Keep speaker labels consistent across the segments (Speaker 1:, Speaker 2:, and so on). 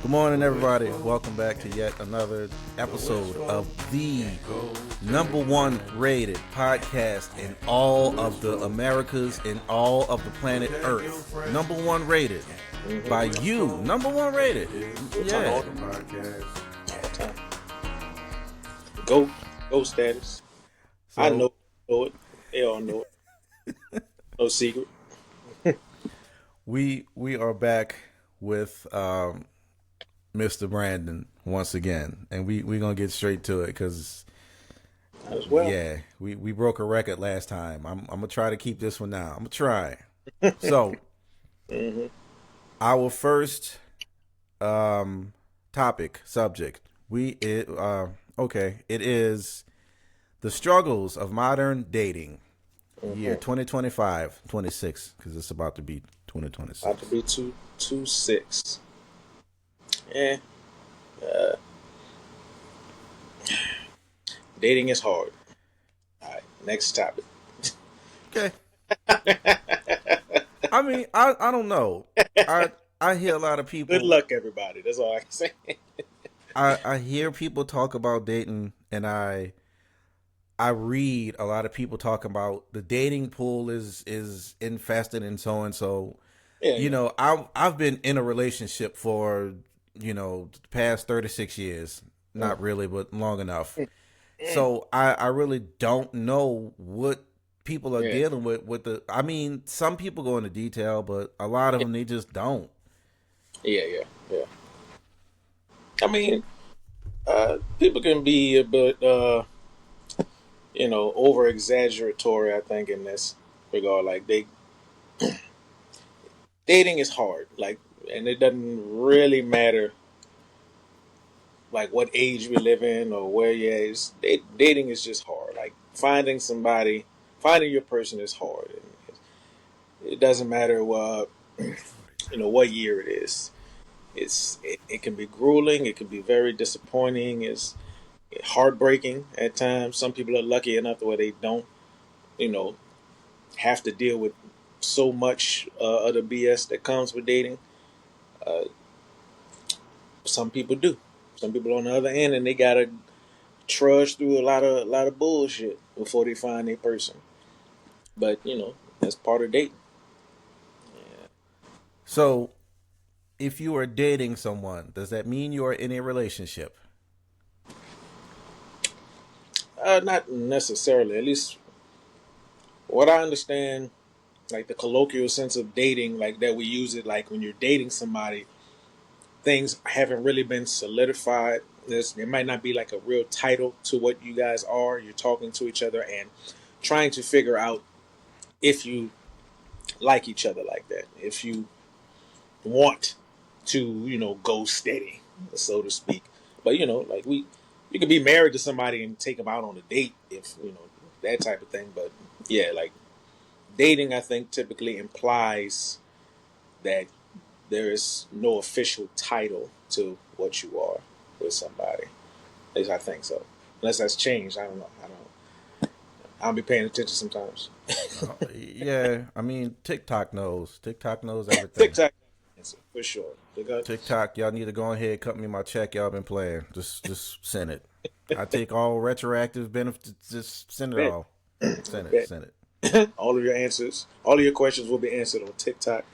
Speaker 1: Good morning, everybody. Welcome back to yet another episode of the number one rated podcast in all of the Americas, in all of the planet Earth. Number one rated by you. Number one rated. Yeah.
Speaker 2: Go status. I
Speaker 1: So
Speaker 2: know it. They all know it. No secret.
Speaker 1: we are back with Mr. Brandon once again, and we gonna get straight to it because
Speaker 2: As well.
Speaker 1: yeah, we broke a record last time. I'm gonna try to keep this one now. I'm gonna try. So our first topic subject it is the struggles of modern dating, year 2025 26, because it's about to be 2026.
Speaker 2: About to be 226. Yeah. Dating is hard. All right. Next topic.
Speaker 1: Okay. I mean, I don't know. I hear a lot of people.
Speaker 2: Good luck, everybody. That's all I can say.
Speaker 1: I hear people talk about dating, and I read a lot of people talking about the dating pool is infested and so and so.
Speaker 2: Yeah.
Speaker 1: You know, I've been in a relationship for the past 36 years. Not really, but long enough. So I really don't know what people are dealing with the. I mean, some people go into detail, but a lot of them they just don't.
Speaker 2: Yeah. I mean, people can be a bit, over exaggeratory. I think in this regard, like dating is hard. Like, and it doesn't really matter like what age we live in or where you is. Dating is just hard. Like finding your person is hard. And it doesn't matter what what year it is. It can be grueling. It can be very disappointing. It's heartbreaking at times. Some people are lucky enough where they don't, have to deal with so much of the BS that comes with dating. Some people do. Some people on the other end, and they gotta trudge through a lot of bullshit before they find their person. But that's part of dating.
Speaker 1: So, if you are dating someone, does that mean you are in a relationship?
Speaker 2: Not necessarily. At least what I understand, like the colloquial sense of dating, like that we use it, like when you're dating somebody, things haven't really been solidified. There might not be like a real title to what you guys are. You're talking to each other and trying to figure out if you like each other like that. If you want to, go steady, so to speak. But like you could be married to somebody and take them out on a date if that type of thing. But yeah, like dating, I think typically implies that there is no official title to what you are with somebody. At least I think so. Unless that's changed, I don't know. I'll be paying attention sometimes.
Speaker 1: Yeah, I mean TikTok knows. TikTok knows everything.
Speaker 2: TikTok, for sure.
Speaker 1: TikTok, y'all need to go ahead, cut me my check. Y'all been playing. Just send it. I take all retroactive benefits. Just send it all. Send it.
Speaker 2: All of your answers, all of your questions will be answered on TikTok.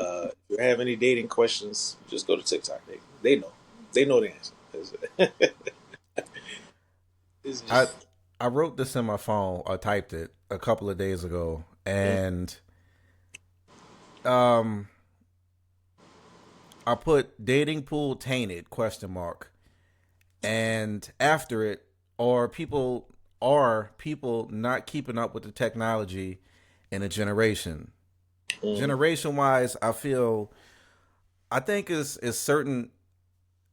Speaker 2: If you have any dating questions, just go to TikTok. They know. They know the answer. It's just,
Speaker 1: I wrote this in my phone. I typed it a couple of days ago, and um, I put dating pool tainted ? And after it, are people not keeping up with the technology in a generation? Generation wise, I think is certain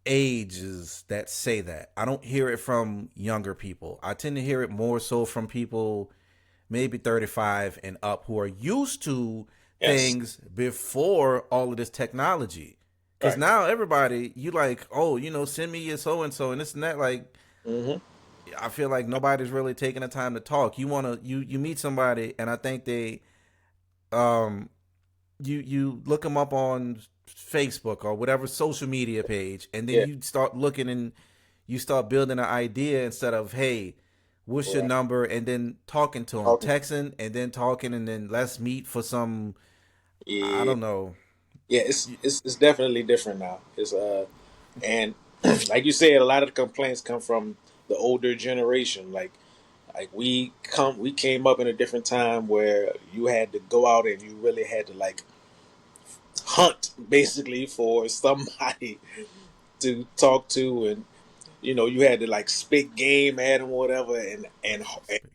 Speaker 1: ages that say that. I don't hear it from younger people. I tend to hear it more so from people maybe 35 and up who are used to things before all of this technology. Because now everybody, you like, send me your so and so and this and that. Like, I feel like nobody's really taking the time to talk. You meet somebody, and I think they, you look them up on Facebook or whatever social media page, and then
Speaker 2: Yeah.
Speaker 1: you start looking and you start building an idea instead of, hey, what's your
Speaker 2: Right.
Speaker 1: number, and then talking to them,
Speaker 2: Talking.
Speaker 1: texting, and then talking, and then let's meet for some, I
Speaker 2: Yeah.
Speaker 1: don't know.
Speaker 2: Yeah. It's definitely different now. It's and like you said, a lot of the complaints come from the older generation. Like we came up in a different time where you had to go out and you really had to like hunt basically for somebody to talk to, and you had to like spit game at them or whatever, and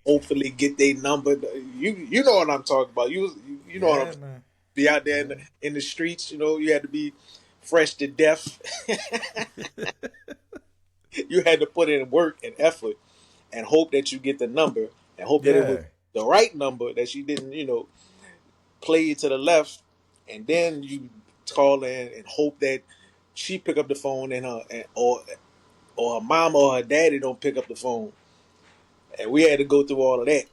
Speaker 2: hopefully get their number. You know what I'm talking about. You know what I'm
Speaker 1: Yeah, man.
Speaker 2: be out there
Speaker 1: Yeah.
Speaker 2: in the streets. You had to be fresh to death. You had to put in work and effort and hope that you get the number and hope that it was
Speaker 1: Yeah.
Speaker 2: the right number, that she didn't play you to the left, and then you call in and hope that she pick up the phone or her mama or her daddy don't pick up the phone, and we had to go through all of that.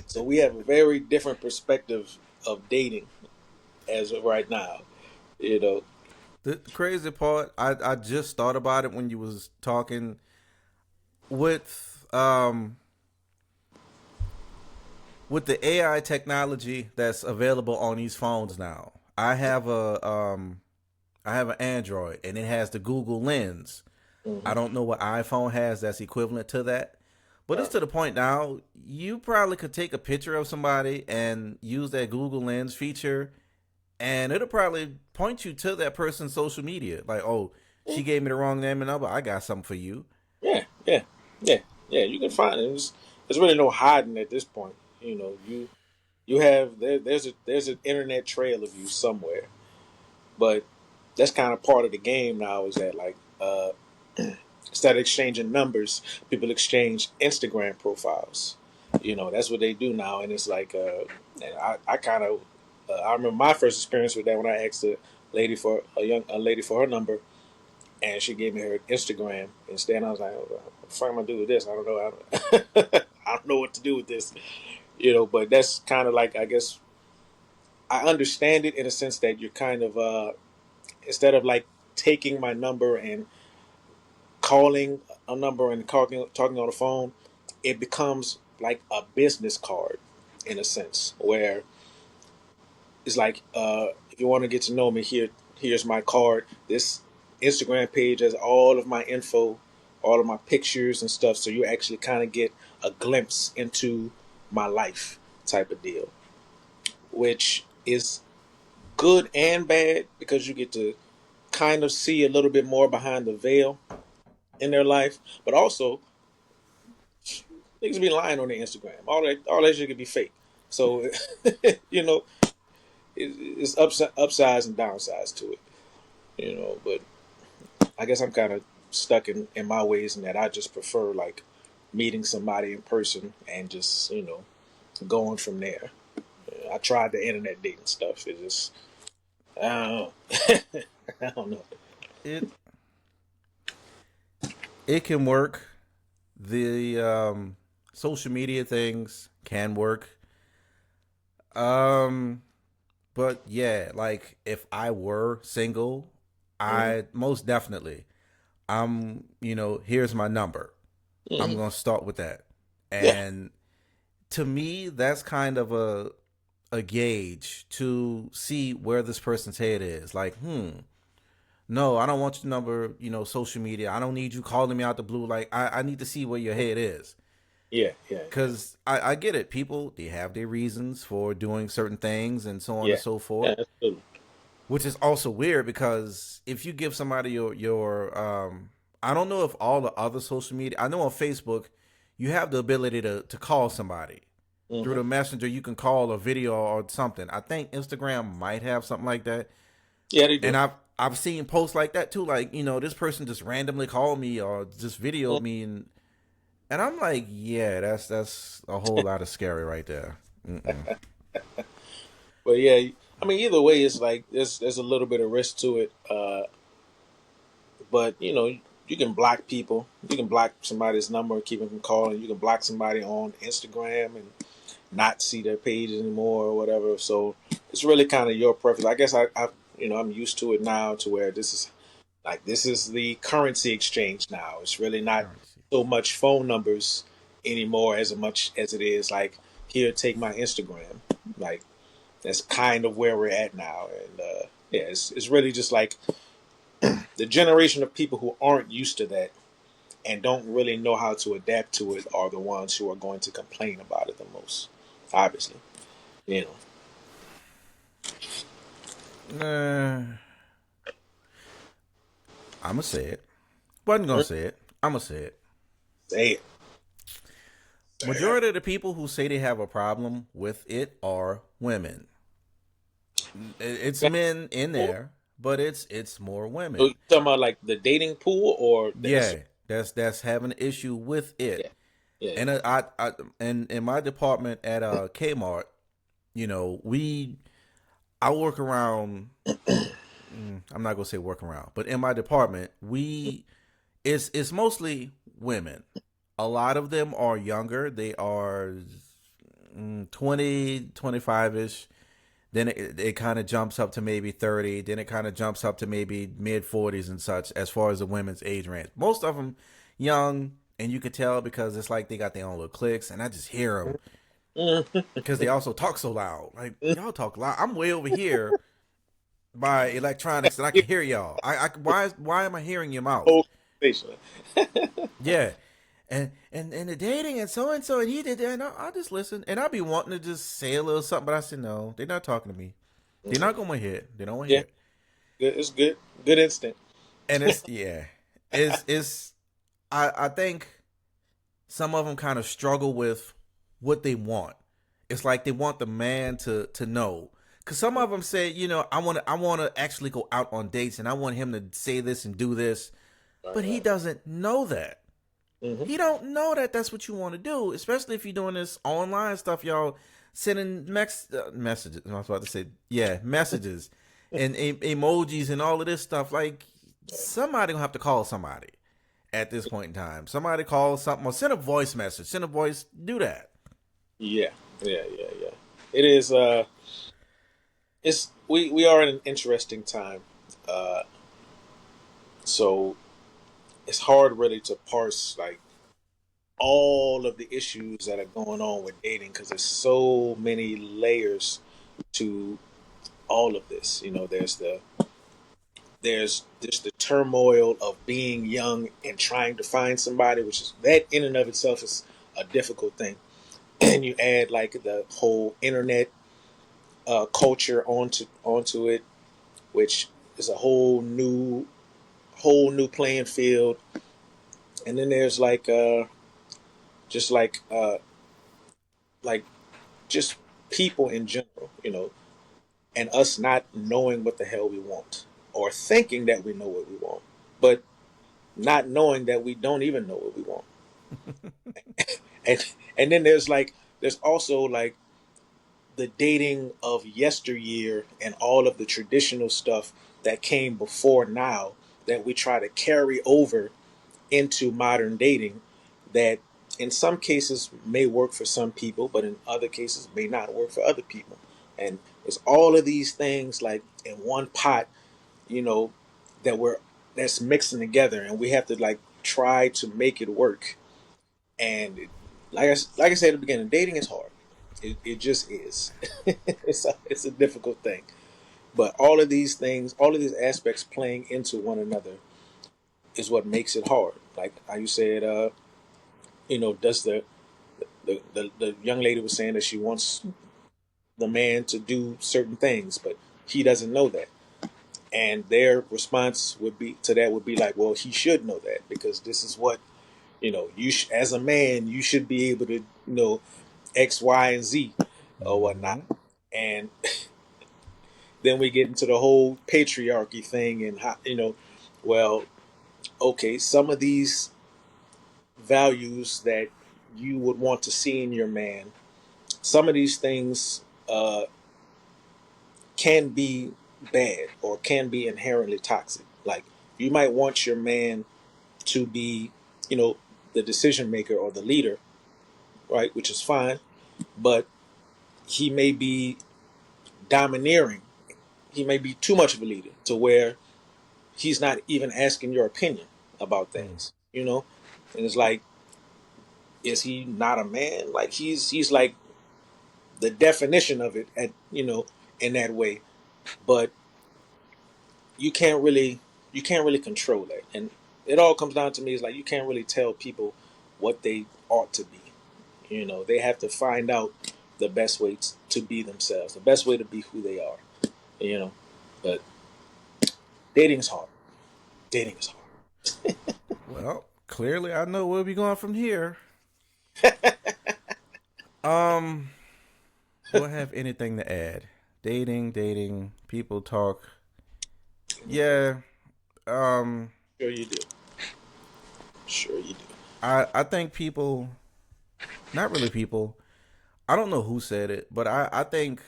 Speaker 2: So we have a very different perspective of dating as of right now. You know,
Speaker 1: The crazy part, I just thought about it when you was talking with the AI technology that's available on these phones now. I have an Android, and it has the Google Lens. I
Speaker 2: hmm
Speaker 1: don't know what iPhone has that's equivalent to that. But it's
Speaker 2: right?
Speaker 1: to the point now, you probably could take a picture of somebody and use that Google Lens feature, and it'll probably point you to that person's social media. Like, oh, she gave me the wrong name and number. I got something for you.
Speaker 2: Yeah, yeah, yeah, yeah. You can find it. There's really no hiding at this point. You have there's an internet trail of you somewhere, but that's kind of part of the game now. Is that like instead of exchanging numbers, people exchange Instagram profiles. That's what they do now, and it's like, and I kind of, I remember my first experience with that when I asked a lady for her number, and she gave me her Instagram instead. I was like, what the fuck am I gonna do with this? I don't know. I don't know what to do with this. But that's kind of like, I guess I understand it in a sense that you're kind of instead of like taking my number and calling a number and talking on the phone, it becomes like a business card in a sense where it's like, if you want to get to know me, here's my card. This Instagram page has all of my info, all of my pictures and stuff, so you actually kind of get a glimpse into my life type of deal, which is good and bad because you get to kind of see a little bit more behind the veil in their life, but also niggas be lying on their Instagram. All that shit could be fake. So, you know, it's upsides and downsides to it. But I guess I'm kind of stuck in my ways in that I just prefer like meeting somebody in person and just going from there. I tried the internet dating stuff. It just I don't know. I don't know.
Speaker 1: It it can work. The social media things can work. Um, but yeah, like if I were single,
Speaker 2: hmm
Speaker 1: I most definitely, here's my number. I'm
Speaker 2: hmm
Speaker 1: gonna start with that.
Speaker 2: Yeah,
Speaker 1: And to me, that's kind of a gauge to see where this person's head is. Like, no, I don't want your number, social media. I don't need you calling me out the blue. Like, I need to see where your head is.
Speaker 2: yeah, yeah,
Speaker 1: Because I get it. People, they have their reasons for doing certain things and so on
Speaker 2: yeah,
Speaker 1: and so forth.
Speaker 2: yeah. Absolutely.
Speaker 1: Which is also weird because if you give somebody your I don't know if all the other social media, I know on Facebook, you have the ability to call somebody. Through
Speaker 2: hmm
Speaker 1: the messenger, you can call a video or something. I think Instagram might have something like that.
Speaker 2: Yeah, they do.
Speaker 1: And I've seen posts like that too. Like, this person just randomly called me or just videoed
Speaker 2: Mhm.
Speaker 1: me, and I'm like, yeah, that's a whole lot of scary right there. Mm-mm.
Speaker 2: But yeah, I mean, either way, it's like there's a little bit of risk to it. But you can block people. You can block somebody's number and keep them from calling. You can block somebody on Instagram and not see their pages anymore or whatever. So it's really kind of your preference. I guess I I'm used to it now, to where this is the currency exchange now. It's really not
Speaker 1: Currency.
Speaker 2: so much phone numbers anymore as much as it is like, here, take my Instagram. Like, that's kind of where we're at now. And yeah, it's really just like the generation of people who aren't used to that and don't really know how to adapt to it are the ones who are going to complain about it the most. Obviously, you know.
Speaker 1: Nah, I'ma say it. Wasn't gonna say it. I'ma say it.
Speaker 2: Say it.
Speaker 1: Majority of the people who say they have a problem with it are women. It's men in there, but it's more
Speaker 2: So
Speaker 1: women.
Speaker 2: you talking about like the dating pool or the Instagram?
Speaker 1: Yeah, that's having an issue with
Speaker 2: Yeah,
Speaker 1: it.
Speaker 2: yeah,
Speaker 1: And I and in my department at Kmart, you know, I work around. I'm not gonna say work around, but in my department, it's mostly women. A lot of them are younger. They are 20, 25-ish. Then it kind of jumps up to maybe 30. Then it kind of jumps up to maybe mid 40s and such as far as the women's age range. Most of them young, and you could tell because it's like they got their own little cliques, and I just hear them
Speaker 2: yeah.
Speaker 1: because they also talk so loud. Like, y'all talk loud. I'm way over here by electronics, and I can hear y'all. Why am I hearing your mouth?
Speaker 2: Whole conversation.
Speaker 1: Yeah. And the dating and so and he did that, and I just listen, and I be wanting to just say a little something, but I said no, they're not talking to me. They're not gonna hear it. They don't want to
Speaker 2: Yeah,
Speaker 1: hear it.
Speaker 2: good. It's good. Good instinct.
Speaker 1: And it's yeah, it's I think some of them kind of struggle with what they want. It's like they want the man to know. Cause some of them say, I want to actually go out on dates, and I want him to say this and do this,
Speaker 2: Right,
Speaker 1: but he
Speaker 2: right.
Speaker 1: doesn't know that.
Speaker 2: Mm-hmm.
Speaker 1: He don't know that that's what you want to do, especially if you're doing this online stuff, y'all sending messages. I was about to say, yeah, messages and emojis and all of this stuff. Like, somebody gonna have to call somebody at this point in time. Somebody call something or send a voice message. Send a voice. Do that.
Speaker 2: Yeah, yeah, yeah, yeah. It is. We are in an interesting time. Uh, so it's hard really to parse like all of the issues that are going on with dating, because there's so many layers to all of this. There's just the turmoil of being young and trying to find somebody, which is, that in and of itself is a difficult thing. And you add like the whole internet culture onto it, which is a whole new playing field. And then there's like just like just people in general, and us not knowing what the hell we want, or thinking that we know what we want, but not knowing that we don't even know what we want. And then there's also like the dating of yesteryear and all of the traditional stuff that came before now, that we try to carry over into modern dating, that in some cases may work for some people, but in other cases may not work for other people. And it's all of these things like in one pot, you know, that we're that's mixing together, and we have to like try to make it work. And like I said at the beginning, dating is hard. It just is. It's a difficult thing. But all of these things, all of these aspects playing into one another is what makes it hard. Like how you said, does the young lady was saying that she wants the man to do certain things, but he doesn't know that. And their response would be like, well, he should know that, because this is what, as a man, you should be able to, X, Y, and Z or whatnot.
Speaker 1: Mm-hmm.
Speaker 2: And then we get into the whole patriarchy thing, and how, well, okay, some of these values that you would want to see in your man, some of these things can be bad or can be inherently toxic. Like, you might want your man to be, you know, the decision maker or the leader, right? Which is fine, but he may be domineering, he may be too much of a leader to where he's not even asking your opinion about
Speaker 1: Mm.
Speaker 2: things, you know? And it's like, is he not a man? Like he's like the definition of it at in that way. But you can't really you can't really control that. And it all comes down to me is like you can't really tell people what they ought to be. They have to find out the best way to be themselves, the best way to be who they are. You know, but dating is hard. Dating is
Speaker 1: Well, clearly I know where we're going from here.
Speaker 2: hard.
Speaker 1: Um, do I have anything to add? Dating, people talk. Yeah. Um,
Speaker 2: Sure you do. Sure you do.
Speaker 1: I think people, not really people. I don't know who said it, but I think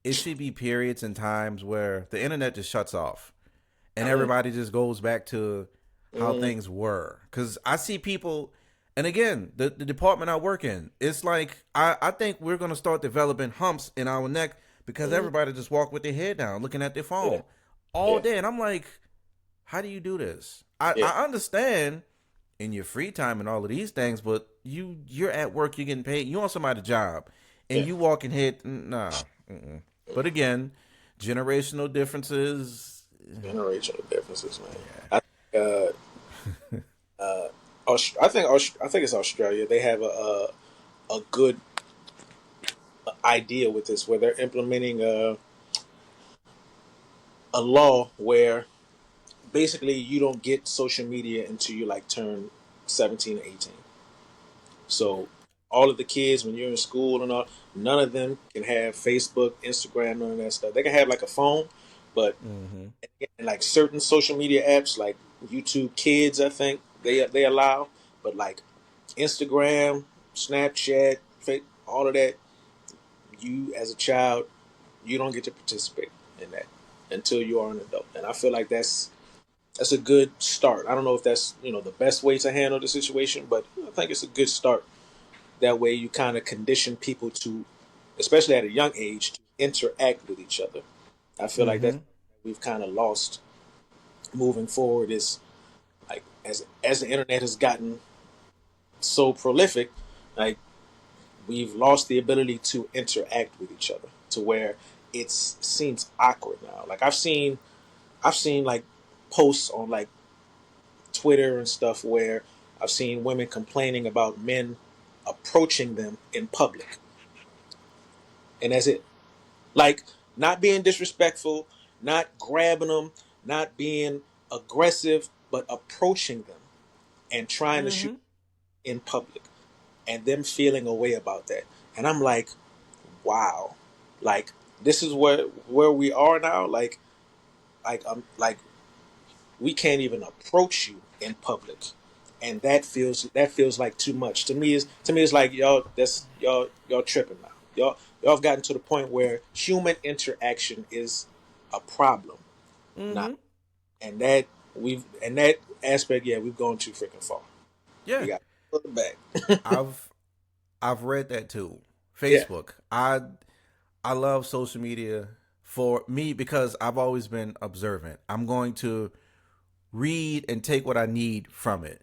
Speaker 1: it should be periods and times where the internet just shuts off and
Speaker 2: Mm,
Speaker 1: everybody just goes back to how
Speaker 2: mm,
Speaker 1: things were. Because I see people, and again, the department I work in, it's like I think we're gonna start developing humps in our neck because
Speaker 2: mm.
Speaker 1: everybody just walk with their head down, looking at their
Speaker 2: Yeah,
Speaker 1: phone all
Speaker 2: yeah,
Speaker 1: day, and I'm like, how do you do this?
Speaker 2: yeah,
Speaker 1: I understand in your free time and all of these things, but you're at work, you're getting paid, you on somebody's job, and
Speaker 2: yeah.
Speaker 1: you walking head, nah. Mm-mm. But again, generational differences.
Speaker 2: Generational differences, man.
Speaker 1: Yeah.
Speaker 2: I think, I think it's Australia. They have a good idea with this, where they're implementing a law where basically you don't get social media until you like turn 17 or 18. So all of the kids when you're in school and all, none of them can have Facebook, Instagram, none of that stuff. They can have like a phone, but
Speaker 1: Mm-hmm.
Speaker 2: and like certain social media apps like YouTube Kids, I think they allow, but like Instagram, Snapchat, all of that, you as a child, you don't get to participate in that until you are an adult. And I feel like that's a good start. I don't know if that's the best way to handle the situation, but I think it's a good start. That way, you kind of condition people to, especially at a young age, to interact with each other. I feel like
Speaker 1: Mm-hmm.
Speaker 2: that's we've kind of lost moving forward. Is like as the internet has gotten so prolific, like we've lost the ability to interact with each other to where it seems awkward now. Like I've seen like posts on like Twitter and stuff where I've seen women complaining about men approaching them in public, and that's it. Like not being disrespectful, not grabbing them, not being aggressive, but approaching them and trying to shoot
Speaker 1: Mm-hmm.
Speaker 2: in public, and them feeling a way about that. And I'm like, wow, like this is where we are now. Like we can't even approach you in public, and that feels like too much to me. It's like y'all tripping now. Y'all have gotten to the point where human interaction is a problem now,
Speaker 1: Mm-hmm.
Speaker 2: and that aspect, yeah, we've gone too freaking far. We
Speaker 1: Yeah.
Speaker 2: got to put it back.
Speaker 1: I've I've read that too.
Speaker 2: Yeah.
Speaker 1: Facebook. I love social media for me because I've always been observant. I'm going to read and take what I need from it.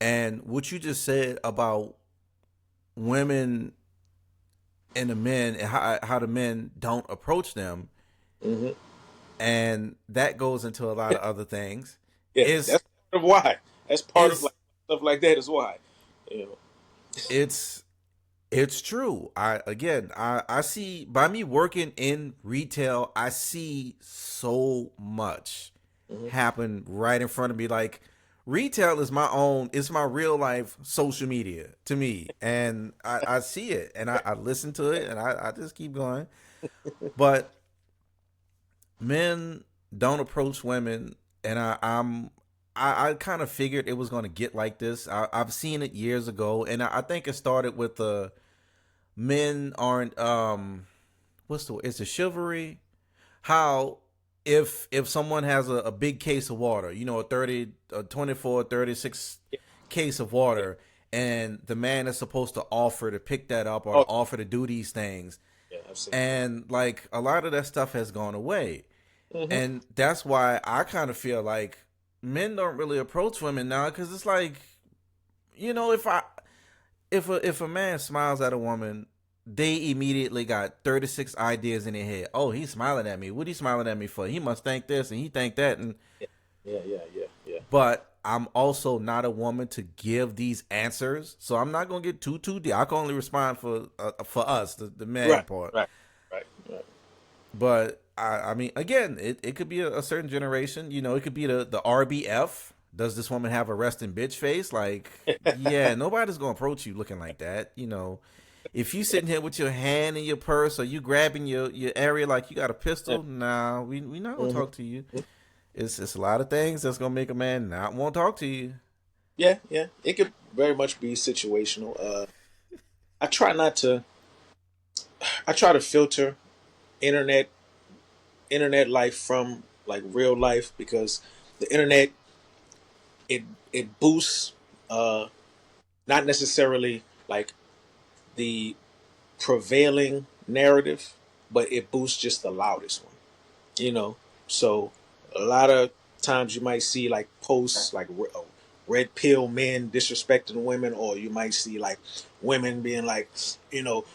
Speaker 1: And what you just said about women and the men and how the men don't approach them,
Speaker 2: Hmm.
Speaker 1: and that goes into a lot of other things,
Speaker 2: Yeah,
Speaker 1: is
Speaker 2: that's part of why. That's part of
Speaker 1: is
Speaker 2: like stuff like that is why. You know.
Speaker 1: it's it's true. I see by me working in retail, I see so much
Speaker 2: Hmm.
Speaker 1: happen right in front of me. Like retail is my own, it's my real life social media to me. And I see it and I listen to it and I just keep going. But men don't approach women and I kind of figured it was going to get like this. I've seen it years ago, and I think it started with the men aren't what's the it's a chivalry, how if someone has a big case of water, a 30 a 24 36
Speaker 2: Yeah,
Speaker 1: case of
Speaker 2: yeah,
Speaker 1: water, and the man is supposed to offer to pick that up or
Speaker 2: oh,
Speaker 1: offer to do these things,
Speaker 2: yeah, I've seen that.
Speaker 1: and like a lot of that stuff has gone away,
Speaker 2: Mm-hmm.
Speaker 1: And that's why I kind of feel like men don't really approach women now, because it's like, if a man smiles at a woman, they immediately got 36 ideas in their head. Oh, he's smiling at me. What he smiling at me for? He must think this and he think that. And
Speaker 2: Yeah, yeah, yeah, yeah, yeah.
Speaker 1: but I'm also not a woman to give these answers, so I'm not gonna get too deep. I can only respond for us, the man
Speaker 2: Right,
Speaker 1: part.
Speaker 2: right, right, right.
Speaker 1: But I mean, again, it could be a certain generation. It could be the RBF. Does this woman have a resting bitch face? Like, yeah, nobody's gonna approach you looking like that. If you sitting here with your hand in your purse or you grabbing your area like you got a
Speaker 2: Yeah.
Speaker 1: pistol, nah, we not gonna
Speaker 2: Mm-hmm.
Speaker 1: talk to you. It's a lot of things that's gonna make a man not want to talk to you.
Speaker 2: Yeah, yeah. It could very much be situational. I try not to. I try to filter internet internet life from like real life because the internet it it boosts not necessarily like the prevailing narrative, but it boosts just the loudest one. You know, so a lot of times you might see like posts like red pill men disrespecting women, or you might see like women being like, oh,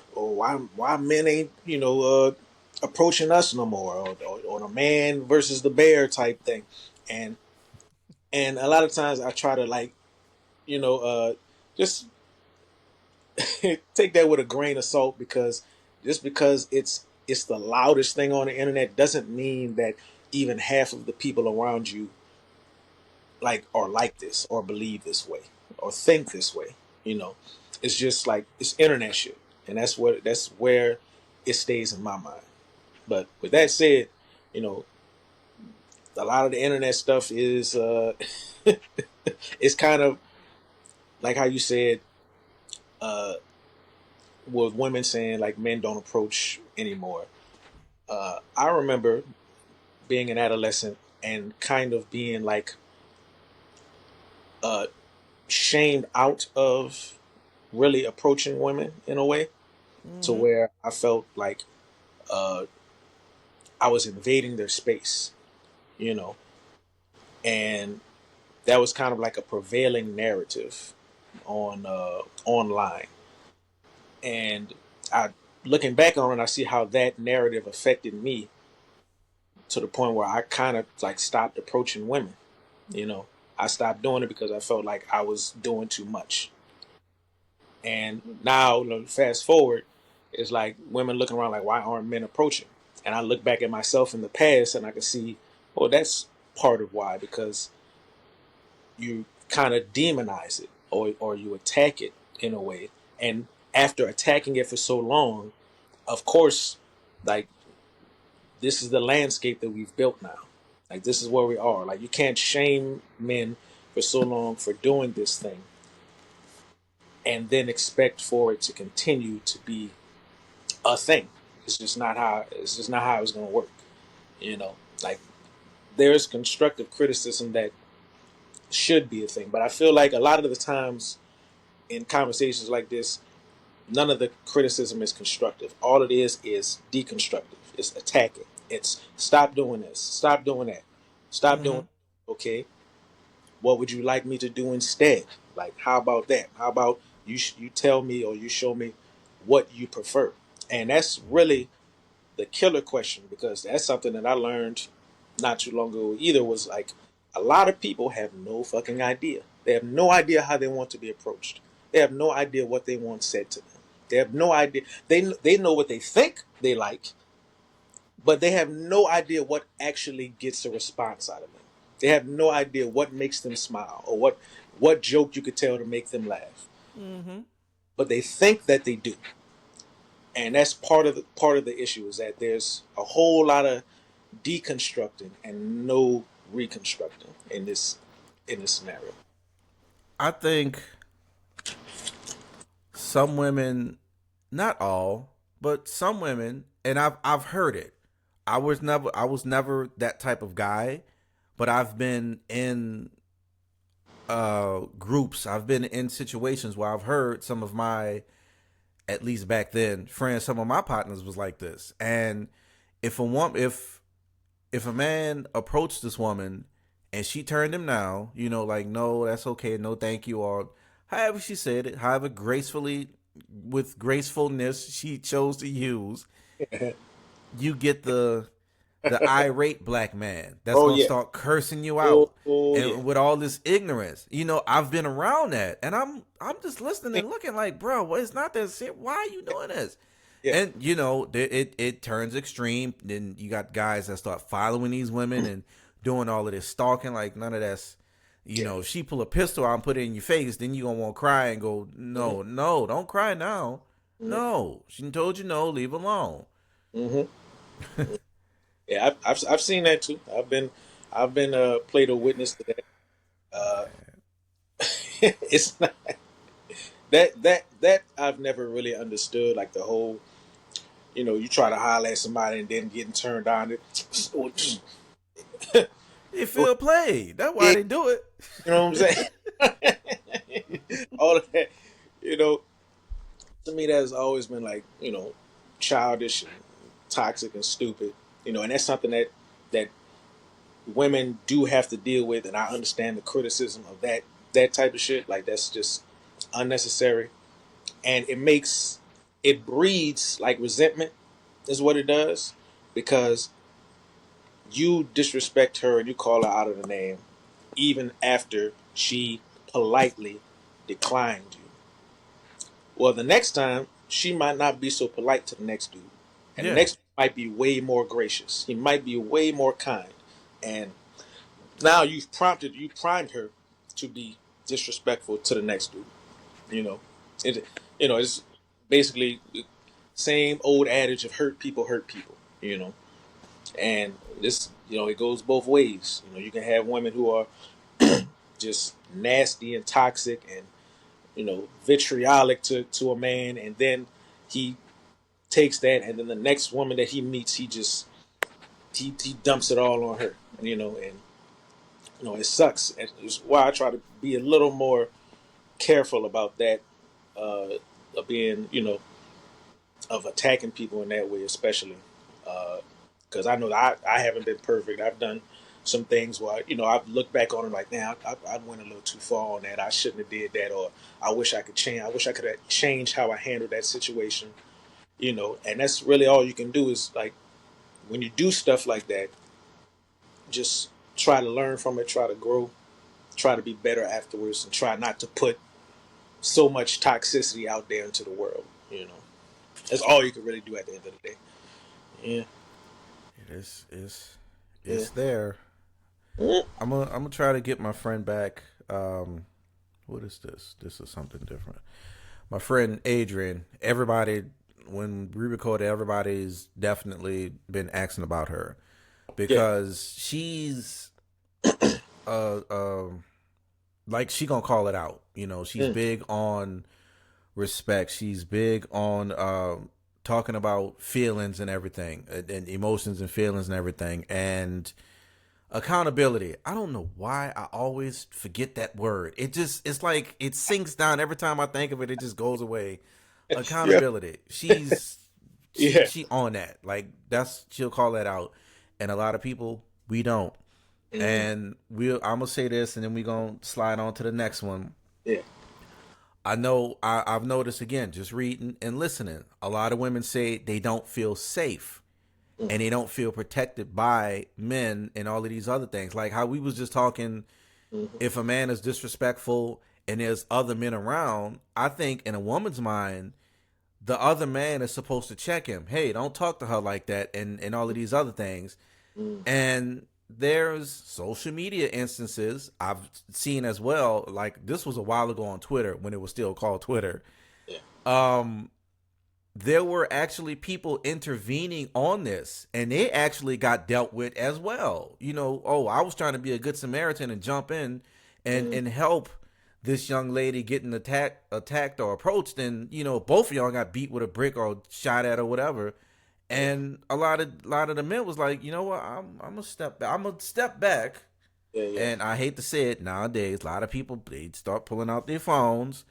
Speaker 2: why men ain't approaching us no more, or the man versus the bear type thing, and a lot of times I try to like just take that with a grain of salt, because just because it's the loudest thing on the internet doesn't mean that even half of the people around you like are like this or believe this way or think this way. You know, it's just like it's internet shit, and that's where it stays in my mind. But with that said, you know, a lot of the internet stuff is it's kind of like how you said uh with women saying like men don't approach anymore. I remember being an adolescent and kind of being like uh, shamed out of really approaching women in a way, to
Speaker 1: Mm-hmm.
Speaker 2: where I felt like uh, I was invading their space, you know, and that was kind of like a prevailing narrative on online. And I, looking back on it, I see how that narrative affected me to the point where I kind of like stopped approaching women. You know, I stopped doing it because I felt like I was doing too much. And now, fast forward, it's like women looking around like, why aren't men approaching? And I look back at myself in the past and I can see, well, that's part of why, because you kind of demonize it, or you attack it in a way. And after attacking it for so long, of course, like this is the landscape that we've built now. Like this is where we are. Like you can't shame men for so long for doing this thing and then expect for it to continue to be a thing. It's just not how it's gonna work. You know, like there's constructive criticism that should be a thing. But I feel like a lot of the times in conversations like this, none of the criticism is constructive. All it is deconstructive. It's attacking. It's stop doing this, stop doing that, stop
Speaker 1: Mm-hmm.
Speaker 2: doing. Okay, what would you like me to do instead? Like, how about that? How about you tell me, or you show me what you prefer? And that's really the killer question, because that's something that I learned not too long ago either. Was like a lot of people have no fucking idea. They have no idea how they want to be approached. They have no idea what they want said to them. They have no idea. They know what they think they like, but they have no idea what actually gets a response out of them. They have no idea what makes them smile, or what joke you could tell to make them laugh.
Speaker 1: Mm-hmm.
Speaker 2: But they think that they do, and that's part of the issue, is that there's a whole lot of deconstructing and no reconstructing in this scenario.
Speaker 1: I think some women, not all, but some women, and I've heard it. I was never that type of guy, but I've been in groups. I've been in situations where I've heard some of my, at least back then, friends, some of my partners was like this. And if a woman, if if a man approached this woman and she turned him down, like, no, that's okay, no, thank you, or however she said it, however gracefully, with gracefulness she chose to use, you get the irate black man that's
Speaker 2: Oh
Speaker 1: gonna
Speaker 2: yeah.
Speaker 1: start cursing you
Speaker 2: Oh,
Speaker 1: out,
Speaker 2: oh yeah.
Speaker 1: and with all this ignorance. I've been around that, and I'm just listening and looking like, bro, well, it's not that serious. Why are you doing this?
Speaker 2: Yeah.
Speaker 1: And it turns extreme. Then you got guys that start following these women and doing all of this stalking. Like, none of that's,
Speaker 2: Yeah.
Speaker 1: if she pull a pistol out and put it in your face, then you gonna want to cry and go, no,
Speaker 2: Mm-hmm.
Speaker 1: no, don't cry now.
Speaker 2: Mm-hmm.
Speaker 1: No, she told you no, leave alone.
Speaker 2: Mm-hmm. Yeah, I've seen that too. I've been played a witness to that. Uh, it's not that I've never really understood, like the whole, you try to holler at somebody and then getting turned on it.
Speaker 1: They feel played. That's why
Speaker 2: Yeah,
Speaker 1: they do it.
Speaker 2: you know what I'm saying? All of that, you know, to me that has always been like, childish and toxic and stupid. And that's something that women do have to deal with, and I understand the criticism of that type of shit. Like, that's just unnecessary, and it breeds like resentment is what it does, because you disrespect her and you call her out of the name even after she politely declined you. Well, the next time she might not be so polite to the next dude, and the
Speaker 1: Yeah.
Speaker 2: next might be way more gracious. He might be way more kind, and now you primed her to be disrespectful to the next dude. You know, it it's basically the same old adage of hurt people hurt people. And this it goes both ways. You can have women who are just nasty and toxic and vitriolic to a man, and then he takes that, and then the next woman that he meets, he dumps it all on her. And it sucks. And it's why I try to be a little more careful about that, of being, of attacking people in that way, especially because I know that I haven't been perfect. I've done some things where I've looked back on it like, man, I went a little too far on that. I shouldn't have did that, or I wish I could change. I wish I could have changed how I handled that situation. And that's really all you can do is, like, when you do stuff like that, just try to learn from it, try to grow, try to be better afterwards, and try not to put so much toxicity out there into the world. That's all you can really do at the end of the day. Yeah,
Speaker 1: It is.
Speaker 2: yeah.
Speaker 1: It's there.
Speaker 2: Mm.
Speaker 1: I'm gonna try to get my friend back. What is this? This is something different. My friend Adrian. Everybody, when we recorded, everybody's definitely been asking about her
Speaker 2: Yeah.
Speaker 1: because she's uh like, she gonna call it out. She's
Speaker 2: Mm.
Speaker 1: big on respect. She's big on talking about feelings and everything, and emotions and feelings and everything, and accountability. I don't know why I always forget that word. It's like it sinks down every time I think of it. It just goes away.
Speaker 2: Yeah.
Speaker 1: Accountability. She's she
Speaker 2: Yeah.
Speaker 1: she on that. Like, she'll call that out, and a lot of people, we don't.
Speaker 2: Mm.
Speaker 1: And I'm gonna say this, and then we gonna slide on to the next one.
Speaker 2: Yeah.
Speaker 1: I know I've noticed, again, just reading and listening, a lot of women say they don't feel safe
Speaker 2: Mm.
Speaker 1: and they don't feel protected by men and all of these other things. Like how we was just talking,
Speaker 2: Mm-hmm.
Speaker 1: if a man is disrespectful and there's other men around, I think in a woman's mind, the other man is supposed to check him. Hey, don't talk to her like that, and all of these other things.
Speaker 2: Mm.
Speaker 1: And there's social media instances I've seen as well. Like, this was a while ago on Twitter when it was still called Twitter.
Speaker 2: Yeah.
Speaker 1: Um, there were actually people intervening on this, and they actually got dealt with as well. Oh, I was trying to be a good Samaritan and jump in and
Speaker 2: Mm.
Speaker 1: help this young lady getting attacked or approached, and both of y'all got beat with a brick or shot at or whatever.
Speaker 2: Yeah.
Speaker 1: And a lot of the men was like, you know what, I'm gonna step back. I'm gonna step back.
Speaker 2: Yeah. Yeah.
Speaker 1: And I hate to say it, nowadays a lot of people, they start pulling out their phones,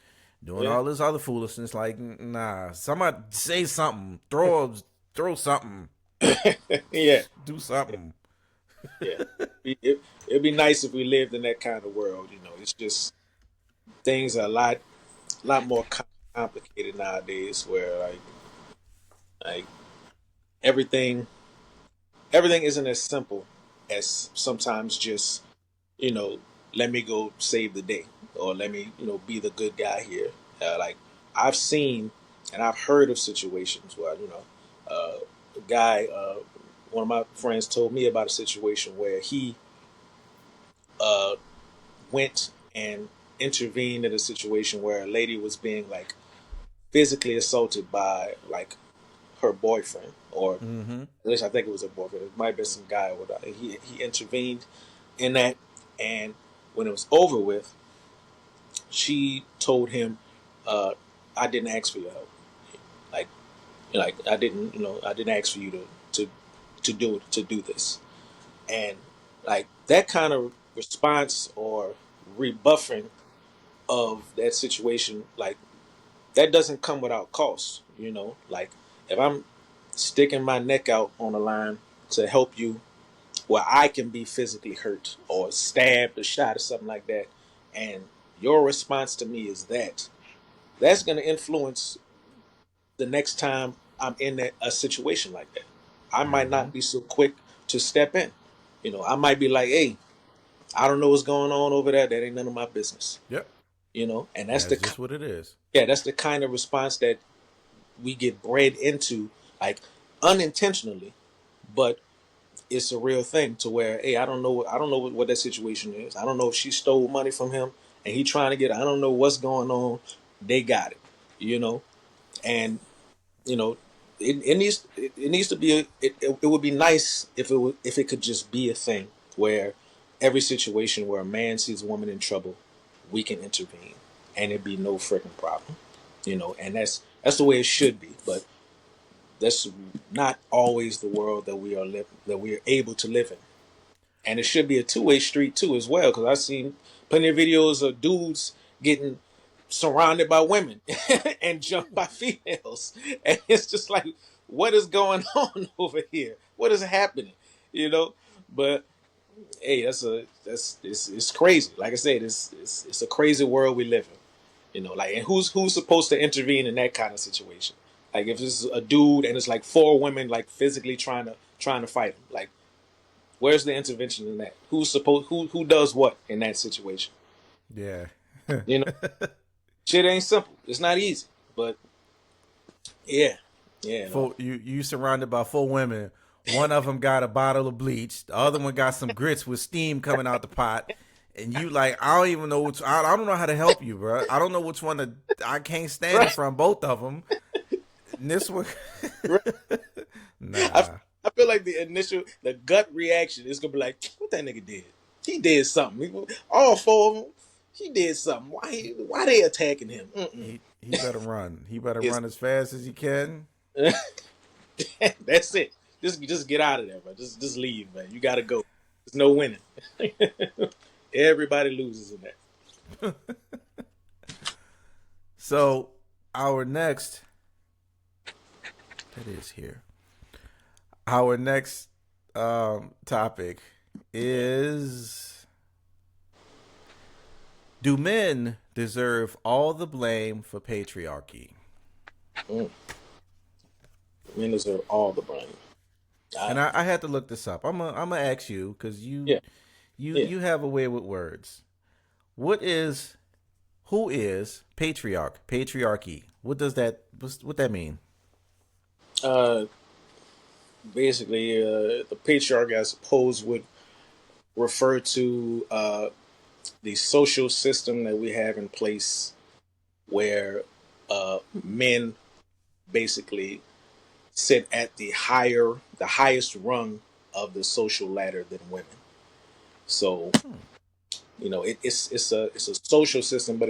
Speaker 1: doing
Speaker 2: Yeah.
Speaker 1: all this other foolishness. Like, nah, somebody say something, throw something,
Speaker 2: Yeah.
Speaker 1: do something.
Speaker 2: Yeah. It'd be nice if we lived in that kind of world. You know, it's just things are a lot more complicated nowadays. Where like everything, everything isn't as simple as sometimes just you know, let me go save the day or let me be the good guy here. Like I've seen and I've heard of situations where a guy, one of my friends told me about a situation where he uh, went and intervened in a situation where a lady was being like physically assaulted by like her boyfriend, or
Speaker 1: Mm-hmm.
Speaker 2: at least I think it was her boyfriend. It might have been some guy or whatever. He intervened in that, and when it was over with, she told him, "I didn't ask for your help. Like, I didn't ask for you to to do this." And like that kind of response or rebuffing of that situation, like that doesn't come without cost. Like if I'm sticking my neck out on the line to help you, where I can be physically hurt or stabbed or shot or something like that, and your response to me is that's going to influence the next time I'm in a situation like that. I might
Speaker 1: Mm-hmm.
Speaker 2: not be so quick to step in. I might be like, "Hey, I don't know what's going on over there. That ain't none of my business."
Speaker 1: Yep.
Speaker 2: And
Speaker 1: That's just what it is.
Speaker 2: that's the kind of response that we get bred into, like unintentionally, but it's a real thing to where, hey, I don't know what that situation is. I don't know if she stole money from him and he trying to get. I don't know what's going on. They got it, you know, and you know, it needs to be it would be nice if it could just be a thing where every situation where a man sees a woman in trouble, we can intervene and it'd be no freaking problem, and that's the way it should be. But that's not always the world that we are able to live in, and it should be a two-way street too as well. Because I've seen plenty of videos of dudes getting surrounded by women and jumped by females, and it's just like, what is going on over here? What is happening? You know, but hey, it's crazy. Like I said, it's a crazy world we live in. Like, and who's supposed to intervene in that kind of situation? Like, if it's a dude and it's like four women like physically trying to fight him, like, where's the intervention in that? Who does what in that situation?
Speaker 1: Yeah.
Speaker 2: You know, shit ain't simple. It's not easy, but yeah, yeah, no,
Speaker 1: You surrounded by four women. One of them got a bottle of bleach. The other one got some grits with steam coming out the pot. And you like, I don't even know which. I don't know how to help you, bro. I don't know which one to. I can't stand it
Speaker 2: right,
Speaker 1: from both of them. And this one,
Speaker 2: right. I
Speaker 1: nah.
Speaker 2: I feel like the gut reaction is gonna be like, what that nigga did? He did something. All four of them, he did something. Why they attacking him? Mm-mm.
Speaker 1: He better run. He better
Speaker 2: It's
Speaker 1: run as fast as he can.
Speaker 2: that's it. Just get out of there, bro. Just leave, man. You gotta go. There's no winning. Everybody loses in that.
Speaker 1: So our next, that is here. Our next topic is: do men deserve all the blame for patriarchy?
Speaker 2: Mm. Men deserve all the blame.
Speaker 1: And
Speaker 2: I,
Speaker 1: I had to look this up. I'm gonna ask you because
Speaker 2: yeah, yeah.
Speaker 1: you have a way with words. What is who is patriarch? Patriarchy. What that mean?
Speaker 2: Uh, Basically, the patriarchy, I suppose, would refer to the social system that we have in place, where men basically sit at the highest rung of the social ladder than women. So
Speaker 1: Hmm.
Speaker 2: it's a social system, but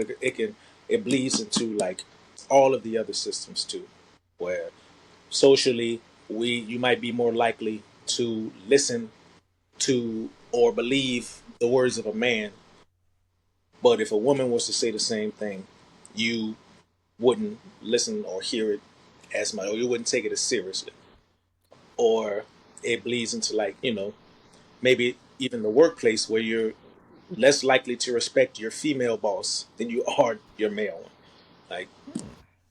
Speaker 2: it bleeds into like all of the other systems too, where socially you might be more likely to listen to or believe the words of a man, but if a woman was to say the same thing, you wouldn't listen or hear it as much, or you wouldn't take it as seriously. Or it bleeds into like maybe even the workplace where you're less likely to respect your female boss than you are your male one. Like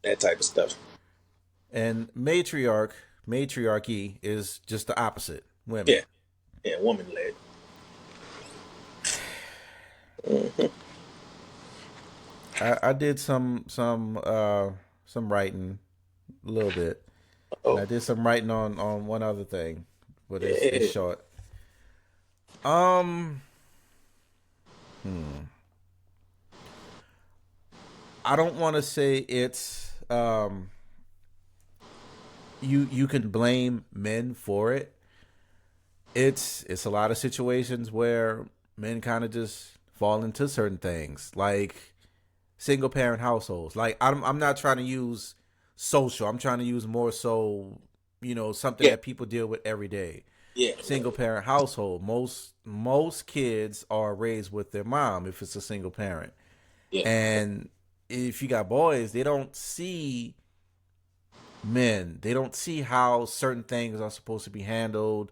Speaker 2: that type of stuff.
Speaker 1: And matriarchy is just the opposite. Women.
Speaker 2: Yeah, yeah, woman led. Hmm.
Speaker 1: I did some writing a little bit, and I
Speaker 2: Oh,
Speaker 1: did some writing on one other thing, but it's
Speaker 2: yeah,
Speaker 1: short. Um, hmm. I don't want to say it's you can blame men for it. It's a lot of situations where men kind of just fall into certain things, like single parent households. Like I'm not trying to use social. I'm trying to use more so, something
Speaker 2: yeah,
Speaker 1: that people deal with every day.
Speaker 2: yeah, yeah,
Speaker 1: Single parent household. Most kids are raised with their mom if it's a single parent.
Speaker 2: yeah,
Speaker 1: And if you got boys, they don't see men. They don't see how certain things are supposed to be handled,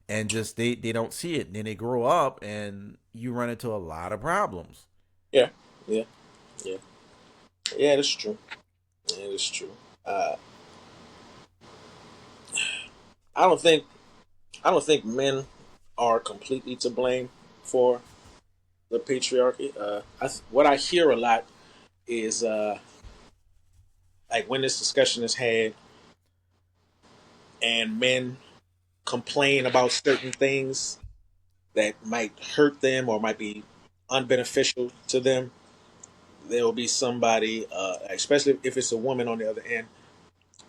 Speaker 1: and just they don't see it. And then they grow up and you run into a lot of problems.
Speaker 2: yeah, yeah, yeah. Yeah, that's true. Yeah, that's true. Uh, I don't think I don't think men are completely to blame for the patriarchy. What I hear a lot is like when this discussion is had and men complain about certain things that might hurt them or might be unbeneficial to them. There will be somebody, especially if it's a woman on the other end,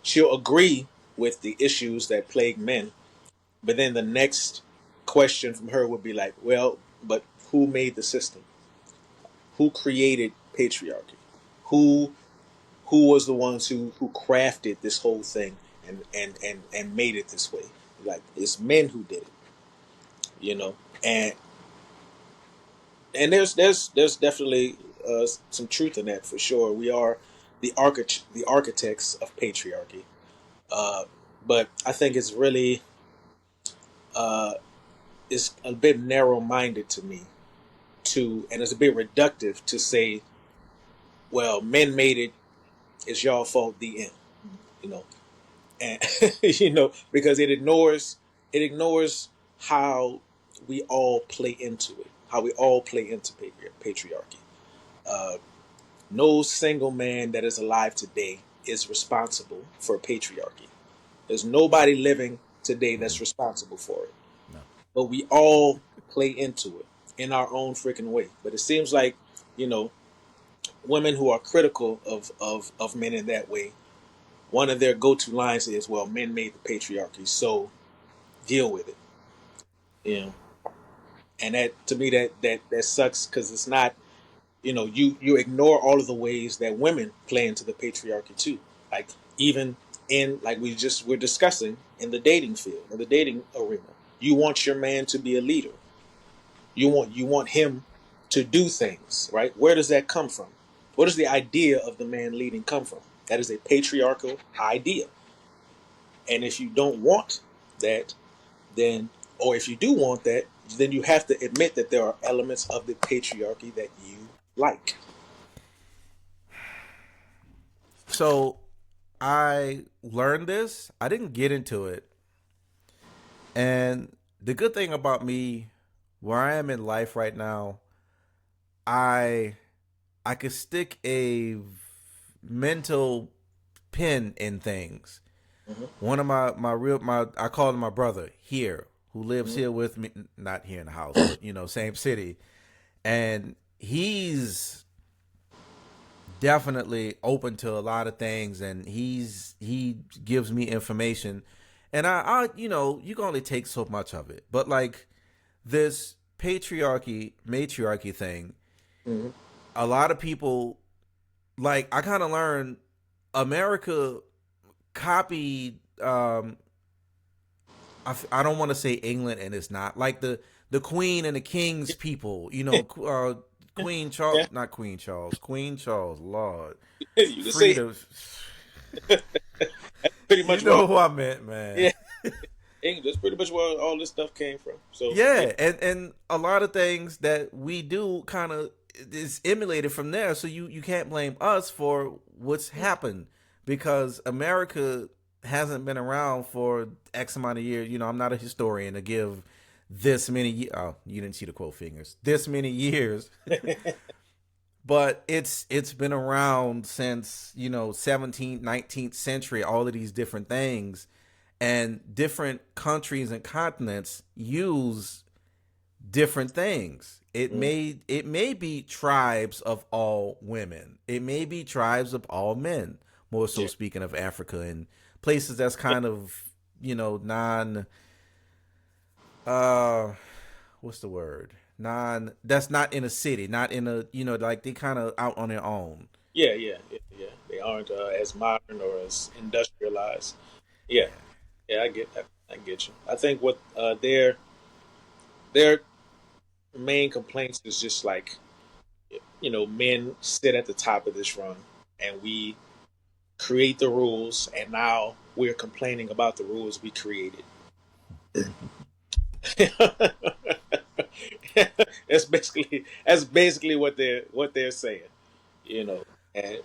Speaker 2: she'll agree with the issues that plague men. But then the next question from her would be like, well, but who made the system? Who created patriarchy? Who who was the ones who crafted this whole thing and made it this way? Like it's men who did it, you know. And there's definitely some truth in that for sure. We are the architects of patriarchy, uh, but I think it's really uh, it's a bit narrow minded to me and it's a bit reductive to say, well, men made it, it's y'all fault. The end, you know, and because it ignores how we all play into it, how we all play into patriarchy. Uh, No single man that is alive today is responsible for patriarchy. There's nobody living today that's responsible for it.
Speaker 1: No.
Speaker 2: But we all play into it in our own freaking way. But it seems like, you know, women who are critical of men in that way, one of their go to lines is, well, men made the patriarchy, so deal with it. You know. And that to me that sucks because it's not, you ignore all of the ways that women play into the patriarchy too, like even in like we're discussing in the dating field, in the dating arena, you want your man to be a leader, you want him to do things right. Where does that come from? Where does the idea of the man leading come from? That is a patriarchal idea. And if you don't want that, then or if you do want that, then you have to admit that there are elements of the patriarchy that you like.
Speaker 1: So I learned this. I didn't get into it. And the good thing about me, where I am in life right now, I I could stick a mental pin in things.
Speaker 2: Hmm.
Speaker 1: One of my I call him my brother here, who lives
Speaker 2: Hmm.
Speaker 1: here with me, not here in the house, but same city. And he's definitely open to a lot of things, and he gives me information, and I you can only take so much of it, but like this patriarchy matriarchy thing,
Speaker 2: Hmm.
Speaker 1: a lot of people, like, I kind of learned America copied, I don't want to say England, and it's not like the Queen and the King's people, Queen Charles,
Speaker 2: Yeah,
Speaker 1: not Queen Charles, Lord,
Speaker 2: you can say
Speaker 1: Frida.
Speaker 2: pretty
Speaker 1: You
Speaker 2: much what.
Speaker 1: know who I meant, man.
Speaker 2: Yeah, That's pretty much where all this stuff came from. So yeah,
Speaker 1: Yeah, and a lot of things that we do kind of is emulated from there. So you can't blame us for what's happened because America hasn't been around for X amount of years. You know, I'm not a historian to give this many. Oh, you didn't see the quote fingers. This many years, but it's been around since 17th, 19th century. All of these different things, and different countries and continents use different things. It may be tribes of all women. It may be tribes of all men. More so
Speaker 2: yeah,
Speaker 1: speaking of Africa and places that's
Speaker 2: yeah,
Speaker 1: kind of non uh what's the word, non that's not in a city, not in a like they kind of out on their own.
Speaker 2: yeah. They aren't as modern or as industrialized. Yeah,
Speaker 1: Yeah.
Speaker 2: yeah, I get that. I get you. I think what their main complaints is just like men sit at the top of this run, and we create the rules, and now we're complaining about the rules we created. That's basically what they're saying, you know. And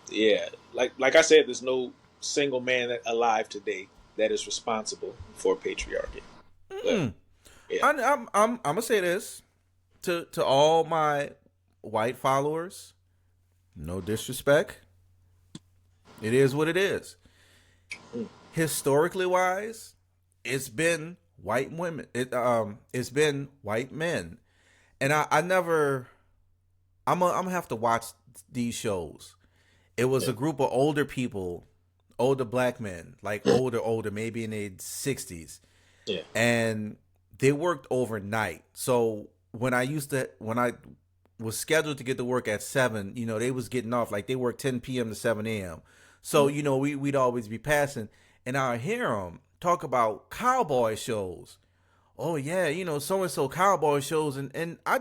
Speaker 2: yeah, like I said, there's no single man alive today that is responsible for patriarchy. But
Speaker 1: Mm-mm.
Speaker 2: yeah,
Speaker 1: I'm gonna say this to all my white followers. No disrespect. It is what it is.
Speaker 2: mm,
Speaker 1: Historically wise, it's been white women. It's been white men, and I never. I'm gonna have to watch these shows. It was
Speaker 2: yeah,
Speaker 1: a group of older people, older black men, like older, maybe in their 60s,
Speaker 2: yeah,
Speaker 1: and they worked overnight. So when I was scheduled to get to work at 7, they was getting off like they worked 10 p.m. to 7 a.m. So
Speaker 2: mm,
Speaker 1: we'd always be passing, and I hear them talk about cowboy shows. Oh yeah, so and so cowboy shows, and I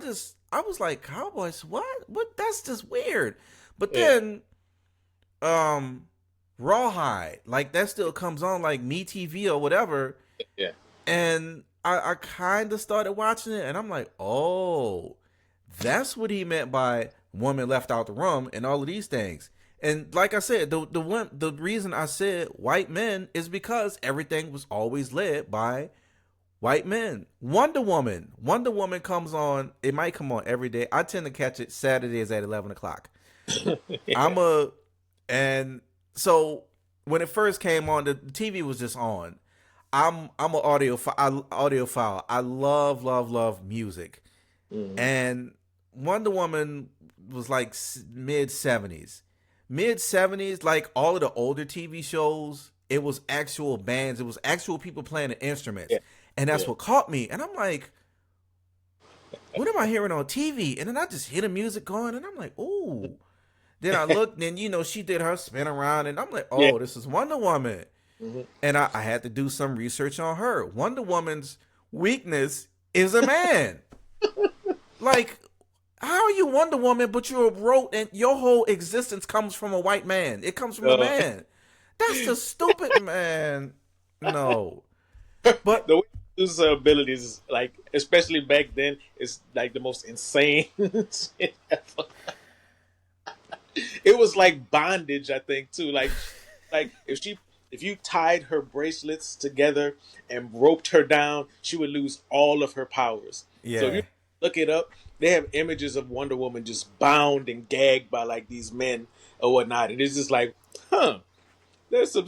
Speaker 1: was like, cowboys, what? That's just weird. But
Speaker 2: yeah,
Speaker 1: then um Rawhide, like that still comes on like Me TV or whatever,
Speaker 2: yeah,
Speaker 1: and I kind of started watching it, and I'm like, oh, that's what he meant by woman left out the room and all of these things. And like I said, the reason I said white men is because everything was always led by white men. Wonder Woman comes on. It might come on every day. I tend to catch it Saturdays at 11 o'clock.
Speaker 2: yeah,
Speaker 1: I'm a and so when it first came on, the TV was just on. I'm an audiophile. I love music,
Speaker 2: mm,
Speaker 1: and Wonder Woman was like mid 70s. Like all of the older TV shows, it was actual bands. It was actual people playing the instruments,
Speaker 2: yeah,
Speaker 1: and that's
Speaker 2: yeah,
Speaker 1: what caught me. And I'm like, what am I hearing on TV? And then I just hear the music going, and I'm like, ooh. Then I looked, and she did her spin around, and I'm like,
Speaker 2: yeah.
Speaker 1: oh, this is Wonder Woman.
Speaker 2: Hmm.
Speaker 1: And I had to do some research on her. Wonder Woman's weakness is a man. Like, how are you Wonder Woman, but you're wrote and your whole existence comes from a white man? It comes from a
Speaker 2: Uh,
Speaker 1: man. That's just stupid, man. No.
Speaker 2: the
Speaker 1: But
Speaker 2: way he uses her abilities is like, especially back then, is like the most insane shit ever. It was like bondage, I think, too. Like if you tied her bracelets together and roped her down, she would lose all of her powers. So if you
Speaker 1: yeah.
Speaker 2: look it up, they have images of Wonder Woman just bound and gagged by like these men or whatnot, and it's just like, huh. There's some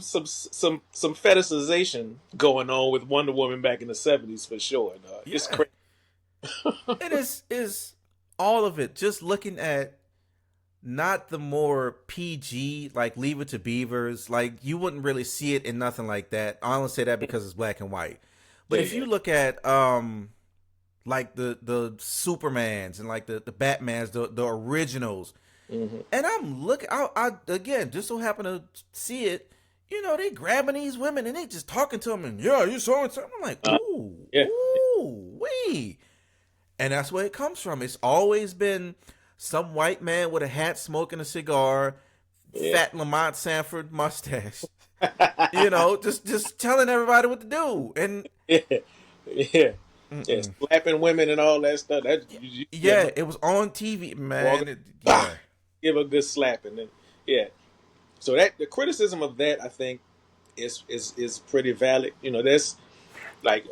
Speaker 2: fetishization going on with Wonder Woman back in the '70s for sure. Dog. It's
Speaker 1: Yeah.
Speaker 2: crazy.
Speaker 1: It is all of it. Just looking at not the more PG, like Leave It to Beavers, like you wouldn't really see it in nothing like that. I only say that because it's black and white. But
Speaker 2: Yeah,
Speaker 1: if
Speaker 2: yeah,
Speaker 1: you look at like the Supermans and like the Batmans, the originals,
Speaker 2: hmm
Speaker 1: and I'm looking I again just so happen to see it, they grabbing these women and they just talking to them and yeah, you so and so. I'm like, ooh,
Speaker 2: yeah,
Speaker 1: ooh, wee. And that's where it comes from. It's always been some white man with a hat smoking a cigar,
Speaker 2: yeah,
Speaker 1: fat Lamont Sanford mustache. You know, just telling everybody what to do. And
Speaker 2: Yeah, yeah, yeah.
Speaker 1: mm-mm.
Speaker 2: Slapping women and all that stuff. That you
Speaker 1: Yeah, it was on TV,
Speaker 2: walk,
Speaker 1: man.
Speaker 2: bah,
Speaker 1: Yeah.
Speaker 2: give a good slap, and then yeah. So that the criticism of that, I think, is pretty valid. You know, there's like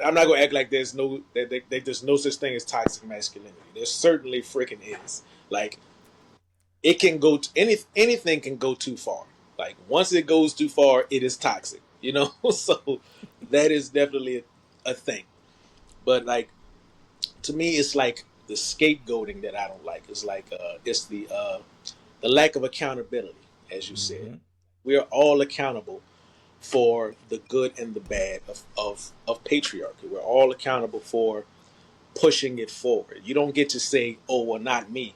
Speaker 2: I'm not gonna act like there's no that there's no such thing as toxic masculinity. There certainly freaking is. Like it can go to, anything can go too far. Like once it goes too far, it is toxic. You know, so that is definitely a thing. But like to me, it's like the scapegoating that I don't like. It's like it's the lack of accountability, as you said.
Speaker 1: Mm-hmm.
Speaker 2: We are all accountable for the good and the bad of patriarchy. We're all accountable for pushing it forward. You don't get to say, "Oh, well, not me."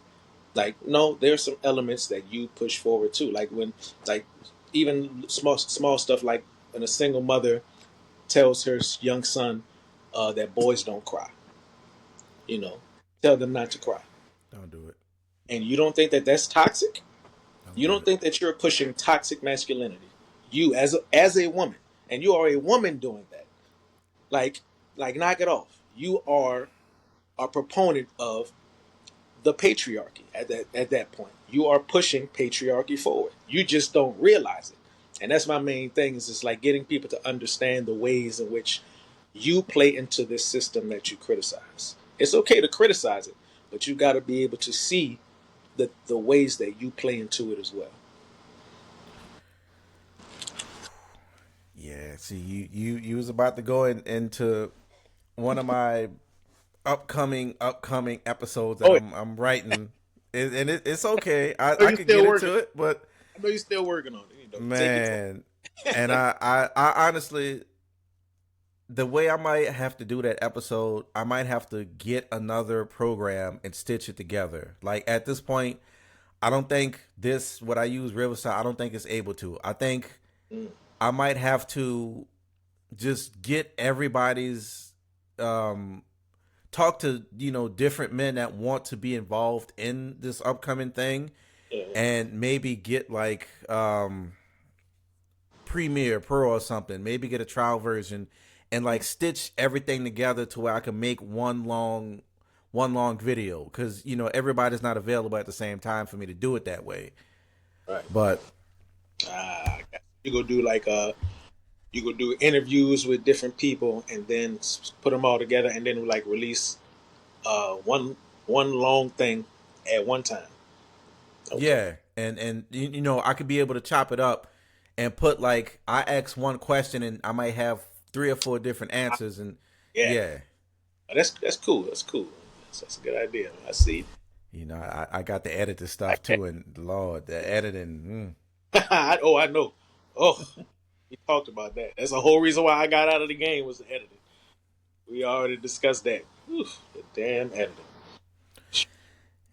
Speaker 2: Like, no, there's some elements that you push forward too. Like when, like, even small stuff like when a single mother tells her young son that boys don't cry. You know, tell them not to cry.
Speaker 1: Don't do it.
Speaker 2: And you don't think that that's toxic?
Speaker 1: Don't
Speaker 2: You
Speaker 1: do
Speaker 2: don't
Speaker 1: it.
Speaker 2: think that you're pushing toxic masculinity? You as a woman, and you are a woman doing that. Like knock it off. You are a proponent of the patriarchy at that point. You are pushing patriarchy forward. You just don't realize it. And that's my main thing is just like getting people to understand the ways in which you play into this system that you criticize. It's okay to criticize it, but you got to be able to see the ways that you play into it as well.
Speaker 1: Yeah. See, you was about to go into one of my upcoming episodes that
Speaker 2: Oh,
Speaker 1: I'm writing, and it's okay.
Speaker 2: I know
Speaker 1: I
Speaker 2: you're
Speaker 1: could
Speaker 2: still
Speaker 1: get
Speaker 2: working.
Speaker 1: into it, but
Speaker 2: I know you're still working on it. You know, take your
Speaker 1: man, and I honestly, the way I might have to do that episode, I might have to get another program and stitch it together. Like at this point, I don't think this what I use Riverside. I don't think it's able to. I think
Speaker 2: time.
Speaker 1: I might have to just get everybody's talk to different men that want to be involved in this upcoming thing,
Speaker 2: Yeah.
Speaker 1: and maybe get like Premiere Pro or something, maybe get a trial version and like stitch everything together to where I can make one long video, because everybody's not available at the same time for me to do it that way.
Speaker 2: Right.
Speaker 1: But
Speaker 2: You go do like you go do interviews with different people and then put them all together and then like release one long thing at one time. Okay.
Speaker 1: yeah, and I could be able to chop it up and put like I ask one question and I might have three or four different answers, and
Speaker 2: Yeah.
Speaker 1: yeah,
Speaker 2: That's cool. That's cool. That's a good idea. I see.
Speaker 1: I got to edit the
Speaker 2: I
Speaker 1: stuff too, and Lord, the editing.
Speaker 2: oh, I know. Oh, we talked about that. That's the whole reason why I got out of the game was the editing. We already discussed that. Oof, the damn editing.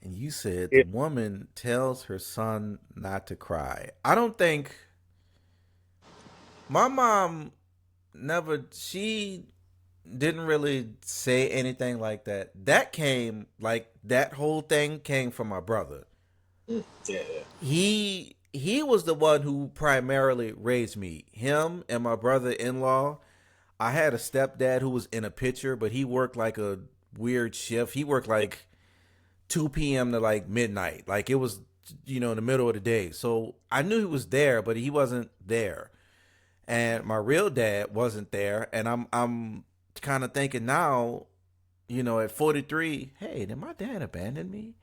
Speaker 1: And you said the
Speaker 2: Yeah.
Speaker 1: woman tells her son not to cry. I don't think my mom never. She didn't really say anything like that. That whole thing came from my brother.
Speaker 2: Mm, yeah.
Speaker 1: He was the one who primarily raised me. Him and my brother-in-law. I had a stepdad who was in a picture, but he worked like a weird shift. He worked like 2 p.m. to like midnight. Like it was, in the middle of the day. So I knew he was there, but he wasn't there. And my real dad wasn't there. And I'm kind of thinking now, at 43, hey, did my dad abandon me?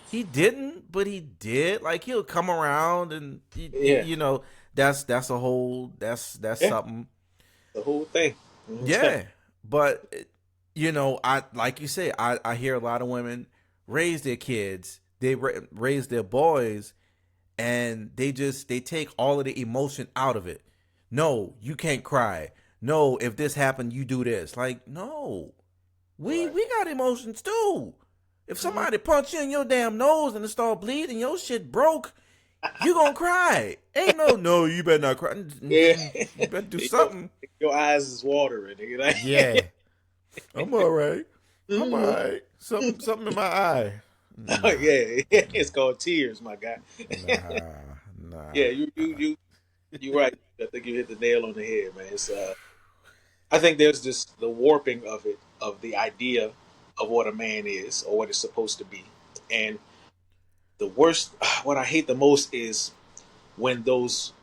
Speaker 1: He didn't, but he did. Like he'll come around, and
Speaker 2: Yeah.
Speaker 1: that's a whole that's
Speaker 2: Yeah.
Speaker 1: something.
Speaker 2: The whole thing. Mhm.
Speaker 1: Yeah, but I like you say, I hear a lot of women raise their kids, they raise their boys, and they take all of the emotion out of it. No, you can't cry. No, if this happened, you do this. Like, no, we
Speaker 2: Right.
Speaker 1: we got emotions too. If
Speaker 2: Mhm.
Speaker 1: somebody punch you in your damn nose and it start bleeding, your shit broke, you gonna cry. Ain't no, you better not cry.
Speaker 2: Yeah.
Speaker 1: You better do
Speaker 2: your,
Speaker 1: something.
Speaker 2: your eyes is watering. You're like,
Speaker 1: Yeah. I'm all right. I'm all
Speaker 2: mhm.
Speaker 1: right. Something in my eye.
Speaker 2: Oh,
Speaker 1: Nah,
Speaker 2: yeah. It's called tears, my guy.
Speaker 1: nah, nah.
Speaker 2: Yeah. You you're right. I think you hit the nail on the head, man. I think there's just the warping of it, of the idea of what a man is or what it's supposed to be. And the worst, what I hate the most is when those,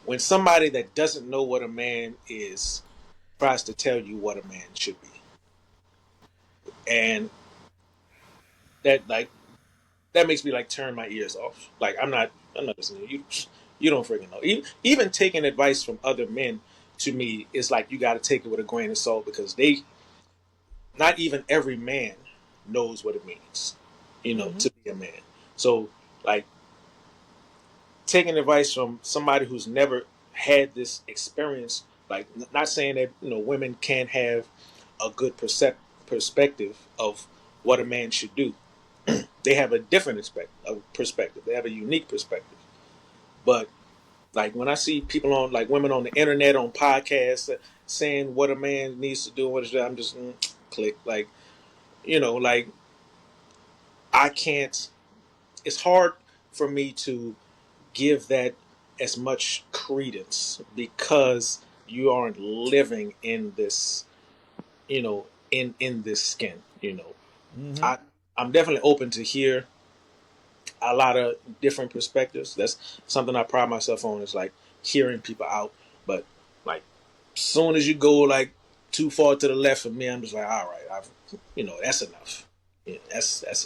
Speaker 2: when somebody that doesn't know what a man is tries to tell you what a man should be. And that, like, that makes me like turn my ears off. Like, I'm not listening to you. You don't freaking know. Even taking advice from other men to me is like you got to take it with a grain of salt because not even every man knows what it means,
Speaker 1: Mm-hmm.
Speaker 2: to be a man. So, like, taking advice from somebody who's never had this experience, like, not saying that, women can't have a good perspective of what a man should do. They have a different perspective. They have a unique perspective. But, like, when I see people on, like, women on the internet, on podcasts, saying what a man needs to do, what is that, I'm just click. Like, like, I can't. It's hard for me to give that as much credence because you aren't living in this, in this skin.
Speaker 1: Mm-hmm.
Speaker 2: I I'm definitely open to hear a lot of different perspectives. That's something I pride myself on, is like hearing people out. But, like, soon as you go like too far to the left of me, I'm just like, all right, that's enough. Yeah, that's enough.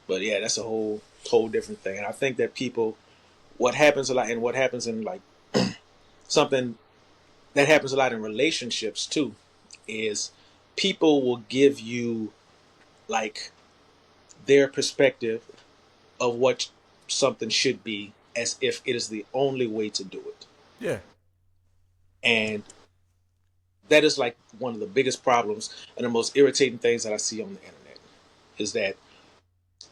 Speaker 2: But yeah, that's a whole different thing. And I think that people, what happens a lot, and what happens in, like, something that happens a lot in relationships too, is people will give you, like, their perspective of what something should be as if it is the only way to do it.
Speaker 1: Yeah.
Speaker 2: And that is like one of the biggest problems and the most irritating things that I see on the internet, is that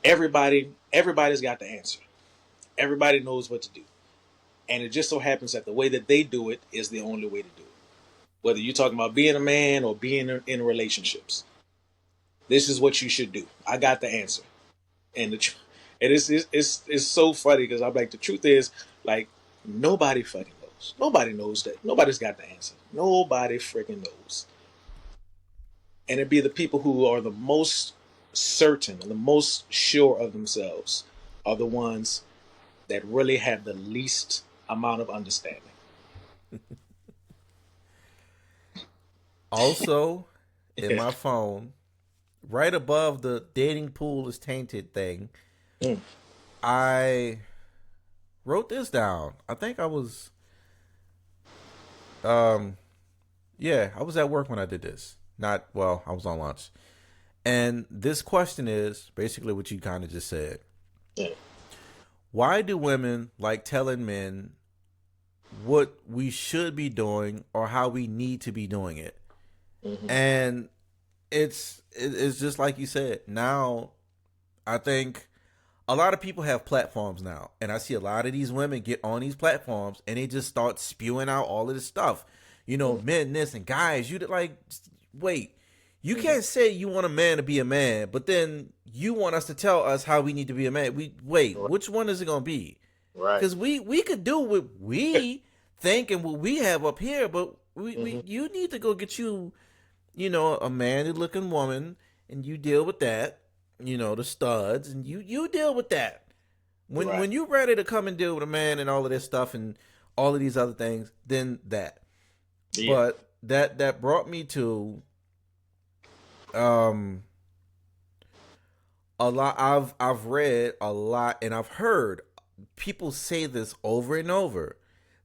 Speaker 2: everybody's got the answer. Everybody knows what to do. And it just so happens that the way that they do it is the only way to do it. Whether you're talking about being a man or being in relationships, this is what you should do. I got the answer. And and it's so funny because I'm like, the truth is, like, nobody fucking knows. Nobody knows that. Nobody's got the answer. Nobody freaking knows. And it'd be the people who are the most certain and the most sure of themselves are the ones that really have the least amount of understanding.
Speaker 1: Also, in my phone, right above the dating pool is tainted thing,
Speaker 2: Mm.
Speaker 1: I wrote this down. I think I was, um, yeah, I was at work when I did this. Not, well, I was on lunch. And this question is basically what you kind of just said.
Speaker 2: Yeah.
Speaker 1: Why do women like telling men what we should be doing or how we need to be doing it?
Speaker 2: Hmm.
Speaker 1: And it's just like you said. Now, I think a lot of people have platforms now, and I see a lot of these women get on these platforms and they just start spewing out all of this stuff. Men this and guys, like, wait, you
Speaker 2: Hmm.
Speaker 1: can't say you want a man to be a man, but then you want us to tell us how we need to be a man. We wait,
Speaker 2: Right.
Speaker 1: which one is it gonna be?
Speaker 2: Right.
Speaker 1: Because we could do what we think and what we have up here, but
Speaker 2: Hmm.
Speaker 1: you need to go get a manly looking woman, and you deal with that. The studs, and you deal with that. When
Speaker 2: Right.
Speaker 1: when you're ready to come and deal with a man and all of this stuff and all of these other things, then that.
Speaker 2: Yeah.
Speaker 1: But that brought me to um a lot. I've read a lot and I've heard people say this over and over,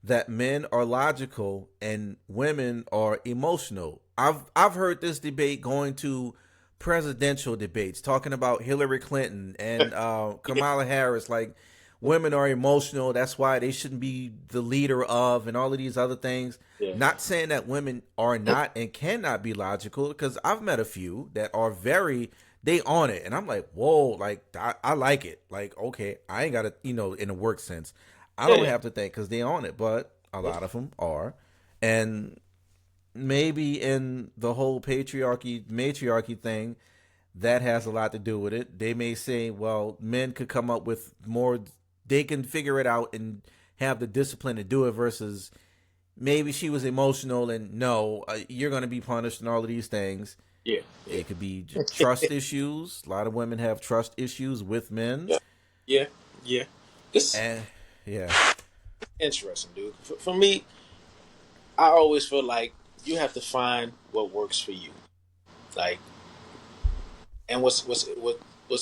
Speaker 1: that men are logical and women are emotional. I've heard this debate going to presidential debates, talking about Hillary Clinton and
Speaker 2: Yeah.
Speaker 1: Kamala Harris, like, women are emotional, that's why they shouldn't be the leader of, and all of these other things.
Speaker 2: Yeah.
Speaker 1: Not saying that women are not and cannot be logical, because I've met a few that are very, they on it, and I'm like, whoa, like, I like it. Like, okay, I ain't got to, in a work sense, I don't
Speaker 2: Yeah.
Speaker 1: have to think because they on it, but a lot of them are. And maybe in the whole matriarchy thing, that has a lot to do with it. They may say, well, men could come up with more, they can figure it out and have the discipline to do it versus maybe she was emotional and no, you're going to be punished and all of these things.
Speaker 2: Yeah, yeah,
Speaker 1: It could be trust issues. A lot of women have trust issues with men.
Speaker 2: yeah, yeah, yeah. It's
Speaker 1: And yeah.
Speaker 2: interesting, dude. For me, I always feel like you have to find what works for you. Like, and what's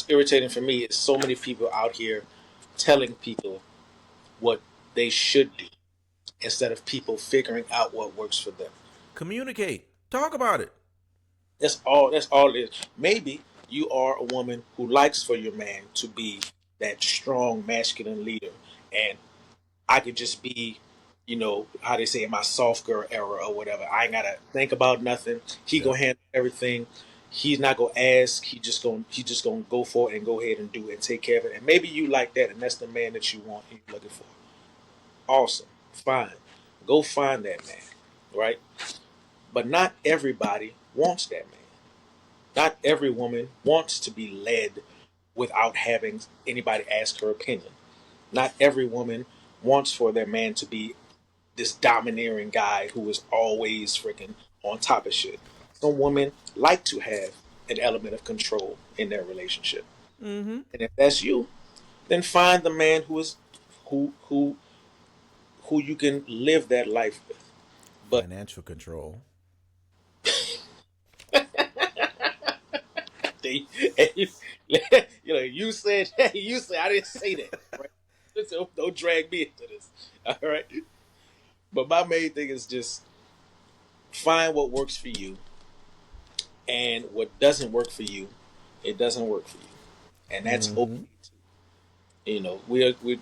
Speaker 2: irritating for me is so many people out here telling people what they should do instead of people figuring out what works for them.
Speaker 1: Communicate. Talk about it.
Speaker 2: That's all. That's all it is. Maybe you are a woman who likes for your man to be that strong masculine leader, and I could just be, how they say in my soft girl era or whatever. I ain't gotta think about nothing. He
Speaker 1: Yep.
Speaker 2: gonna handle everything. He's not gonna ask. He just gonna go for it and go ahead and do it and take care of it. And maybe you like that, and that's the man that you want and you're looking for. Awesome, fine. Go find that man, right? But not everybody wants that man. Not every woman wants to be led without having anybody ask her opinion. Not every woman wants for their man to be this domineering guy who is always freaking on top of shit. Some women like to have an element of control in their relationship.
Speaker 1: Mm-hmm.
Speaker 2: And if that's you, then find the man who you can live that life with. But
Speaker 1: Financial control.
Speaker 2: they, you said you said I didn't say that, right? So don't drag me into this. All right. But my main thing is just find what works for you, and what doesn't work for you, it doesn't work for you, and that's okay.
Speaker 1: Mm-hmm.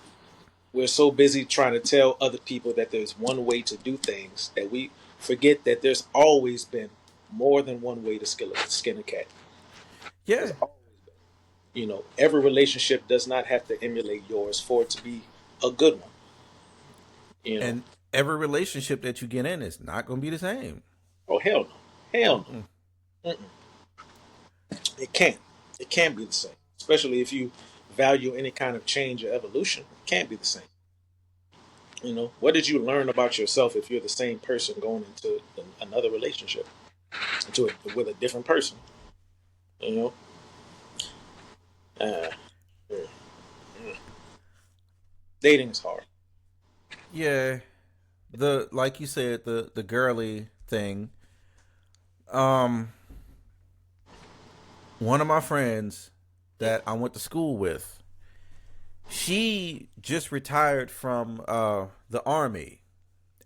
Speaker 2: We're so busy trying to tell other people that there's one way to do things that we forget that there's always been more than one way to skin a cat.
Speaker 1: Yeah.
Speaker 2: There's always been. Every relationship does not have to emulate yours for it to be a good one. You know,
Speaker 1: And every relationship that you get in is not going to be the same.
Speaker 2: oh hell no, hell
Speaker 1: Mm-mm.
Speaker 2: no. It can't. It can't be the same. Especially if you value any kind of change or evolution. It can't be the same. What did you learn about yourself if you're the same person going into another relationship, with a different person? You know, uh, mm, mm. Dating is hard.
Speaker 1: Yeah. The like you said, the girly thing. Um, one of my friends that I went to school with, she just retired from the army,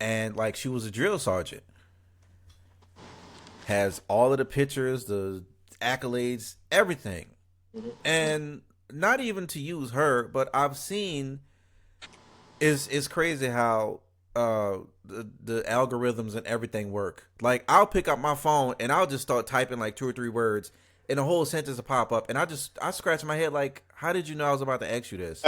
Speaker 1: and like she was a drill sergeant. Has all of the pictures, the accolades, everything.
Speaker 2: Mhm.
Speaker 1: And not even to use her, but I've seen it's crazy how the algorithms and everything work. Like I'll pick up my phone and I'll just start typing like two or three words and a whole sentence will pop up and I scratch my head like, how did you know I was about to ask you this?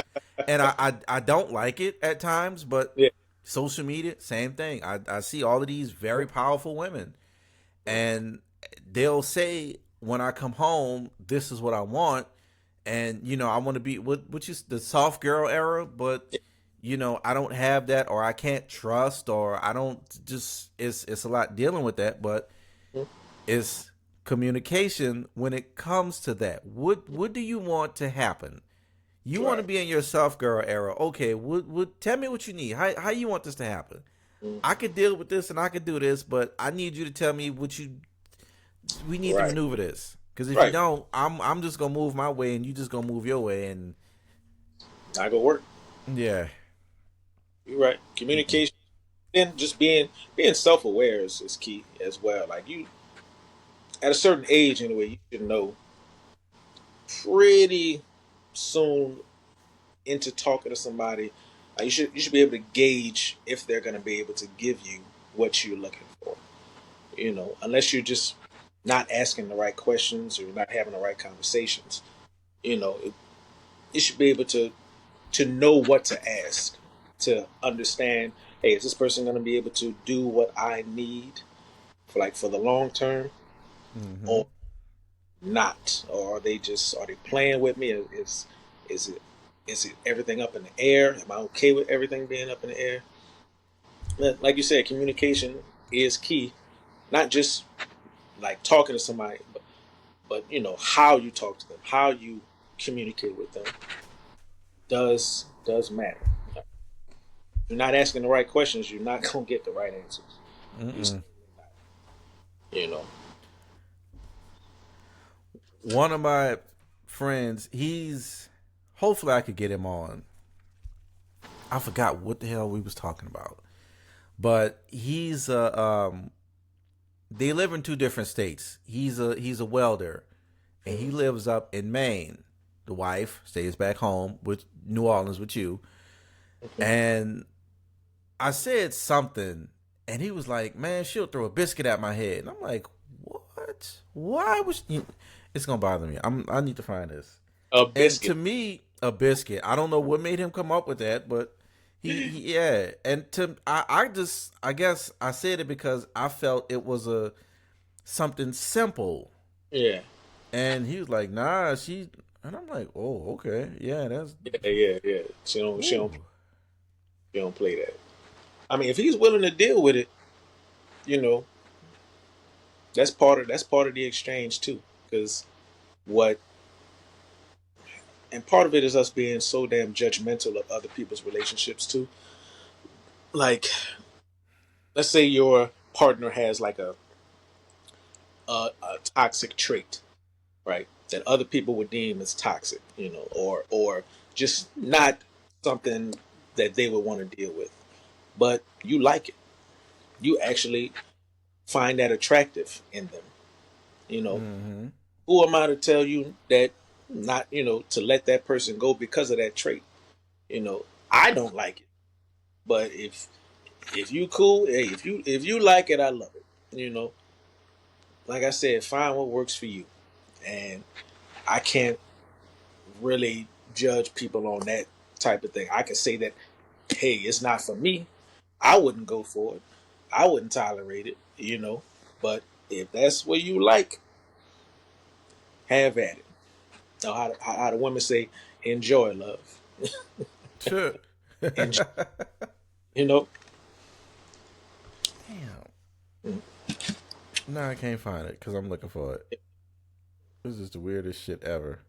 Speaker 1: And I don't like it at times, but
Speaker 2: Yeah.
Speaker 1: social media, same thing. I see all of these very powerful women and they'll say when I come home, this is what I want, and I want to be which is the soft girl era, but I don't have that, or I can't trust, or I don't just it's a lot dealing with that, but
Speaker 2: Mhm.
Speaker 1: it's communication when it comes to that. What do you want to happen? You want to
Speaker 2: Right.
Speaker 1: be in your soft girl era, okay? What tell me what you need. How you want this to happen? I
Speaker 2: Mhm.
Speaker 1: could deal with this and I could do this, but I need you to tell me what you we need to
Speaker 2: Right.
Speaker 1: maneuver this. Because if you
Speaker 2: Right.
Speaker 1: don't, I'm just gonna move my way and you just gonna move your way, and
Speaker 2: Not gonna work.
Speaker 1: yeah.
Speaker 2: You're right.
Speaker 1: Mm-mm.
Speaker 2: Communication and just being self aware is key as well. Like you, at a certain age anyway, you should know pretty soon into talking to somebody. You should be able to gauge if they're going to be able to give you what you're looking for. Unless you're just not asking the right questions or not having the right conversations. You should be able to know what to ask, to understand. Hey, is this person going to be able to do what I need for the long term,
Speaker 1: Mm-hmm.
Speaker 2: or not? Or are they playing with me? Is it? Is it everything up in the air? Am I okay with everything being up in the air? Like you said, communication is key. Not just like talking to somebody, but how you talk to them, how you communicate with them does matter. If you're not asking the right questions, you're not gonna get the right answers. You
Speaker 1: Mm-mm.
Speaker 2: you know.
Speaker 1: One of my friends, he's hopefully I could get him on. I forgot what the hell we was talking about, but he's they live in two different states. He's a welder, and he lives up in Maine. The wife stays back home with New Orleans with you.
Speaker 2: Okay.
Speaker 1: And I said something, and he was like, "Man, she'll throw a biscuit at my head." And I'm like, "What? Why was you?" It's gonna bother me. I need to find this.
Speaker 2: A
Speaker 1: And to
Speaker 2: biscuit.
Speaker 1: me, a biscuit. I don't know what made him come up with that, but yeah. And I guess I said it because I felt it was a something simple.
Speaker 2: Yeah,
Speaker 1: And he was like, "Nah, she." And I'm like, "Oh, okay, yeah, that's."
Speaker 2: yeah.
Speaker 1: Ooh.
Speaker 2: She don't play that. I mean, if he's willing to deal with it, you know, that's part of the exchange too. Because what and part of it is us being so damn judgmental of other people's relationships too. Like, let's say your partner has like a toxic trait, right? That other people would deem as toxic, or just not something that they would want to deal with. But you like it. You actually find that attractive in them. You know,
Speaker 1: Mm-hmm.
Speaker 2: who am I to tell you that not, to let that person go because of that trait? I don't like it. But if you cool, hey, if you like it, I love it. You know, like I said, find what works for you. And I can't really judge people on that type of thing. I can say that, hey, it's not for me. I wouldn't go for it. I wouldn't tolerate it. But if that's what you like, have at it. Now, how the women say, enjoy love.
Speaker 1: Sure.
Speaker 2: Enjoy, you know.
Speaker 1: Damn. No, I can't find it because I'm looking for it. This is the weirdest shit ever.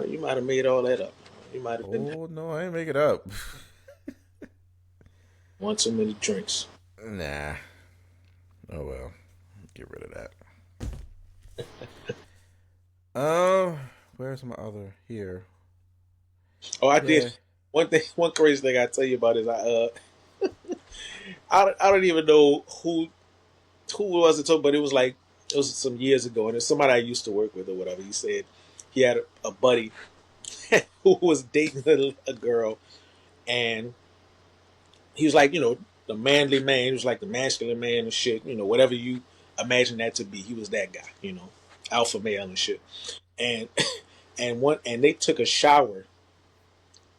Speaker 2: You might have made all that up. You might have been
Speaker 1: Oh no, I ain't make it up.
Speaker 2: one too many drinks.
Speaker 1: Nah. Oh well. Get rid of that. Um, where's my other here?
Speaker 2: Oh, I did.
Speaker 1: Yeah.
Speaker 2: One crazy thing I tell you about is I don't even know who was it, but it was some years ago, and it's somebody I used to work with or whatever. He said he had a buddy who was dating a girl, and he was like, the manly man. He was like the masculine man and shit. Whatever you imagine that to be, he was that guy. Alpha male and shit. And and they took a shower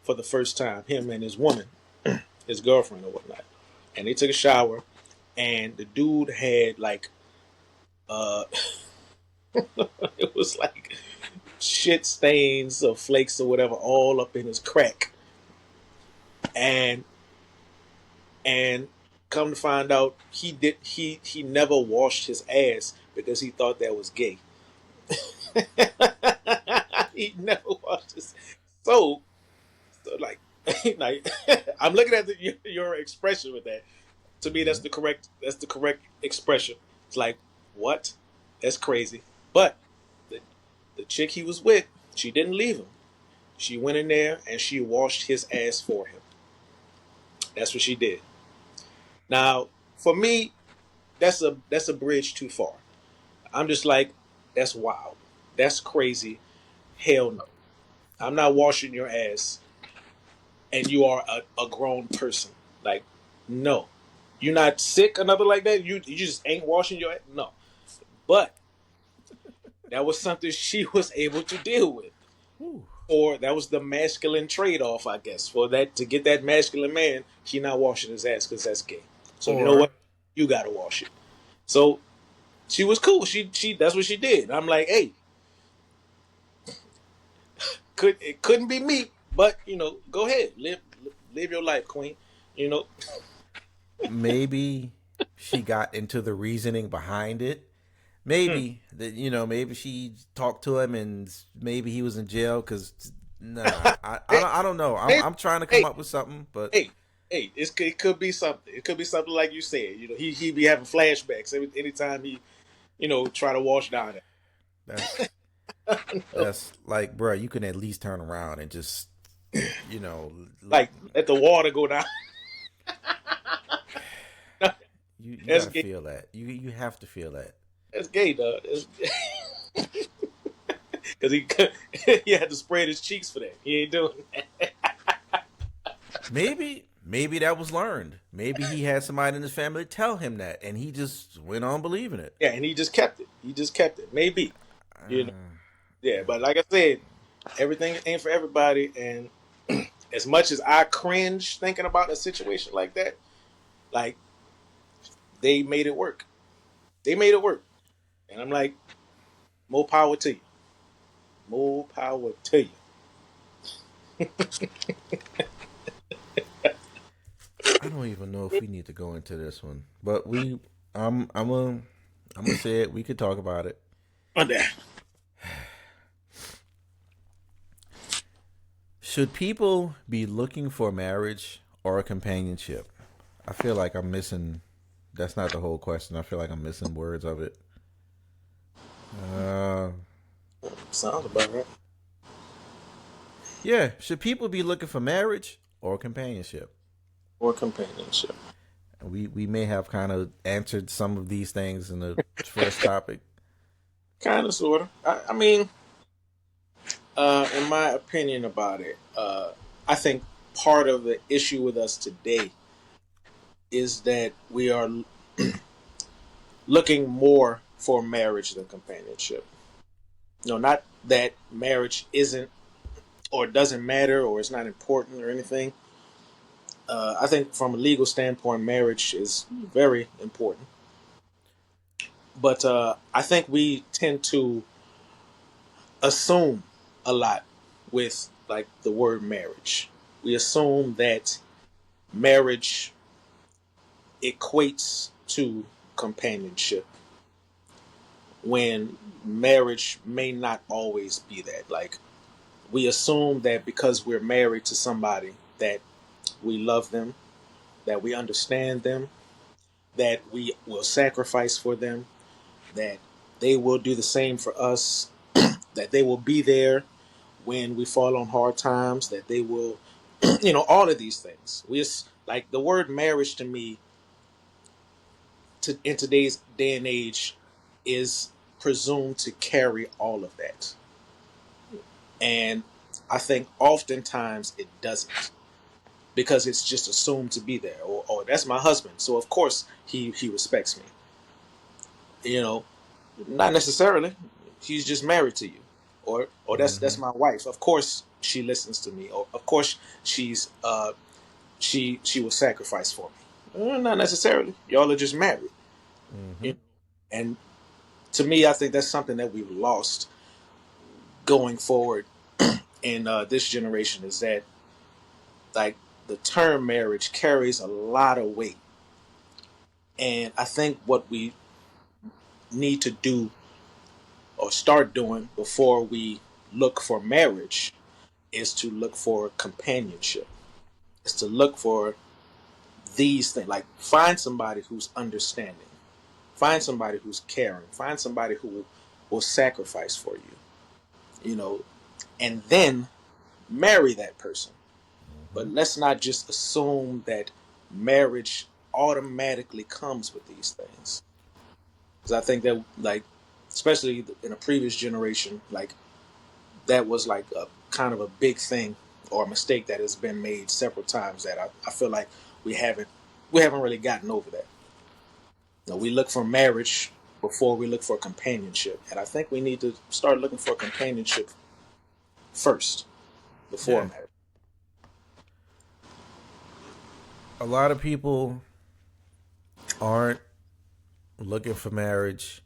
Speaker 2: for the first time. Him and his woman, his girlfriend or whatnot, and they took a shower, and the dude had like uh it was like shit stains or flakes or whatever all up in his crack, and and come to find out he never washed his ass because he thought that was gay. He never washed his so like like I'm looking at your expression with that. To me, that's the correct expression. It's like, what? That's crazy. But the the chick he was with, she didn't leave him. She went in there and she washed his ass for him. That's what she did. Now, for me, that's a bridge too far. I'm just like, that's wild. That's crazy. Hell no. I'm not washing your ass and you are a grown person. Like, no. You're not sick or nothing like that. You just ain't washing your ass. No. But that was something she was able to deal with.
Speaker 1: Ooh.
Speaker 2: Or that was the masculine trade off, I guess. For that to get that masculine man, she not washing his ass because that's gay. So you know
Speaker 1: Or
Speaker 2: what? You gotta wash it. So she was cool. She that's what she did. I'm like, hey, it couldn't be me, But go ahead, live your life, Queen. You know,
Speaker 1: Maybe she got into the reasoning behind it.
Speaker 2: Hmm.
Speaker 1: Maybe that maybe she talked to him and maybe he was in jail because nah, I don't know. I'm
Speaker 2: Hey,
Speaker 1: I'm trying to come
Speaker 2: hey,
Speaker 1: up with something, but
Speaker 2: hey, hey, it could be something. It could be something like you said. He be having flashbacks anytime he try to wash down it.
Speaker 1: that's that's like, bro, you can at least turn around and just you know look.
Speaker 2: Like let the water go down.
Speaker 1: You
Speaker 2: That's
Speaker 1: gotta
Speaker 2: gay.
Speaker 1: feel that. You have to feel that.
Speaker 2: That's gay, dog. Because he had to spread his cheeks for that. He ain't doing that.
Speaker 1: Maybe that was learned. Maybe he had somebody in his family tell him that, and he just went on believing it.
Speaker 2: Yeah, and he just kept it. He just kept it. Maybe. You know.
Speaker 1: Uh,
Speaker 2: Yeah, but like I said, everything ain't for everybody. And as much as I cringe thinking about a situation like that, like they made it work. They made it work. And I'm like, more power to you. More power to you.
Speaker 1: I don't even know if we need to go into this one, but I'm gonna say it. We could talk about it.
Speaker 2: On that.
Speaker 1: Should people be looking for marriage or a companionship? I feel like I'm missing. That's not the whole question. I feel like I'm missing words of it. Uh,
Speaker 2: Sounds about right.
Speaker 1: yeah. Should people be looking for marriage or companionship?
Speaker 2: Or companionship.
Speaker 1: We may have kind of answered some of these things in the first topic.
Speaker 2: Kind of, sort of. I mean, in my opinion about it, I think part of the issue with us today is that we are looking more for marriage than companionship. No, not that marriage isn't or doesn't matter or it's not important or anything. I think from a legal standpoint, marriage is very important. But I think we tend to assume a lot with like the word marriage. We assume that marriage equates to companionship when marriage may not always be that. Like we assume that because we're married to somebody that we love them, that we understand them, that we will sacrifice for them, that they will do the same for us, that they will be there when we fall on hard times, that they will, all of these things. We just like the word marriage to me, in today's day and age, is presumed to carry all of that, and I think oftentimes it doesn't because it's just assumed to be there. Or that's my husband, so of course he respects me. You know, not necessarily. He's just married to you. Or that's
Speaker 1: Hmm.
Speaker 2: my wife. Of course she listens to me. Or of course she will sacrifice for me. Not necessarily. Y'all are just married. You
Speaker 1: Hmm.
Speaker 2: know? And to me, I think that's something that we've lost going forward in this generation. Is that like the term marriage carries a lot of weight, and I think what we need to do or start doing before we look for marriage is to look for companionship. Is to look for these things. Like find somebody who's understanding. Find somebody who's caring. Find somebody who will sacrifice for you. You know, and then marry that person. But
Speaker 1: Hmm.
Speaker 2: let's not just assume that marriage automatically comes with these things. Because I think that, like, especially in a previous generation, like that was like a kind of a big thing or a mistake that has been made several times that I feel like we haven't we haven't really gotten over that. We look for marriage before we look for companionship, and I think we need to start looking for companionship first before
Speaker 1: Yeah,
Speaker 2: marriage.
Speaker 1: a lot of people aren't looking for marriage,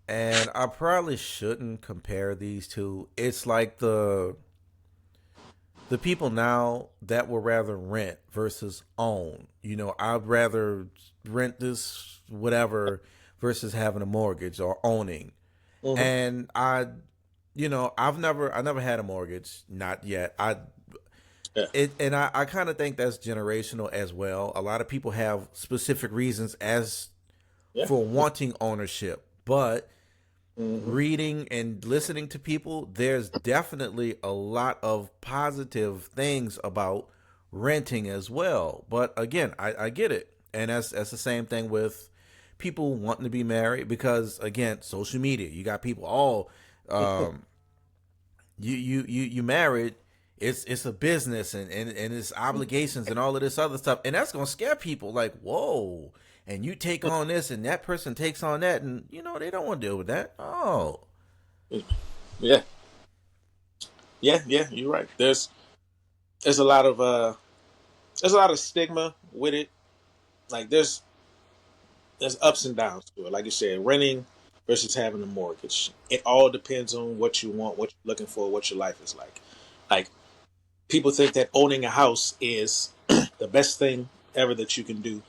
Speaker 1: and I probably shouldn't compare these two. It's like the people now that will rather rent versus own. You know, I'd rather rent this whatever versus having a mortgage or owning.
Speaker 2: Hmm.
Speaker 1: And I never had a mortgage, not yet.
Speaker 2: Yeah.
Speaker 1: I kind of think that's generational as well. A lot of people have specific reasons as
Speaker 2: Yeah.
Speaker 1: for wanting ownership, but
Speaker 2: Hmm.
Speaker 1: reading and listening to people, there's definitely a lot of positive things about renting as well. But again, I get it. And that's the same thing with people wanting to be married because again, social media, you got people all you married, it's a business and it's obligations and all of this other stuff. And that's gonna scare people like, whoa. And you take on this and that person takes on that and they don't want to deal with that. Oh.
Speaker 2: Yeah. Yeah. Yeah. You're right. There's a lot of stigma with it. Like there's ups and downs to it. Like you said, renting versus having a mortgage. It all depends on what you want, what you're looking for, what your life is like. Like people think that owning a house is the best thing ever that you can do,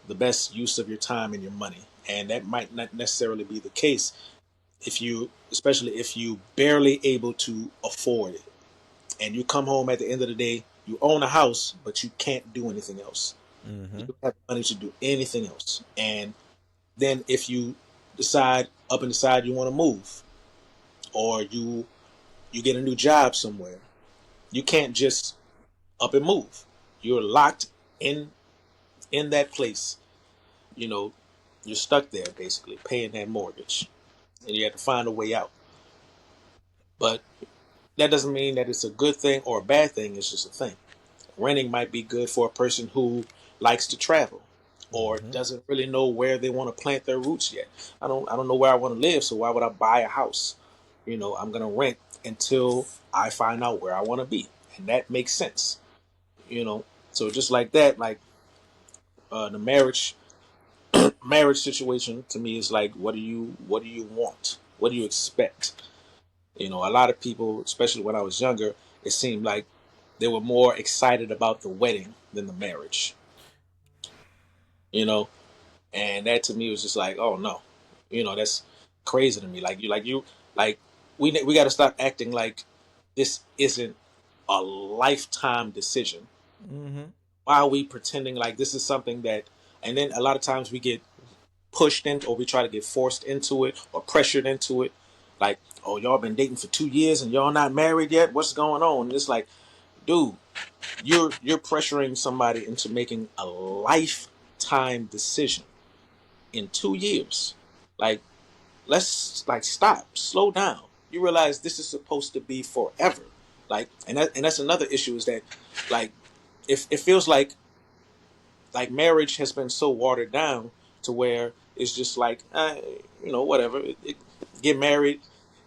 Speaker 2: the best use of your time and your money. And that might not necessarily be the case especially if you barely able to afford it. And you come home at the end of the day, you own a house, but you can't do anything else. You
Speaker 1: Mm-hmm.
Speaker 2: don't have money to do anything else. And then if you decide you want to move, or you get a new job somewhere, you can't just up and move. You're locked in that place. You know, you're stuck there basically paying that mortgage, and you have to find a way out. But that doesn't mean that it's a good thing or a bad thing. It's just a thing. Renting might be good for a person who likes to travel or
Speaker 1: Mm-hmm.
Speaker 2: doesn't really know where they want to plant their roots yet. I don't know where I want to live, so why would I buy a house? I'm going to rent until I find out where I want to be. And that makes sense. You know, so just like that, like the marriage situation to me is like, what do you want? What do you expect? A lot of people, especially when I was younger, it seemed like they were more excited about the wedding than the marriage. You know, and that to me was just like, oh no, that's crazy to me. Like we got to stop acting like this isn't a lifetime decision.
Speaker 1: Mm-hmm.
Speaker 2: Why are we pretending like this is something that? And then a lot of times we get pushed into, or we try to get forced into it, or pressured into it. Like, oh, y'all been dating for 2 years and y'all not married yet. What's going on? And it's like, dude, you're pressuring somebody into making a lifetime decision in 2 years. Like, let's like stop, slow down. You realize this is supposed to be forever. Like, and that's another issue is that, like, if it feels like marriage has been so watered down to where it's just like, whatever. Get married,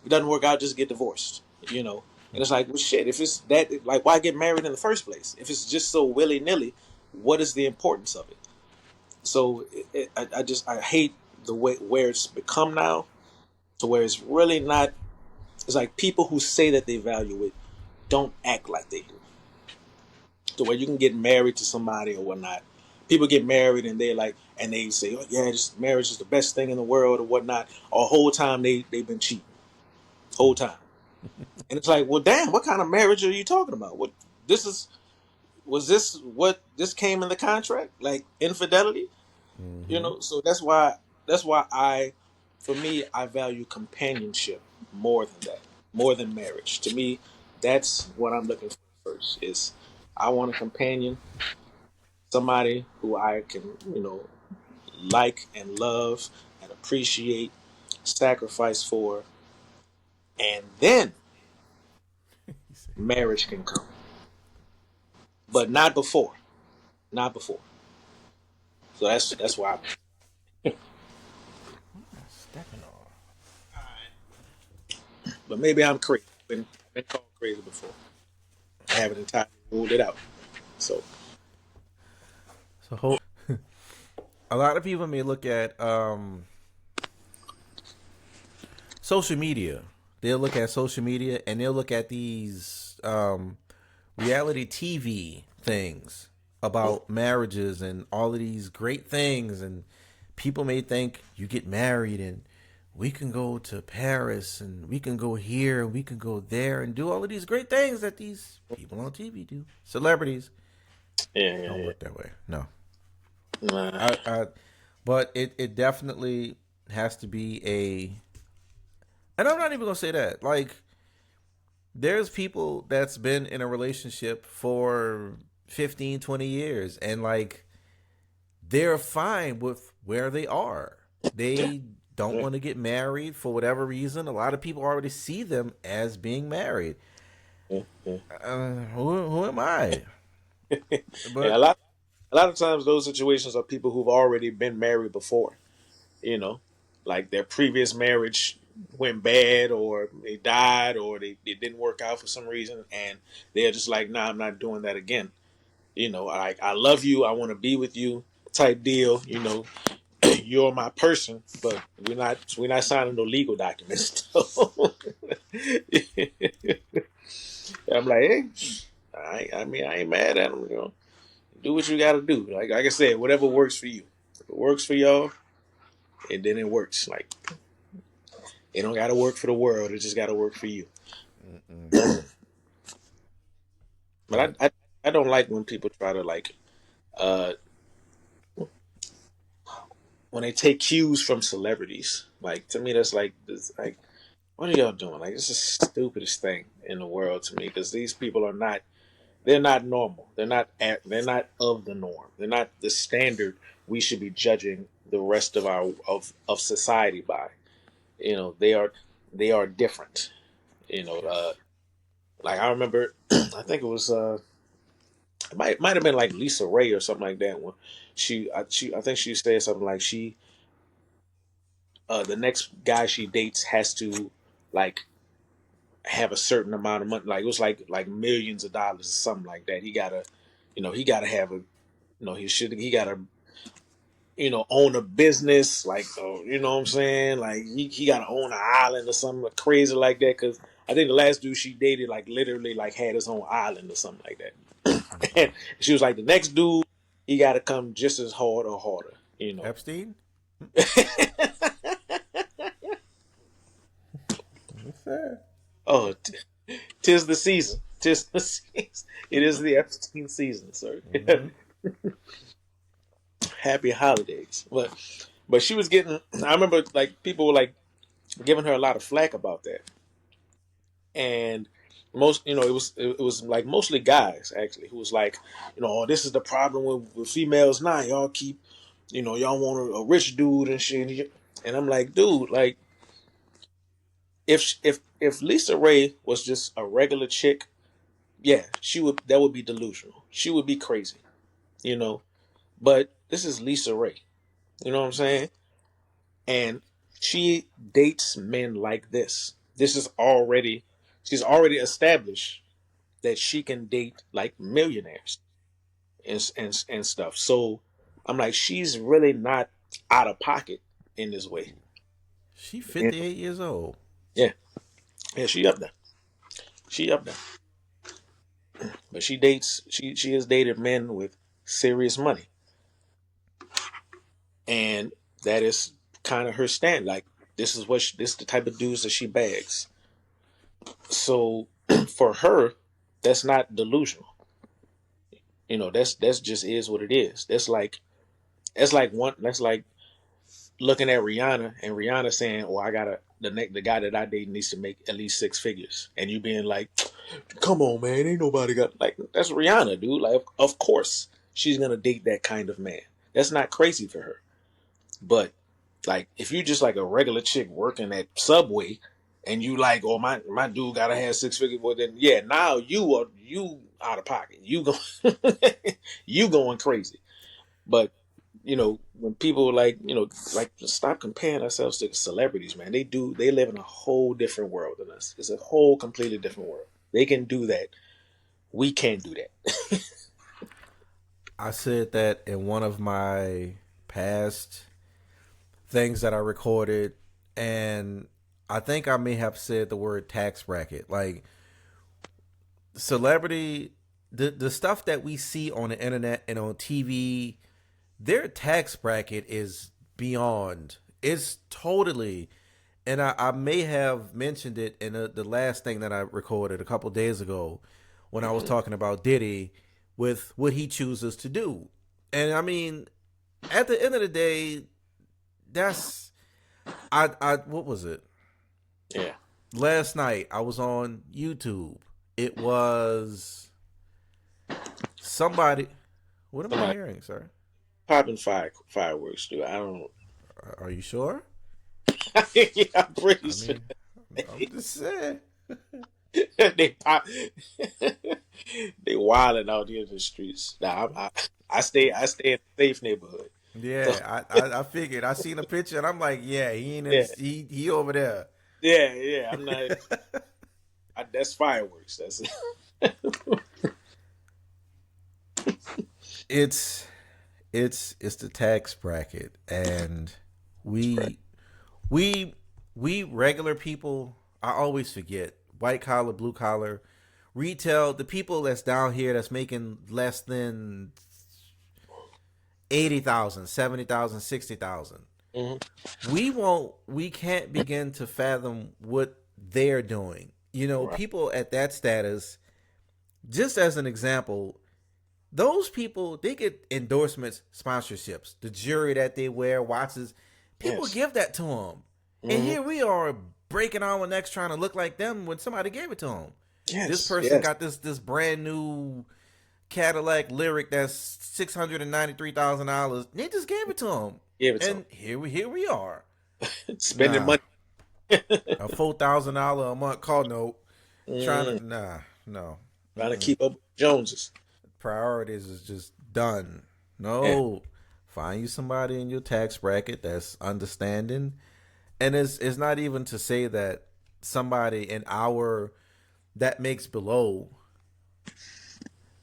Speaker 2: it doesn't work out, just get divorced. You know, and it's like, well, shit. If it's that, like, why get married in the first place? If it's just so willy nilly, what is the importance of it? So I hate the way where it's become now, to where it's really not. It's like people who say that they value it don't act like they do. To where you can get married to somebody or whatnot. People get married and they're like, and they say, oh yeah, just marriage is the best thing in the world or whatnot. Or whole time they've been cheating, whole time. And it's like, well, damn, what kind of marriage are you talking about? What this is? Was this what this came in the contract? Like infidelity?
Speaker 1: Mm-hmm.
Speaker 2: So that's why for me, I value companionship more than that, more than marriage. To me, that's what I'm looking for first. Is I want a companion, somebody who I can, like and love and appreciate, sacrifice for, and then marriage can come, but not before, not before. So that's why.
Speaker 1: Stepping on.
Speaker 2: But maybe I'm crazy. Been called crazy before. I haven't entirely ruled it out. So
Speaker 1: So a lot of people may look at social media. They'll look at social media and they'll look at these reality TV things about marriages and all of these great things, and people may think you get married and we can go to Paris and we can go here and we can go there and do all of these great things that these people on TV do. Celebrities
Speaker 2: Yeah, yeah,
Speaker 1: don't
Speaker 2: yeah.
Speaker 1: work that way. No.
Speaker 2: Nah.
Speaker 1: I but it definitely has to be a, and I'm not even gonna say that. Like, there's people that's been in a relationship for 15, 20 years and like they're fine with where they are.
Speaker 2: Yeah,
Speaker 1: They don't
Speaker 2: yeah,
Speaker 1: want to get married for whatever reason. A lot of people already see them as being married.
Speaker 2: yeah, yeah.
Speaker 1: Who am I?
Speaker 2: And
Speaker 1: But
Speaker 2: a lot of times those situations are people who've already been married before. You know, like their previous marriage went bad, or they died, or it didn't work out for some reason, and they're just like, nah, I'm not doing that again. I love you, I want to be with you, type deal. You're my person, but we're not signing no legal documents. I'm like, hey, I mean, I ain't mad at them. Do what you got to do. Like I said, whatever works for you. If it works for y'all, and then it works. Like, it don't got to work for the world. It just got to work for you.
Speaker 1: but
Speaker 2: But I don't like when people try to like uh when they take cues from celebrities. Like, to me, that's like this, like, what are y'all doing? Like, it's the stupidest thing in the world to me, because these people are not. They're not normal. They're not of the norm. They're not the standard we should be judging the rest of our of society by. They are different. You know, like I remember, I think it was it might have been like Lisa Ray or something like that. When I think she said something like the next guy she dates has to like have a certain amount of money. Like, it was like millions of dollars or something like that. He gotta have a, he gotta, own a business. Like, you know what I'm saying? Like, he gotta own an island or something crazy like that. Cause I think the last dude she dated, like, literally, like, had his own island or something like that. And she was like, the next dude, he gotta come just as hard or harder, you know.
Speaker 1: Epstein? What's that?
Speaker 2: Oh, tis the season. Tis the season. It is the Epstein season, sir.
Speaker 1: Mm-hmm.
Speaker 2: Happy holidays. But she was getting. I remember, like, people were like giving her a lot of flack about that, and it was like mostly guys actually who was like, oh, this is the problem with females now. Y'all keep, y'all want a rich dude and shit. And I'm like, dude, like, if Lisa Ray was just a regular chick, yeah, that would be delusional. She would be crazy, you know. But this is Lisa Ray. You know what I'm saying? And she dates men like this. She's already established that she can date like millionaires and stuff. So I'm like, she's really not out of pocket in this way.
Speaker 1: She
Speaker 2: Yeah,
Speaker 1: 58 years old.
Speaker 2: yeah, yeah. She up there. She up there. But she has dated men with serious money, and that is kind of her stand. Like, this is the type of dudes that she bags. So for her, that's not delusional. That's just is what it is. That's like looking at Rihanna and Rihanna saying, "Oh, I gotta the guy that I date needs to make at least six figures," and you being like, "Come on, man, ain't nobody got like that's Rihanna, dude." Like, of course she's gonna date that kind of man. That's not crazy for her. But, like, if you just like a regular chick working at Subway, and you like, oh, my dude gotta have six figures, well, then yeah, now you out of pocket. You go you going crazy. But, when people like, stop comparing ourselves to celebrities, man. They live in a whole different world than us. It's a whole completely different world. They can do that. We can't do that.
Speaker 1: I said that in one of my past things that I recorded, and I think I may have said the word tax bracket. Like, celebrity the stuff that we see on the internet and on TV, their tax bracket is beyond. It's totally, and I may have mentioned it in the last thing that I recorded a couple days ago when I was talking about Diddy with what he chooses to do. And I mean, at the end of the day, that's I what was it?
Speaker 2: Yeah.
Speaker 1: Last night I was on YouTube. It was somebody. What am I hearing, sir?
Speaker 2: Popping fireworks, dude. I don't.
Speaker 1: Are you sure?
Speaker 2: Yeah, I'm pretty
Speaker 1: I
Speaker 2: sure.
Speaker 1: mean, I'm just saying.
Speaker 2: They pop. They wilding out here in the streets. Nah, I stay in a safe neighborhood. So
Speaker 1: Yeah, I figured. I seen a picture and I'm like, yeah, he ain't in
Speaker 2: yeah,
Speaker 1: the, he over there.
Speaker 2: yeah. I'm not. That's fireworks. That's
Speaker 1: It's it's the tax bracket, and we we we regular people. I always forget white collar, blue collar, retail. The people that's down here that's making less than 80,000, 70,000, 60,000.
Speaker 2: Mhm.
Speaker 1: We can't begin to fathom what they're doing. You know,
Speaker 2: Right.
Speaker 1: people at that status, just as an example, those people, they get endorsements, sponsorships. The jewelry that they wear, watches, people
Speaker 2: Yes.
Speaker 1: give that to them. And
Speaker 2: Hmm.
Speaker 1: here we are breaking our necks trying to look like them when somebody gave it to them. This
Speaker 2: Yes.
Speaker 1: person
Speaker 2: Yes.
Speaker 1: got this brand new Cadillac Lyric that's $693,000. They just gave it to him,
Speaker 2: Give it to
Speaker 1: and here we are.
Speaker 2: them. Spending
Speaker 1: Nah,
Speaker 2: money.
Speaker 1: a $4,000 a month car note. Trying
Speaker 2: Mm,
Speaker 1: to no.
Speaker 2: trying to
Speaker 1: Mm-mm.
Speaker 2: keep up with Joneses.
Speaker 1: Priorities is just done.
Speaker 2: Yeah.
Speaker 1: No, find you somebody in your tax bracket that's understanding, and it's not even to say that somebody in our that makes below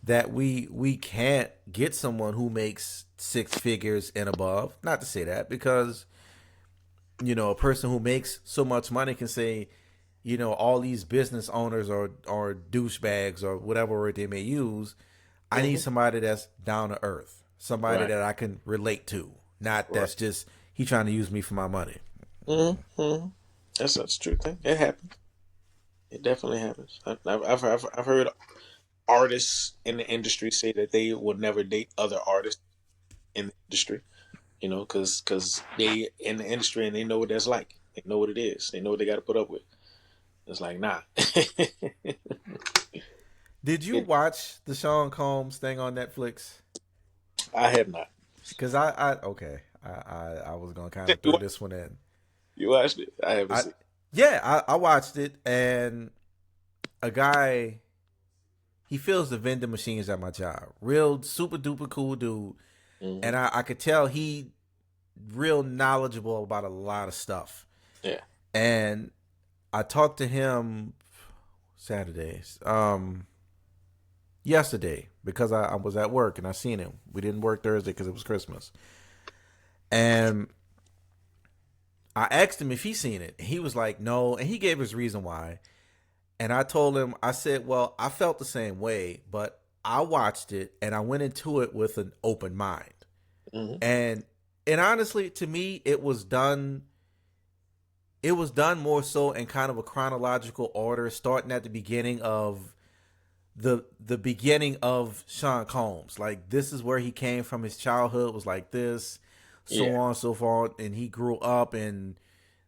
Speaker 1: that we can't get someone who makes six figures and above. Not to say that, because a person who makes so much money can say, all these business owners are douchebags or whatever word they may use. I need
Speaker 2: Hmm.
Speaker 1: somebody that's down to earth, somebody
Speaker 2: Right.
Speaker 1: that I can relate to, not
Speaker 2: Right.
Speaker 1: that's just he trying to use me for my money.
Speaker 2: Hmm. That's a true thing. It happens. It definitely happens. I've heard artists in the industry say that they will never date other artists in the industry. Because they in the industry and they know what that's like. They know what it is. They know what they got to put up with. It's like nah.
Speaker 1: Did you
Speaker 2: It,
Speaker 1: watch the Sean Combs thing on Netflix?
Speaker 2: I have not.
Speaker 1: Because I okay, I was gonna kind of
Speaker 2: You
Speaker 1: throw
Speaker 2: wa-
Speaker 1: this one in.
Speaker 2: you watched it? I haven't
Speaker 1: I
Speaker 2: seen.
Speaker 1: Yeah, I watched it, and a guy, he fills the vending machines at my job. Real super duper cool dude,
Speaker 2: Hmm.
Speaker 1: and I could tell he real knowledgeable about a lot of stuff.
Speaker 2: Yeah.
Speaker 1: And I talked to him Saturdays, yesterday, because I was at work and I seen him. We didn't work Thursday because it was Christmas, and I asked him if he seen it. He was like, no, and he gave his reason why. And I told him, I said, well, I felt the same way, but I watched it and I went into it with an open mind.
Speaker 2: Hmm.
Speaker 1: And honestly, to me, it was done. It was done more so in kind of a chronological order, starting at the beginning of the beginning of Sean Combs. Like, this is where he came from. His childhood was like this, so
Speaker 2: Yeah.
Speaker 1: on and so forth, and he grew up, and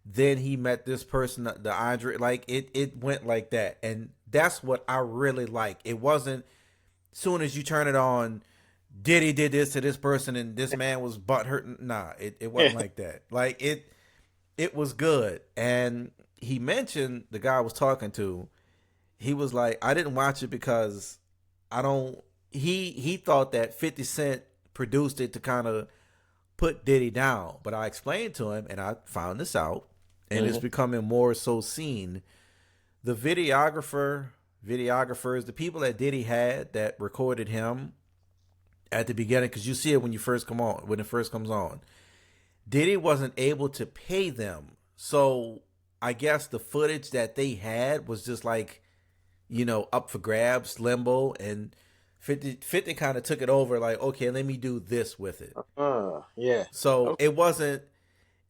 Speaker 1: then he met this person, the Andre. Like, it went like that, and that's what I really like. It wasn't, soon as you turn it on, Diddy did this to this person and this man was butthurt. Nah, it wasn't
Speaker 2: Yeah.
Speaker 1: like that. Like, it was good. And he mentioned, the guy I was talking to, he was like, I didn't watch it because I don't he thought that 50 Cent produced it to kind of put Diddy down. But I explained to him, and I found this out, and it's
Speaker 2: Hmm.
Speaker 1: becoming more so seen. The videographers, the people that Diddy had that recorded him at the beginning, because you see it when when it first comes on. Diddy wasn't able to pay them. So I guess the footage that they had was just like, up for grabs, limbo, and 50 kind of took it over. Like, okay, let me do this with it.
Speaker 2: Yeah.
Speaker 1: So
Speaker 2: Okay.
Speaker 1: it wasn't.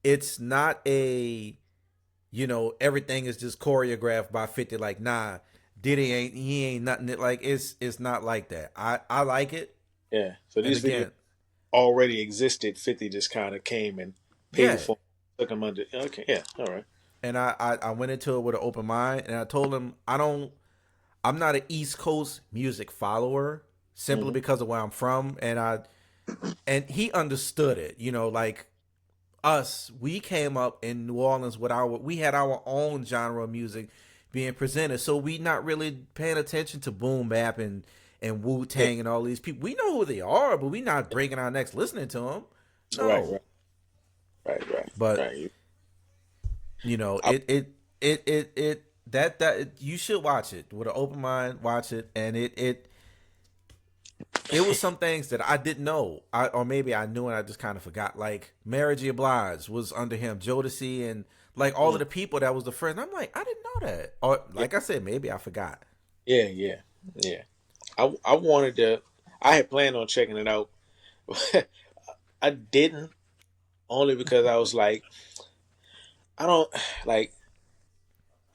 Speaker 1: It's not a, everything is just choreographed by 50. Like, nah, Diddy ain't, he ain't nothing like, it's not like that. I like it.
Speaker 2: Yeah. So
Speaker 1: And
Speaker 2: these videos
Speaker 1: again,
Speaker 2: already existed. 50 just kind of came and paid
Speaker 1: yeah.
Speaker 2: for, took them under. Okay. Yeah. All right.
Speaker 1: And I went into it with an open mind, and I told him I'm not an East Coast music follower simply
Speaker 2: Mm-hmm.
Speaker 1: because of where I'm from, and he understood it. Like us, we came up in New Orleans with we had our own genre of music being presented, so we not really paying attention to boom bap and Wu
Speaker 2: Yeah.
Speaker 1: Tang and all these people. We know who they are, but we not breaking our necks listening to them.
Speaker 2: Right.
Speaker 1: No,
Speaker 2: Right. Right. Right.
Speaker 1: but
Speaker 2: Right. I,
Speaker 1: it that you should watch it with an open mind. Watch it, and it was some things that I didn't know, or maybe I knew and I just kind of forgot. Like Mary J. Blige was under him, Jodeci, and like all of the people that was the first. I'm like, I didn't know that, or
Speaker 2: yeah.
Speaker 1: like I said, maybe I forgot.
Speaker 2: Yeah. Yeah. Yeah. I wanted to. I had planned on checking it out. I didn't, only because I was like, I don't like.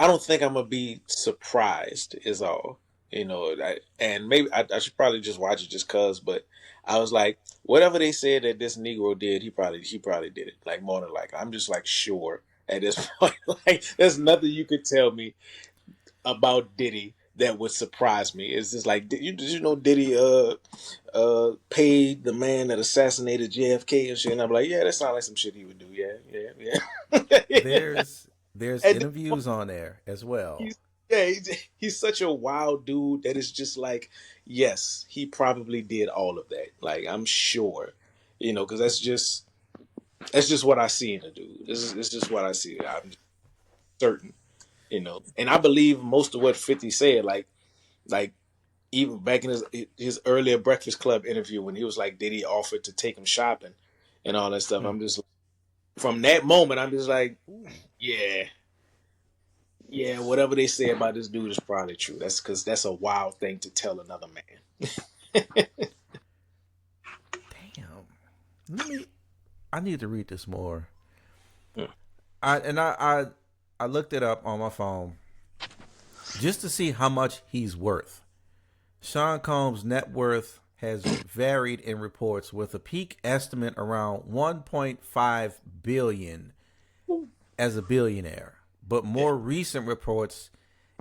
Speaker 2: I don't think I'm gonna be surprised. Is all. And maybe I should probably just watch it just cause. But I was like, whatever they said that this Negro did, he probably did it. Like more than like, I'm just like sure at this point. Like, there's nothing you could tell me about Diddy that would surprise me. It's just like, did you know Diddy paid the man that assassinated JFK and shit? And I'm like, yeah, that sounds like some shit he would do. Yeah, yeah, yeah.
Speaker 1: There's
Speaker 2: And
Speaker 1: interviews on there as well.
Speaker 2: he's yeah, he's such a wild dude that it's just like, yes, he probably did all of that. Like, I'm sure, because that's just what I see in a dude. This is just what I see. I'm certain, and I believe most of what 50 said. Like even back in his earlier Breakfast Club interview when he was like, did he offer to take him shopping and all that stuff?
Speaker 1: Hmm.
Speaker 2: I'm just from that moment, I'm just like, yeah, yeah, whatever they say about this dude is probably true. That's because that's a wild thing to tell another man.
Speaker 1: Damn. Let me. I need to read this more.
Speaker 2: Hmm.
Speaker 1: I looked it up on my phone just to see how much he's worth. Sean Combs' net worth has varied in reports, with a peak estimate around 1.5 billion as a billionaire. But
Speaker 2: Yeah.
Speaker 1: more recent reports,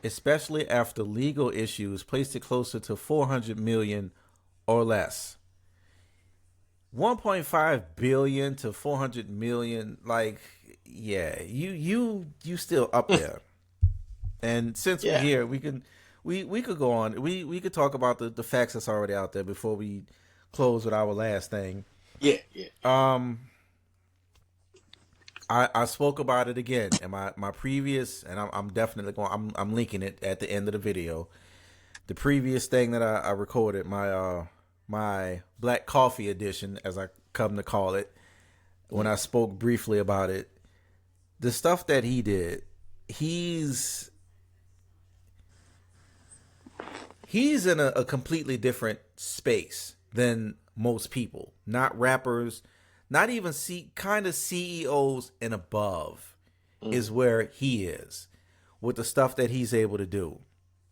Speaker 1: especially after legal issues, placed it closer to 400 million or less. 1.5 billion to 400 million, like, yeah, you still up there. And since we're
Speaker 2: Yeah.
Speaker 1: here, we could go on. We could talk about the facts that's already out there before we close with our last thing.
Speaker 2: Yeah. Yeah.
Speaker 1: Um, I spoke about it again in my previous, and I'm definitely going. I'm linking it at the end of the video. The previous thing that I recorded, my Black Coffee edition, as I come to call it, when I spoke briefly about it, the stuff that he did, he's he's in a completely different space than most people. Not rappers, not even kind of CEOs and above
Speaker 2: Mm.
Speaker 1: is where he is with the stuff that he's able to do.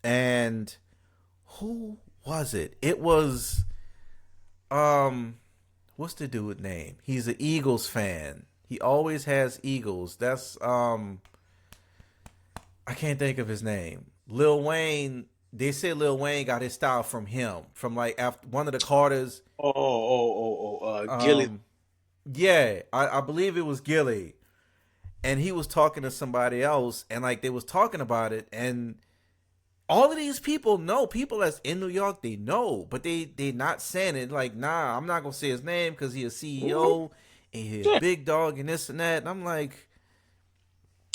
Speaker 1: And who was it? It was what's the dude name? He's an Eagles fan. He always has Eagles. That's I can't think of his name. Lil Wayne. They say Lil Wayne got his style from him, from like after one of the Carters.
Speaker 2: Gilly.
Speaker 1: Um, yeah, I believe it was Gilly, and he was talking to somebody else, and like they was talking about it, and all of these people know, people that's in New York, they know, but they not saying it. Like, nah, I'm not gonna say his name because he's a
Speaker 2: Mhm.
Speaker 1: CEO and he's a
Speaker 2: Yeah,
Speaker 1: big dog and this and that. And I'm like,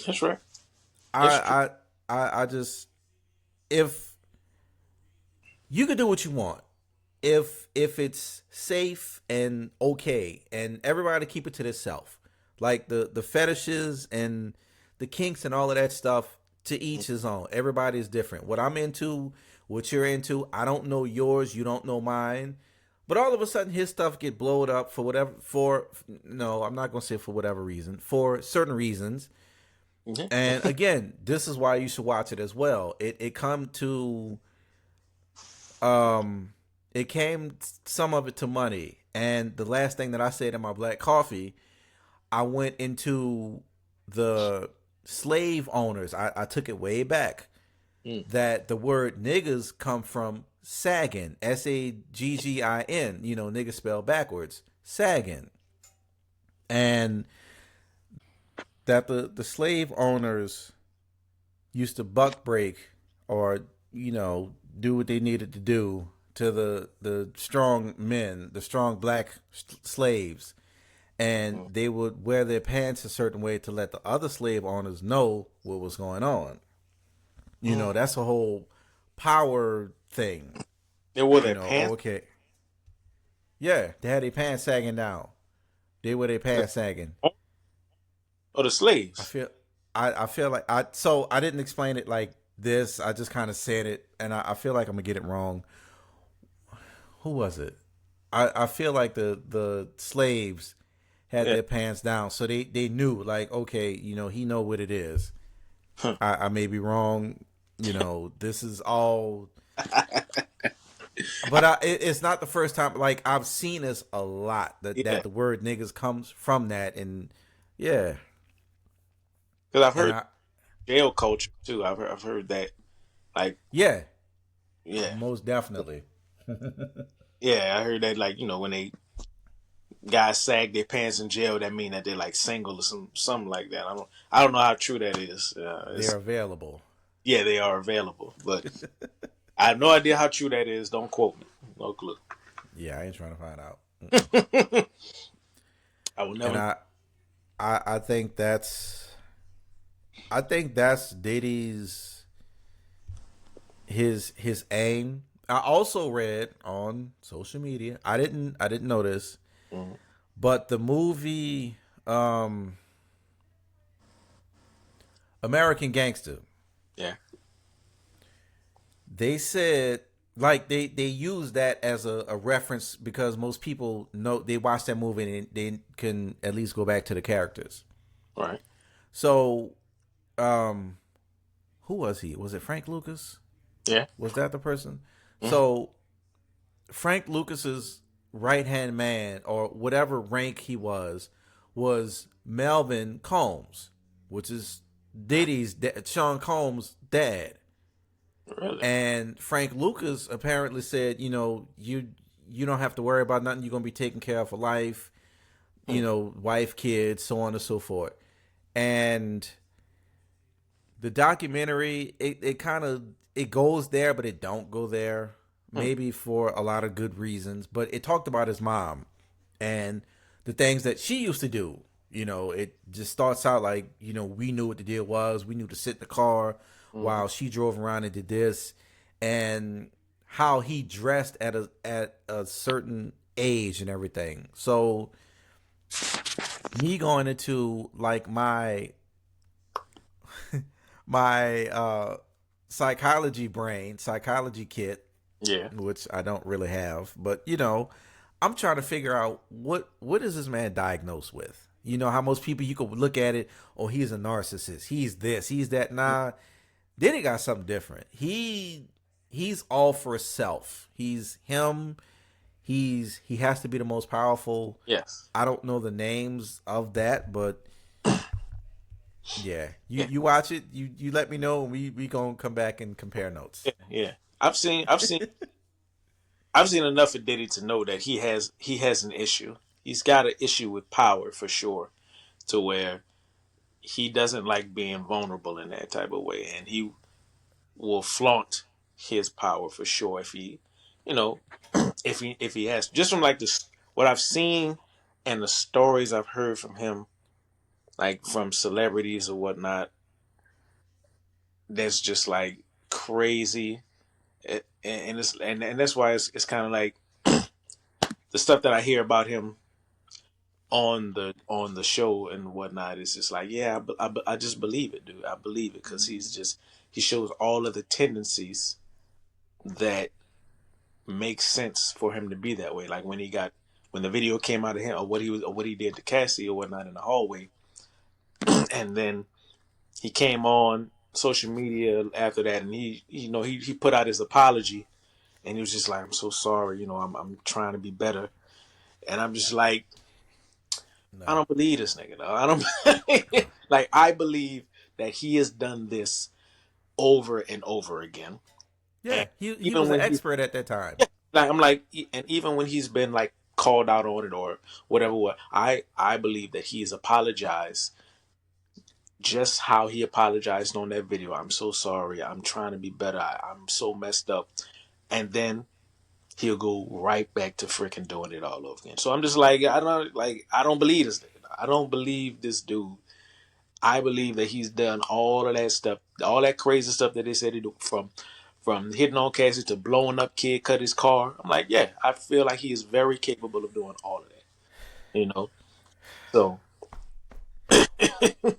Speaker 2: that's right. That's true.
Speaker 1: I I just, if you could do what you want, if it's safe and okay, and everybody keep it to themselves, like the fetishes and the kinks and all of that stuff, to each his own. Everybody is different. What I'm into what you're into. I don't know yours. You don't know mine. But all of a sudden, his stuff get blowed up for whatever. For no, I'm not gonna say for whatever reason. For certain reasons. And again, this is why you should watch it as well. It come to um it came some of it to money. And the last thing that I said in my black coffee, I went into the slave owners. I took it way back that the word niggas come from sagging, saggin. You know, niggas spelled backwards, sagging, and that the slave owners used to buck break or do what they needed to do to the strong men, the strong black slaves, and they would wear their pants a certain way to let the other slave owners know what was going on. You know, that's a whole power thing.
Speaker 2: They wore
Speaker 1: You
Speaker 2: their
Speaker 1: know,
Speaker 2: pants.
Speaker 1: okay, yeah, they had their pants sagging down. They wear their pants sagging.
Speaker 2: Or the
Speaker 1: I
Speaker 2: slaves.
Speaker 1: feel I feel like I didn't explain it like this. I just kind of said it, and I feel like I'm gonna get it wrong. Who was it? I feel like the slaves had
Speaker 2: Yeah.
Speaker 1: their pants down, so they knew like, okay, he know what it is.
Speaker 2: Huh.
Speaker 1: I may be wrong. This is all, but it's not the first time. Like I've seen this a lot
Speaker 2: Yeah.
Speaker 1: that the word niggas comes from that, and yeah,
Speaker 2: Because I've
Speaker 1: and
Speaker 2: heard jail culture too. I've heard that. Like,
Speaker 1: yeah,
Speaker 2: yeah,
Speaker 1: most definitely.
Speaker 2: yeah. I heard that. Like, when they guys sag their pants in jail, that mean that they're like single or something like that. I don't know how true that is.
Speaker 1: They're available.
Speaker 2: Yeah, they are available, but I have no idea how true that is. Don't quote me. No clue.
Speaker 1: Yeah, I ain't trying to find out.
Speaker 2: I will
Speaker 1: And
Speaker 2: never.
Speaker 1: I think that's Diddy's his aim. I also read on social media. I didn't know this,
Speaker 2: Mhm.
Speaker 1: but the movie American Gangster,
Speaker 2: Yeah.
Speaker 1: they said like they use that as a reference because most people know they watch that movie and they can at least go back to the characters.
Speaker 2: Right.
Speaker 1: So, um, who was he? Was it Frank Lucas?
Speaker 2: Yeah.
Speaker 1: Was that the person?
Speaker 2: Mhm.
Speaker 1: So Frank Lucas's right hand man or whatever rank he was Melvin Combs, which is Sean Combs' dad.
Speaker 2: Really.
Speaker 1: And Frank Lucas apparently said, you don't have to worry about nothing. You're gonna be taken care of for life.
Speaker 2: Hmm.
Speaker 1: Wife, kids, so on and so forth. And the documentary, it kind of it goes there, but it don't go there.
Speaker 2: Hmm.
Speaker 1: Maybe for a lot of good reasons, but it talked about his mom and the things that she used to do. It just starts out like we knew what the deal was. We knew to sit in the car
Speaker 2: Hmm.
Speaker 1: while she drove around and did this, and how he dressed at a certain age and everything. So me going into like my psychology kit,
Speaker 2: Yeah.
Speaker 1: which I don't really have, but I'm trying to figure out what is this man diagnosed with. How most people you could look at it, oh, he's a narcissist, he's this, he's that. Nah, then he got something different. He's all for self. He's him. He has to be the most powerful.
Speaker 2: Yes.
Speaker 1: I don't know the names of that, but yeah, you
Speaker 2: Yeah.
Speaker 1: you watch it. You let me know, and we gonna come back and compare notes.
Speaker 2: Yeah. Yeah. I've seen enough of Diddy to know that he has an issue. He's got an issue with power for sure, to where he doesn't like being vulnerable in that type of way, and he will flaunt his power for sure if he, you know, if he has just from like this what I've seen and the stories I've heard from him, like from celebrities or whatnot. That's just like crazy, and that's why it's kind of like the stuff that I hear about him on the show and whatnot is just like, yeah, I just believe it, dude. I believe it because he shows all of the tendencies that makes sense for him to be that way. Like when the video came out of him, or what he did to Cassie or whatnot in the hallway, and then he came on social media after that, and he put out his apology, and he was just like, "I'm so sorry, I'm trying to be better," and I'm just like, I
Speaker 1: No.
Speaker 2: don't believe this nigga. No. I don't like. I believe that he has done this over and over again,
Speaker 1: Yeah,
Speaker 2: and
Speaker 1: he
Speaker 2: even
Speaker 1: was an
Speaker 2: when he,
Speaker 1: expert at that time.
Speaker 2: yeah, like I'm like, and even when he's been like called out on it or whatever, I believe that he's apologized just how he apologized on that video. I'm so sorry. I'm trying to be better. I'm so messed up, and then he'll go right back to freaking doing it all over again. So I'm just like, I don't believe this nigga. I don't believe this dude. I believe that he's done all of that stuff, all that crazy stuff that they said he do, from hitting on Cassie to blowing up kid, cut his car. I'm like, yeah, I feel like he is very capable of doing all of that. You know, so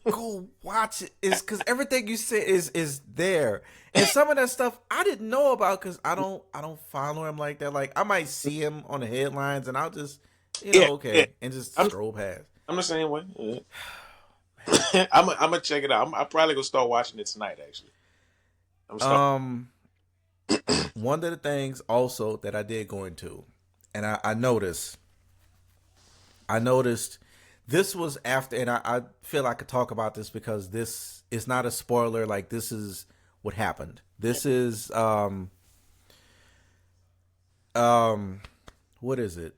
Speaker 1: Go watch it. Is because everything you said is there, and some of that stuff I didn't know about because I don't follow him like that. Like I might see him on the headlines, and I'll just
Speaker 2: yeah, yeah.
Speaker 1: okay, and just
Speaker 2: I'm
Speaker 1: scroll past.
Speaker 2: I'm the same way. Yeah.
Speaker 1: Man.
Speaker 2: I'm gonna check it out. I'm probably gonna start watching it tonight. Actually, I'm start.
Speaker 1: Um, one of the things also that I did go into, and I noticed this was after, and I feel I could talk about this because this is not a spoiler. Like this is what happened. This is um what is it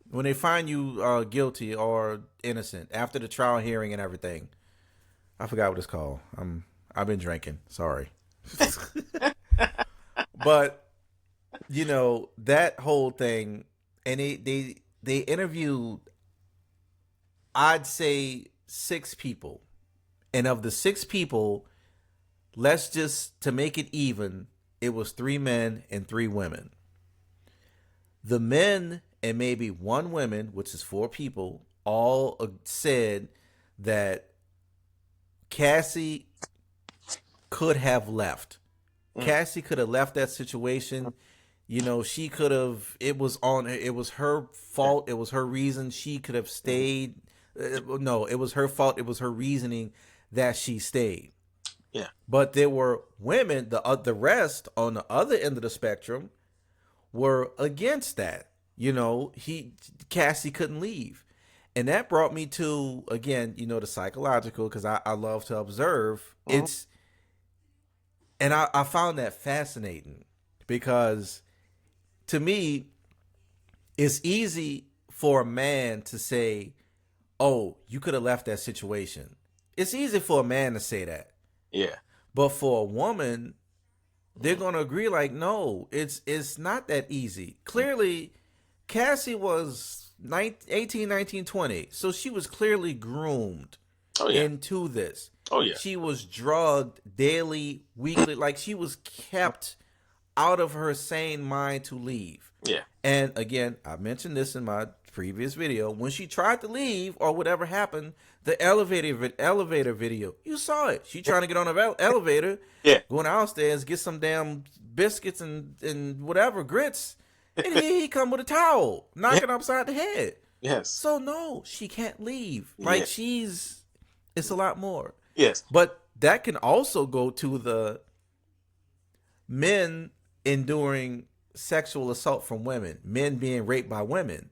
Speaker 1: when they find you guilty or innocent after the trial hearing and everything. I forgot what it's called. I've been drinking. Sorry, but that whole thing, and they interviewed, I'd say, 6 people, and of the 6 people, let's just to make it even, it was 3 men and 3 women. The men and maybe 1 woman, which is 4 people, all said that Cassie could have left.
Speaker 2: Mm,
Speaker 1: Cassie could have left that situation. She could have. It was on. It was her
Speaker 2: yeah,
Speaker 1: fault. It was her reason. She could have
Speaker 2: mhm,
Speaker 1: stayed. No, it was her fault. It was her reasoning that she stayed.
Speaker 2: yeah,
Speaker 1: But there were women. The rest on the other end of the spectrum were against that. Cassie couldn't leave, and that brought me to again. The psychological because I love to observe.
Speaker 2: mhm,
Speaker 1: I found that fascinating because to me, it's easy for a man to say, "Oh, you could have left that situation." It's easy for a man to say that,
Speaker 2: yeah,
Speaker 1: but for a woman, they're
Speaker 2: mhm,
Speaker 1: gonna agree. Like, no, it's not that easy. Clearly, Cassie was 18, 19, 20, so she was clearly groomed
Speaker 2: oh yeah,
Speaker 1: into this.
Speaker 2: oh yeah,
Speaker 1: She was drugged daily, weekly, like she was kept out of her sane mind to leave.
Speaker 2: yeah,
Speaker 1: And again, I mentioned this in my previous video. When she tried to leave or whatever happened, the elevator video, you saw it. She trying to get on the elevator,
Speaker 2: yeah,
Speaker 1: going downstairs, get some damn biscuits and whatever grits, and here he come with a towel,
Speaker 2: yeah,
Speaker 1: knocking upside the head.
Speaker 2: yes,
Speaker 1: So no, she can't leave.
Speaker 2: yeah,
Speaker 1: Like it's a lot more.
Speaker 2: yes,
Speaker 1: But that can also go to the men enduring sexual assault from women, men being raped by women.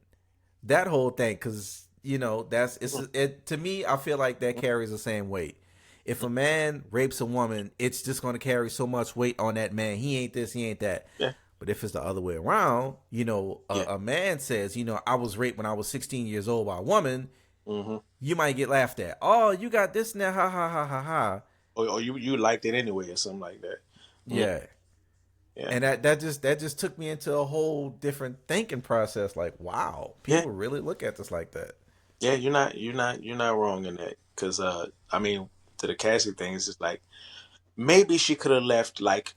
Speaker 1: That whole thing, because that's
Speaker 2: mhm,
Speaker 1: it. To me, I feel like that carries the same weight. If a man rapes a woman, it's just going to carry so much weight on that man. He ain't this, he ain't that.
Speaker 2: yeah,
Speaker 1: But if it's the other way around,
Speaker 2: yeah,
Speaker 1: a man says, I was raped when I was 16 years old by a woman,
Speaker 2: hmm,
Speaker 1: you might get laughed at. Oh, you got this now, ha ha ha ha ha.
Speaker 2: or you liked it anyway or something like that. Yeah,
Speaker 1: Yeah.
Speaker 2: yeah,
Speaker 1: And that just took me into a whole different thinking process. Like, wow,
Speaker 2: yeah,
Speaker 1: people really look at this like that.
Speaker 2: yeah. You're not wrong in that because I mean, to the Cassie thing, it's just like maybe she could have left like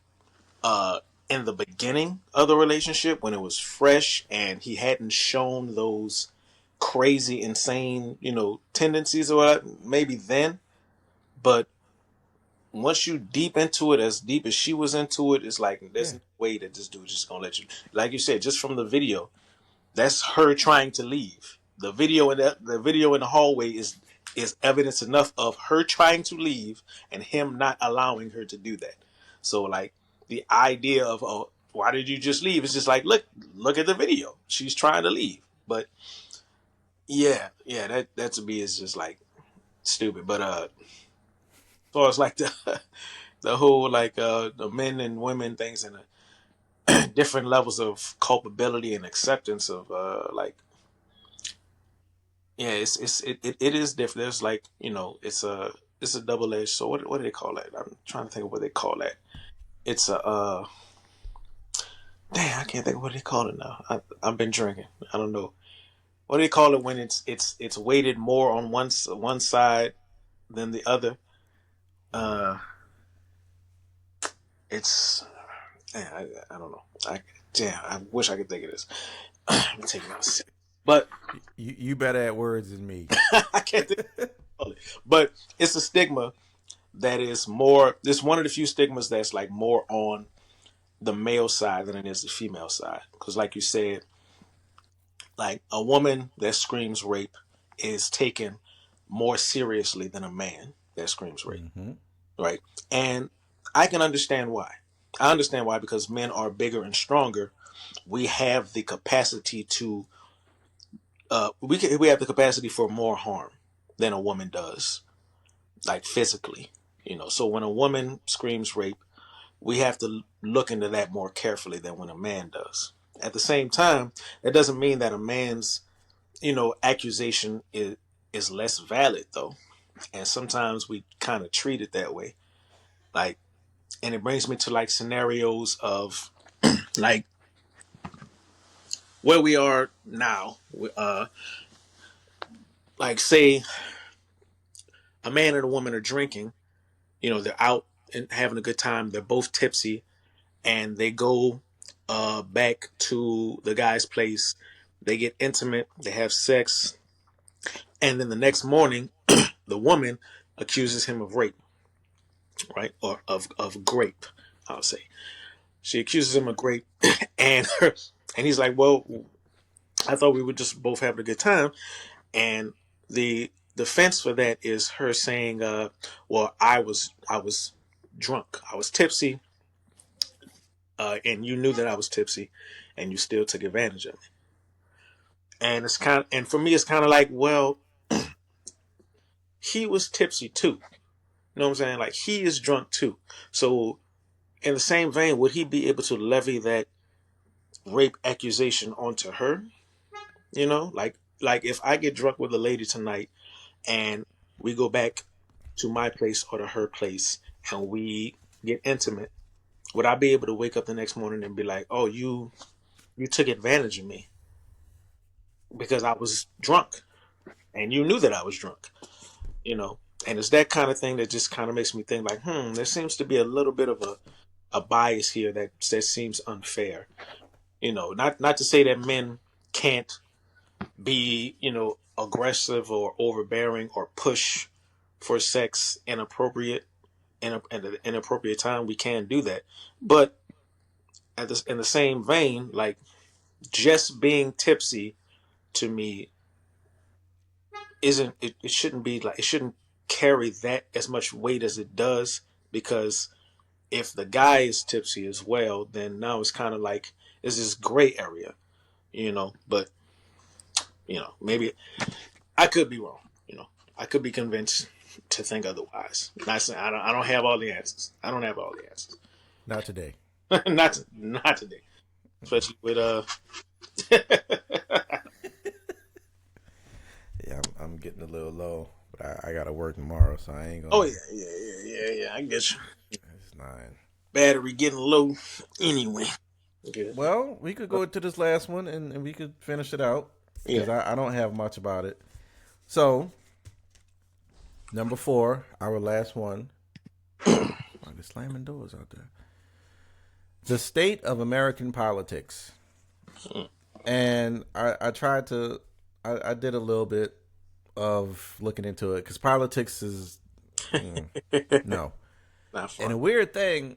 Speaker 2: uh in the beginning of the relationship when it was fresh and he hadn't shown those crazy insane tendencies or what, maybe then. But once you deep into it, as deep as she was into it, it's like there's
Speaker 1: Yeah.
Speaker 2: no way that this dude just gonna let you. Like you said, just from the video, that's her trying to leave. The video in the hallway is evidence enough of her trying to leave and him not allowing her to do that. So like the idea of, oh, why did you just leave? It's just like, look at the video. She's trying to leave. But yeah, that to me is just like stupid. But as far as like the whole like the men and women things and the different levels of culpability and acceptance of like, yeah, it is different. There's like, it's a double edged. So what do they call that? I'm trying to think of what they call that. It's a damn, I can't think of what they call it now. I've been drinking. I don't know. What do they call it when it's weighted more on one side than the other? Uh, it's I don't know. I wish I could think of this. I'm taking out, but
Speaker 1: You better at words than me.
Speaker 2: I can't think of it. But it's a stigma that is more. It's one of the few stigmas that's like more on the male side than it is the female side. Because, like you said, like a woman that screams rape is taken more seriously than a man that screams rape,
Speaker 1: Mm-hmm.
Speaker 2: right? And I can understand why. I understand why because men are bigger and stronger. We have the capacity to we have the capacity for more harm than a woman does, like physically. So when a woman screams rape, we have to look into that more carefully than when a man does. At the same time, that doesn't mean that a man's, accusation is less valid though. And sometimes we kind of treat it that way. Like, and it brings me to like scenarios of like where we are now. Like say a man and a woman are drinking, they're out and having a good time. They're both tipsy and they go back to the guy's place. They get intimate, they have sex, and then the next morning, the woman accuses him of rape, right? Or of grape, I'll say. She accuses him of grape, and and he's like, "Well, I thought we were just both having a good time." And the defense for that is her saying, "Well, I was drunk, I was tipsy, and you knew that I was tipsy, and you still took advantage of me." And and for me, it's kind of like, well, he was tipsy too. You know what I'm saying? Like he is drunk too. So in the same vein, would he be able to levy that rape accusation onto her? Like if I get drunk with a lady tonight and we go back to my place or to her place and we get intimate, would I be able to wake up the next morning and be like, "Oh, you took advantage of me because I was drunk and you knew that I was drunk?" You know, and it's that kind of thing that just kind of makes me think like, there seems to be a little bit of a bias here that seems unfair. Not to say that men can't be, aggressive or overbearing or push for sex inappropriate at an inappropriate time. We can do that, but in the same vein, like just being tipsy to me isn't it shouldn't be like it shouldn't carry that as much weight as it does because if the guy is tipsy as well, then now it's kind of like it's this gray area, But maybe I could be wrong. I could be convinced to think otherwise. Not saying I don't have all the answers. I don't have all the answers.
Speaker 1: Not today.
Speaker 2: Not today, especially with
Speaker 1: Yeah, I'm getting a little low, but I gotta work tomorrow, so I ain't
Speaker 2: Oh
Speaker 1: gonna.
Speaker 2: yeah. I guess
Speaker 1: It's 9.
Speaker 2: battery getting low anyway. Good.
Speaker 1: Well, we could go to this last one and we could finish it out because
Speaker 2: Yeah.
Speaker 1: I don't have much about it. So, number 4, our last one. Oh, they're slamming doors out there. The state of American politics. And I tried to, I did a little bit of looking into it because politics is, no.
Speaker 2: Not
Speaker 1: And
Speaker 2: fun.
Speaker 1: a weird thing,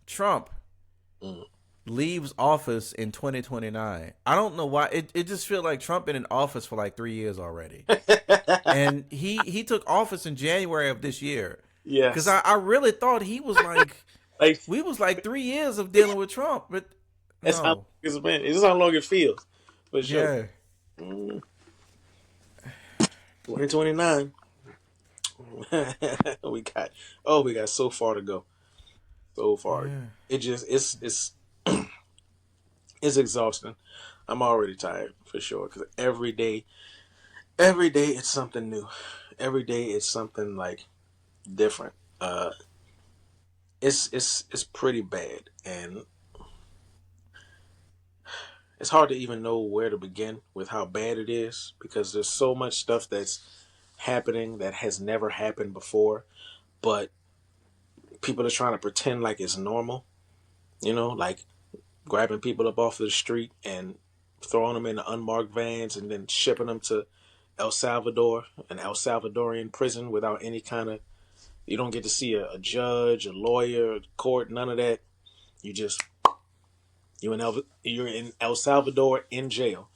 Speaker 1: Trump
Speaker 2: Mm.
Speaker 1: leaves office in 2029. I don't know why. It just feels like Trump been in office for like 3 years already. And he took office in January of this year. Cause
Speaker 2: Yes.
Speaker 1: I really thought he was like
Speaker 2: Like
Speaker 1: we was like 3 years of dealing with Trump, but
Speaker 2: that's how long
Speaker 1: no.
Speaker 2: it's been. It's how long it feels. For sure.
Speaker 1: Yeah.
Speaker 2: 2029. we got we got so far to go. So far.
Speaker 1: Yeah.
Speaker 2: It just it's exhausting. I'm already tired for sure because every day it's something new. Every day it's something like different. Uh, it's pretty bad, and it's hard to even know where to begin with how bad it is because there's so much stuff that's happening that has never happened before, but people are trying to pretend like it's normal. Like grabbing people up off of the street and throwing them in unmarked vans and then shipping them to El Salvador, an El Salvadorian prison without any kind of. You don't get to see a judge, a lawyer, a court, none of that. You just you're in El Salvador in jail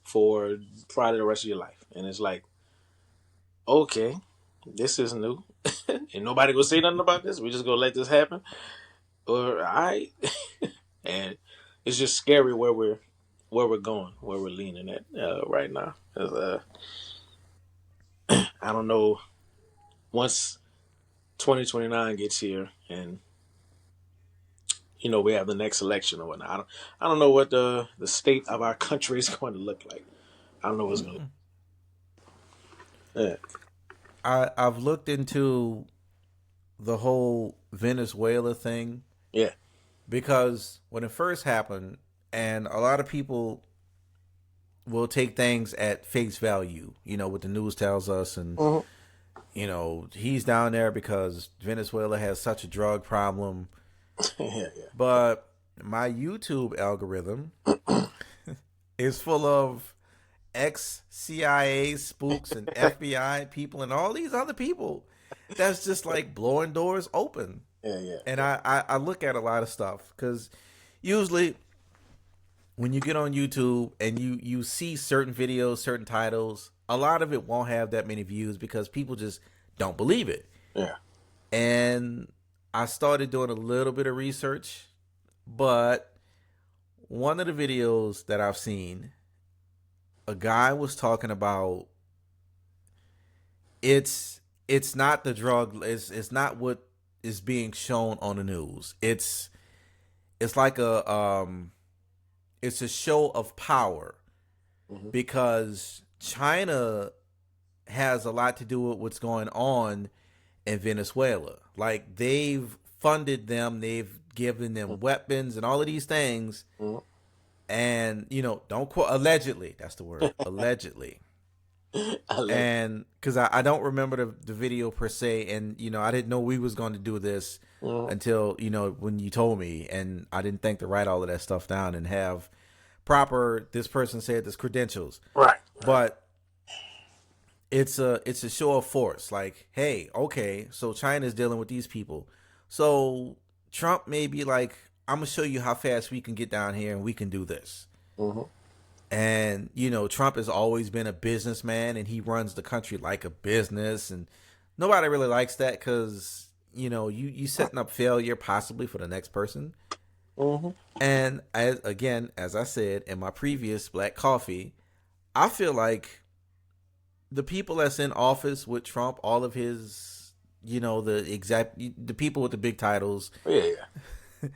Speaker 2: for probably the rest of your life, and it's like, okay, this is new, and nobody gonna say nothing about this. We just gonna let this happen, or I, and it's just scary where we're going, where we're leaning at right now. 'Cause, I don't know. Once 2029 gets here, and we have the next election or whatnot. I don't know what the state of our country is going to look like. I don't know what's going to. Yeah,
Speaker 1: I've looked into the whole Venezuela thing
Speaker 2: yeah,
Speaker 1: because when it first happened, and a lot of people will take things at face value, what the news tells us, and
Speaker 2: uh-huh.
Speaker 1: he's down there because Venezuela has such a drug problem.
Speaker 2: Yeah,
Speaker 1: But my YouTube algorithm is full of ex CIA spooks and FBI people and all these other people that's just like blowing doors open.
Speaker 2: yeah, yeah,
Speaker 1: And I look at a lot of stuff because usually when you get on YouTube and you see certain videos, certain titles, a lot of it won't have that many views because people just don't believe it.
Speaker 2: yeah.
Speaker 1: And I started doing a little bit of research, but one of the videos that I've seen, a guy was talking about it's not the drug, it's not what is being shown on the news. It's like it's a show of power
Speaker 2: Mm-hmm.
Speaker 1: because China has a lot to do with what's going on in Venezuela. Like they've funded them, they've given them weapons and all of these things.
Speaker 2: Mm-hmm.
Speaker 1: And don't quote, allegedly. That's the word, allegedly.
Speaker 2: I love.
Speaker 1: And because I don't remember the video per se, and I didn't know we was going to do this
Speaker 2: Mm-hmm.
Speaker 1: until when you told me, and I didn't think to write all of that stuff down and have proper. This person said this credentials,
Speaker 2: Right.
Speaker 1: but it's a show of force. Like, hey, okay, so China's dealing with these people, so Trump may be like, I'm gonna show you how fast we can get down here and we can do this.
Speaker 2: Mm-hmm.
Speaker 1: And Trump has always been a businessman and he runs the country like a business, and nobody really likes that because you setting up failure possibly for the next person.
Speaker 2: Mm-hmm.
Speaker 1: And as I said in my previous Black Coffee, I feel like the people that's in office with Trump, all of his, the people with the big titles,
Speaker 2: Yeah, yeah.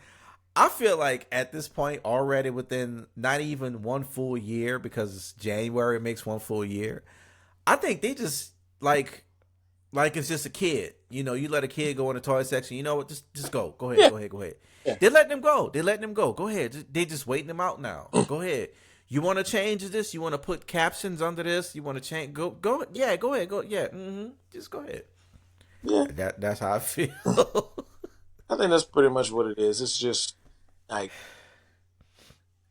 Speaker 1: I feel like at this point already within not even one full year, because January makes one full year, I think they just like it's just a kid. You let a kid go in the toy section. You know what? Just go. Go ahead.
Speaker 2: Yeah,
Speaker 1: Go ahead. Go ahead.
Speaker 2: yeah.
Speaker 1: They're letting him go. They're letting him go. Go ahead. They just waiting him out now. Go ahead. You want to change this? You want to put captions under this? You want to change? Go. Yeah. Go ahead. Go. Yeah. Just go ahead.
Speaker 2: Yeah.
Speaker 1: That's how I feel.
Speaker 2: I think that's pretty much what it is. It's just like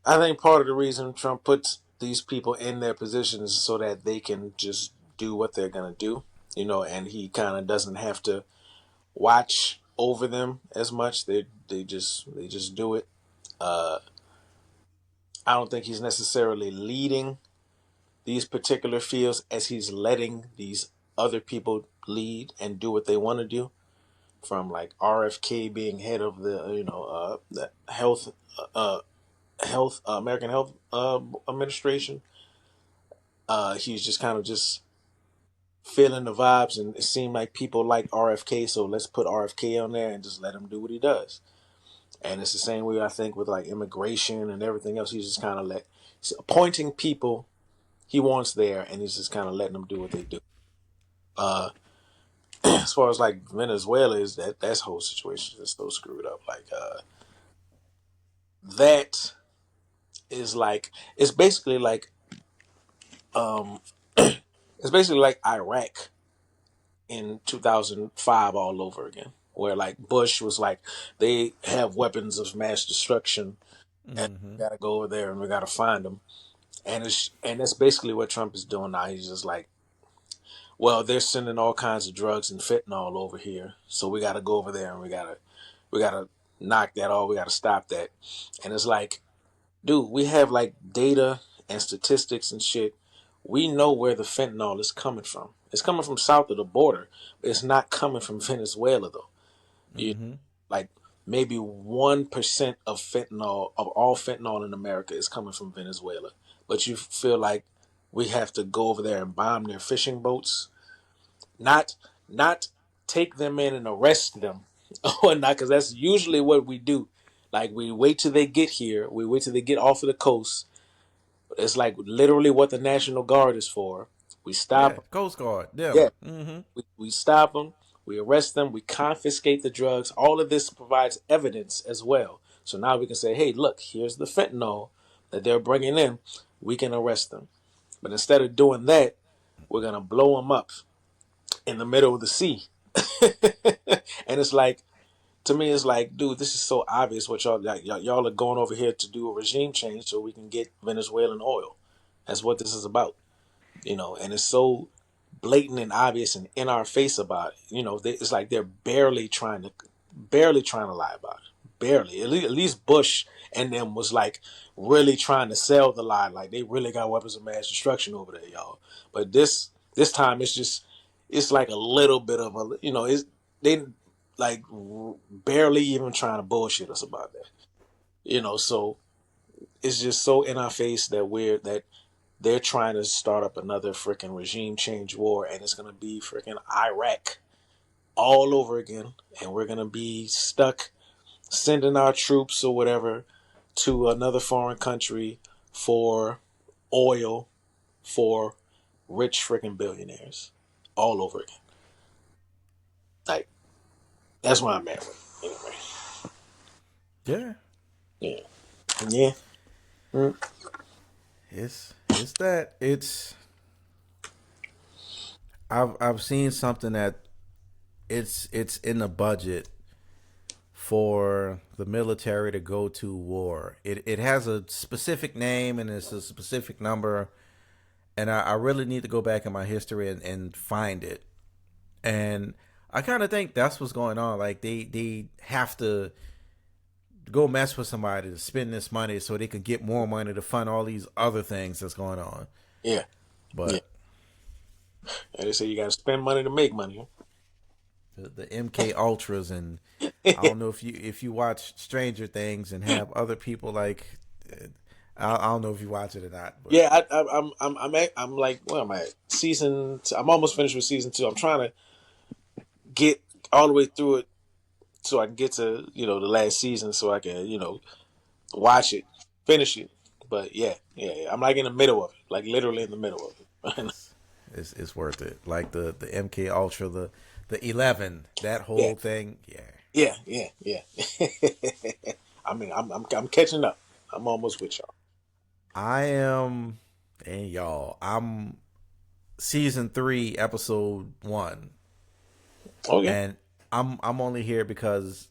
Speaker 2: I think part of the reason Trump puts these people in their positions so that they can just do what they're gonna do, and he kind of doesn't have to watch over them as much. They just do it. Uh, I don't think he's necessarily leading these particular fields as he's letting these other people lead and do what they want to do. From like RFK being head of the uh, health American Health Administration, he's just kind of just feeling the vibes, and it seemed like people like RFK, so let's put RFK on there and just let him do what he does. And it's the same way I think with like immigration and everything else. He's just kind of he's appointing people he wants there, and he's just kind of letting them do what they do. Uh, as far as like Venezuela is that's whole situation is so screwed up. Like that is like it's basically like um it's basically like Iraq in 2005 all over again, where like Bush was like, they have weapons of mass destruction, and
Speaker 1: Mm-hmm.
Speaker 2: we gotta go over there and we gotta find them. And that's basically what Trump is doing now. He's just like, well, they're sending all kinds of drugs and fentanyl over here, so we gotta go over there and we gotta knock that off. We gotta stop that. And it's like, dude, we have like data and statistics and shit. We know where the fentanyl is coming from. It's coming from south of the border. It's not coming from Venezuela though. You
Speaker 1: Mm-hmm.
Speaker 2: like maybe 1% of fentanyl of all fentanyl in America is coming from Venezuela. But you feel like we have to go over there and bomb their fishing boats, not not take them in and arrest them or not, because that's usually what we do. Like we wait till they get here, we wait till they get off of the coast. It's like literally what the National Guard is for. We
Speaker 1: Yeah,
Speaker 2: stop,
Speaker 1: Coast Guard, them.
Speaker 2: yeah,
Speaker 1: Mm-hmm.
Speaker 2: we stop them, we arrest them, we confiscate the drugs. All of this provides evidence as well. So now we can say, hey, look, here's the fentanyl that they're bringing in. We can arrest them. But instead of doing that, we're gonna blow them up in the middle of the sea. And it's like, to me, it's like, dude, this is so obvious what y'all are going over here to do a regime change so we can get Venezuelan oil. That's what this is about, and it's so blatant and obvious and in our face about it. It's like they're barely trying to lie about it. Barely. At least Bush and them was like really trying to sell the lie, like they really got weapons of mass destruction over there, y'all. But this time it's like a little bit of a it's they like barely even trying to bullshit us about that. So it's just so in our face that they're trying to start up another freaking regime change war, and it's gonna be freaking Iraq all over again, and we're gonna be stuck sending our troops or whatever to another foreign country for oil for rich freaking billionaires all over again. Like that's where I'm at with it. Anyway.
Speaker 1: Yeah,
Speaker 2: Yeah. Yeah. Mm.
Speaker 1: it's that. I've seen something that it's in the budget for the military to go to war. It has a specific name and it's a specific number, and I really need to go back in my history and find it. And I kind of think that's what's going on. Like they have to go mess with somebody to spend this money so they can get more money to fund all these other things that's going on.
Speaker 2: Yeah. Yeah.
Speaker 1: But
Speaker 2: And they say you gotta spend money to make money.
Speaker 1: the MK Ultras, and I don't know if you watch Stranger Things and have other people like I don't know if you watch it or not, but
Speaker 2: Yeah, I'm like, where am I at? I'm almost finished with season two. I'm trying to get all the way through it so I can get to the last season so I can watch it, finish it. But yeah. I'm like in the middle of it, like literally in the middle of it.
Speaker 1: it's it's worth it. Like the MK Ultra, the 11, that
Speaker 2: Yeah,
Speaker 1: whole thing, yeah.
Speaker 2: yeah. I mean, I'm catching up. I'm almost with y'all.
Speaker 1: I am, and y'all, I'm season 3, episode 1,
Speaker 2: Okay.
Speaker 1: and I'm only here because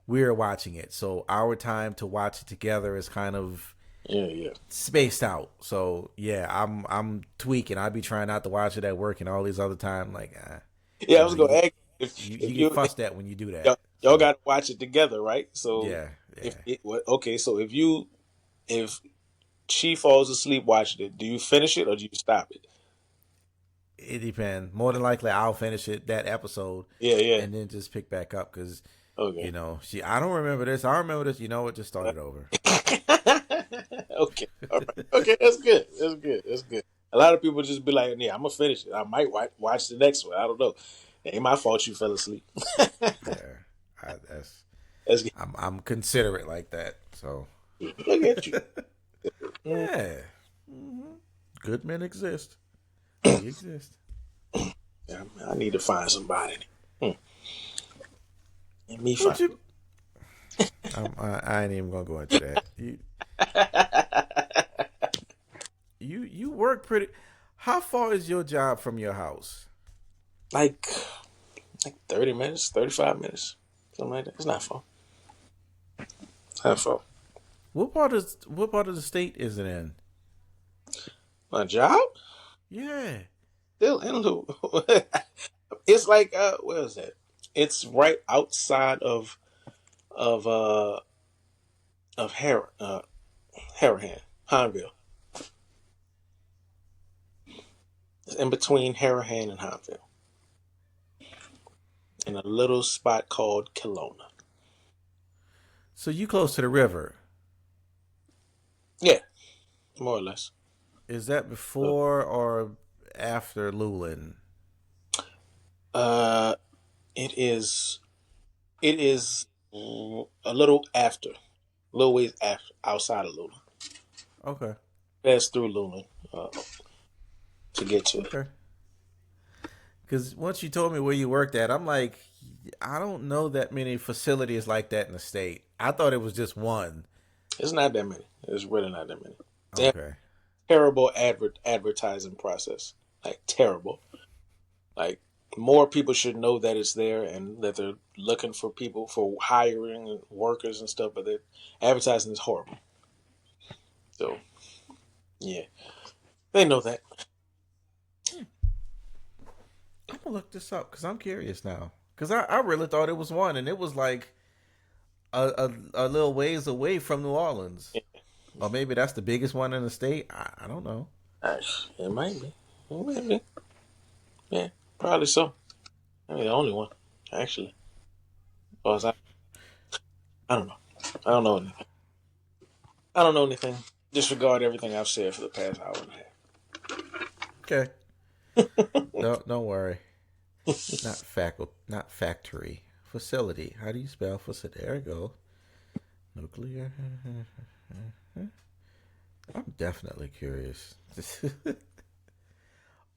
Speaker 1: we're watching it. So our time to watch it together is kind of
Speaker 2: Yeah.
Speaker 1: spaced out. So yeah, I'm tweaking. I be trying not to watch it at work and all these other time. Like,
Speaker 2: Yeah, I was
Speaker 1: you
Speaker 2: gonna
Speaker 1: get
Speaker 2: ask.
Speaker 1: You get fussed at when you do that.
Speaker 2: y'all
Speaker 1: So
Speaker 2: got to watch it together, right? So
Speaker 1: yeah, yeah.
Speaker 2: okay, so if she falls asleep watching it, do you finish it or do you stop it?
Speaker 1: It depends. More than likely, I'll finish it that episode,
Speaker 2: Yeah, yeah.
Speaker 1: and then just pick back up because
Speaker 2: Okay.
Speaker 1: I don't remember this. I remember this. You know what? Just start it over.
Speaker 2: Okay. All right. Okay, that's good. That's good. That's good. A lot of people just be like, "Yeah, I'm gonna finish it. I might watch the next one. I don't know. It ain't my fault you fell asleep."
Speaker 1: Yeah, that's
Speaker 2: That's good.
Speaker 1: I'm considerate like that. So
Speaker 2: Look at you.
Speaker 1: yeah, good men exist. We exist.
Speaker 2: Yeah, I need to find somebody. And me
Speaker 1: What
Speaker 2: find.
Speaker 1: you? I ain't even gonna go into that. You work pretty. How far is your job from your house?
Speaker 2: like 30 minutes, 35 minutes, something like that. It's not far. It's not far.
Speaker 1: What part of the state is it in?
Speaker 2: My job
Speaker 1: Yeah.
Speaker 2: still in Louisville. It's like where is that? It's right outside of uh of Harahan, Pineville. It's in between Harahan and Pineville, in a little spot called Kelowna.
Speaker 1: So you close to the river.
Speaker 2: Yeah, more or less.
Speaker 1: Is that
Speaker 2: Uh,
Speaker 1: before or after Lulin?
Speaker 2: uh, it is. It is a little after, a little ways after, outside of Luna.
Speaker 1: Okay.
Speaker 2: Pass through Luna to get to it.
Speaker 1: Okay. Because once you told me where you worked at, I'm like, I don't know that many facilities like that in the state. I thought it was just one.
Speaker 2: It's not that many. It's really not that many. They have
Speaker 1: Okay.
Speaker 2: terrible advertising process. Like terrible. Like more people should know that it's there and that they're looking for people for hiring and workers and stuff, but the advertising is horrible. So yeah, they know that.
Speaker 1: I'm gonna look this up because I'm curious now. Because I really thought it was one, and it was like a little ways away from New Orleans, or maybe that's the biggest one in the state. I don't know.
Speaker 2: It might be. It might be. Yeah, probably so. I mean, the only one, actually. Because I don't know. I don't know anything. I don't know anything. Disregard everything I've said for the past hour and
Speaker 1: Okay. Don't worry. Not factory. Facility. How do you spell facility? There we go. Nuclear. I'm definitely curious.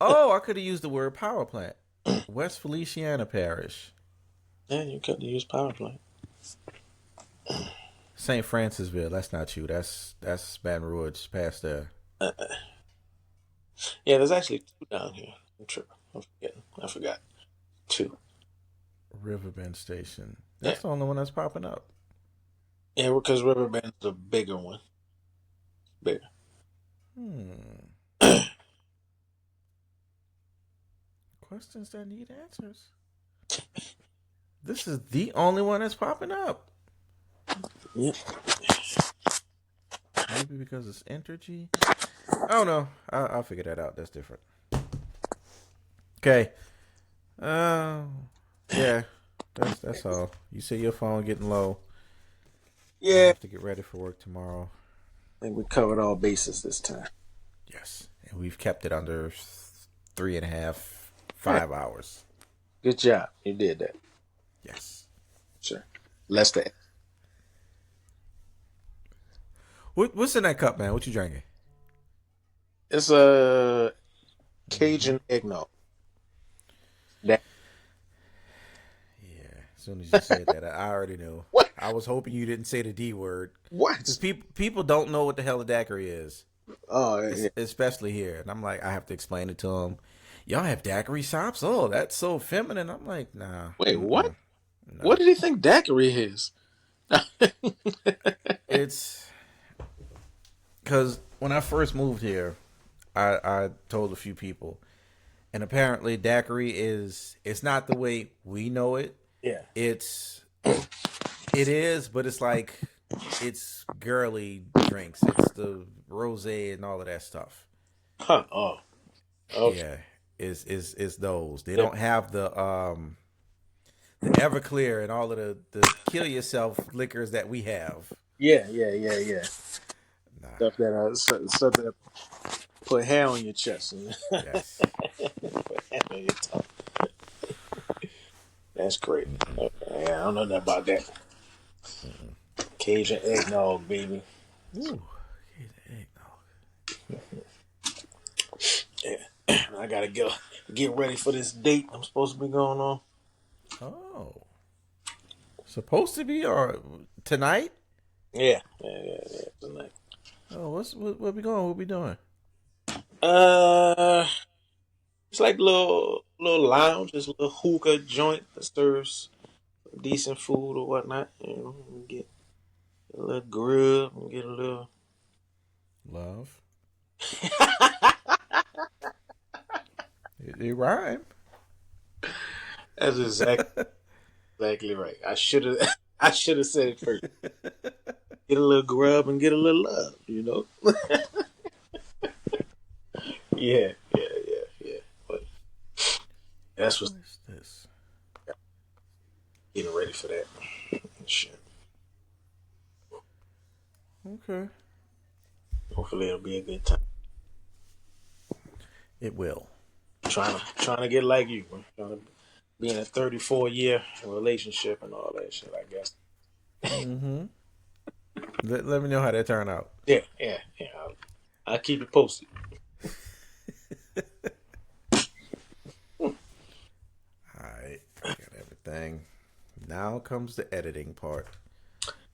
Speaker 1: Oh, I could have used the word power plant.
Speaker 2: a half.
Speaker 1: West Feliciana Parish.
Speaker 2: Yeah, you could use power plant.
Speaker 1: St. Francisville. That's not you. That's Baton Rouge past there.
Speaker 2: Uh, yeah, there's actually two down here. I'm tripping. I'm forgetting. I forgot. Two.
Speaker 1: Riverbend Station.
Speaker 2: Yeah,
Speaker 1: That's the only one that's popping up.
Speaker 2: yeah, because Riverbend's the bigger one. Bigger.
Speaker 1: Hmm. Questions that need answers. This is the only one that's popping up.
Speaker 2: Yeah.
Speaker 1: Maybe because it's Entergy. I don't know. I'll figure that out. That's different. Okay. Yeah. That's all. You see your phone getting low. I
Speaker 2: Yeah.
Speaker 1: have to get ready for work tomorrow.
Speaker 2: I think we covered all bases this time.
Speaker 1: Yes, and we've kept it under 3.5,
Speaker 2: Yeah.
Speaker 1: 5 hours.
Speaker 2: Good job. You did that.
Speaker 1: Yes.
Speaker 2: Sure. Less than.
Speaker 1: What's in that cup, man? What you drinking?
Speaker 2: It's a Cajun eggnog. That
Speaker 1: Yeah. As soon as you said that, I already knew.
Speaker 2: what?
Speaker 1: I was hoping you didn't say the D word because
Speaker 2: What?
Speaker 1: people don't know what the hell a daiquiri is,
Speaker 2: Oh yeah.
Speaker 1: especially here. And I'm like, I have to explain it to them. Y'all have daiquiri shops? Oh, that's so feminine. I'm like, nah.
Speaker 2: Wait, what?
Speaker 1: No.
Speaker 2: What did he think daiquiri is?
Speaker 1: It's because when I first moved here, I told a few people, And apparently, daiquiri is it's not the way we know it.
Speaker 2: Yeah.
Speaker 1: It's it is, but it's like it's girly drinks. It's the rosé and all of that stuff.
Speaker 2: Huh. Oh. Okay.
Speaker 1: Yeah, is those. They
Speaker 2: Yeah.
Speaker 1: don't have the Everclear and all of the kill yourself liquors that we have.
Speaker 2: Yeah. Yeah. Yeah. Yeah.
Speaker 1: Nah.
Speaker 2: Stuff that put hair on your chest and
Speaker 1: Yes.
Speaker 2: put hair on your tongue. That's great.
Speaker 1: Mm-mm.
Speaker 2: Okay, yeah, I don't know nothing about that.
Speaker 1: Mm-mm.
Speaker 2: Cajun eggnog, baby.
Speaker 1: Ooh.
Speaker 2: Yeah. I gotta get ready for this date I'm supposed to be going on.
Speaker 1: Oh. Supposed to be or tonight?
Speaker 2: Yeah. Tonight.
Speaker 1: Oh, what we going? What we doing?
Speaker 2: Uh, it's like little lounge, this little hookah joint that serves decent food or whatnot. You know, get a little grub and get a little.
Speaker 1: Love. It rhyme.
Speaker 2: That's exactly right. I should have said it first. Get a little grub and get a little love. You know. Yeah. But that's what's
Speaker 1: What is this?
Speaker 2: getting ready for that. Shit.
Speaker 1: Okay.
Speaker 2: Hopefully it'll be a good time.
Speaker 1: It will.
Speaker 2: Trying to get like you. Man. Trying to be in a 34-year relationship and all that shit. I guess.
Speaker 1: Mm-hmm. Let me know how that turn out.
Speaker 2: Yeah. I'll keep it posted.
Speaker 1: All right. I got everything. Now comes the editing part.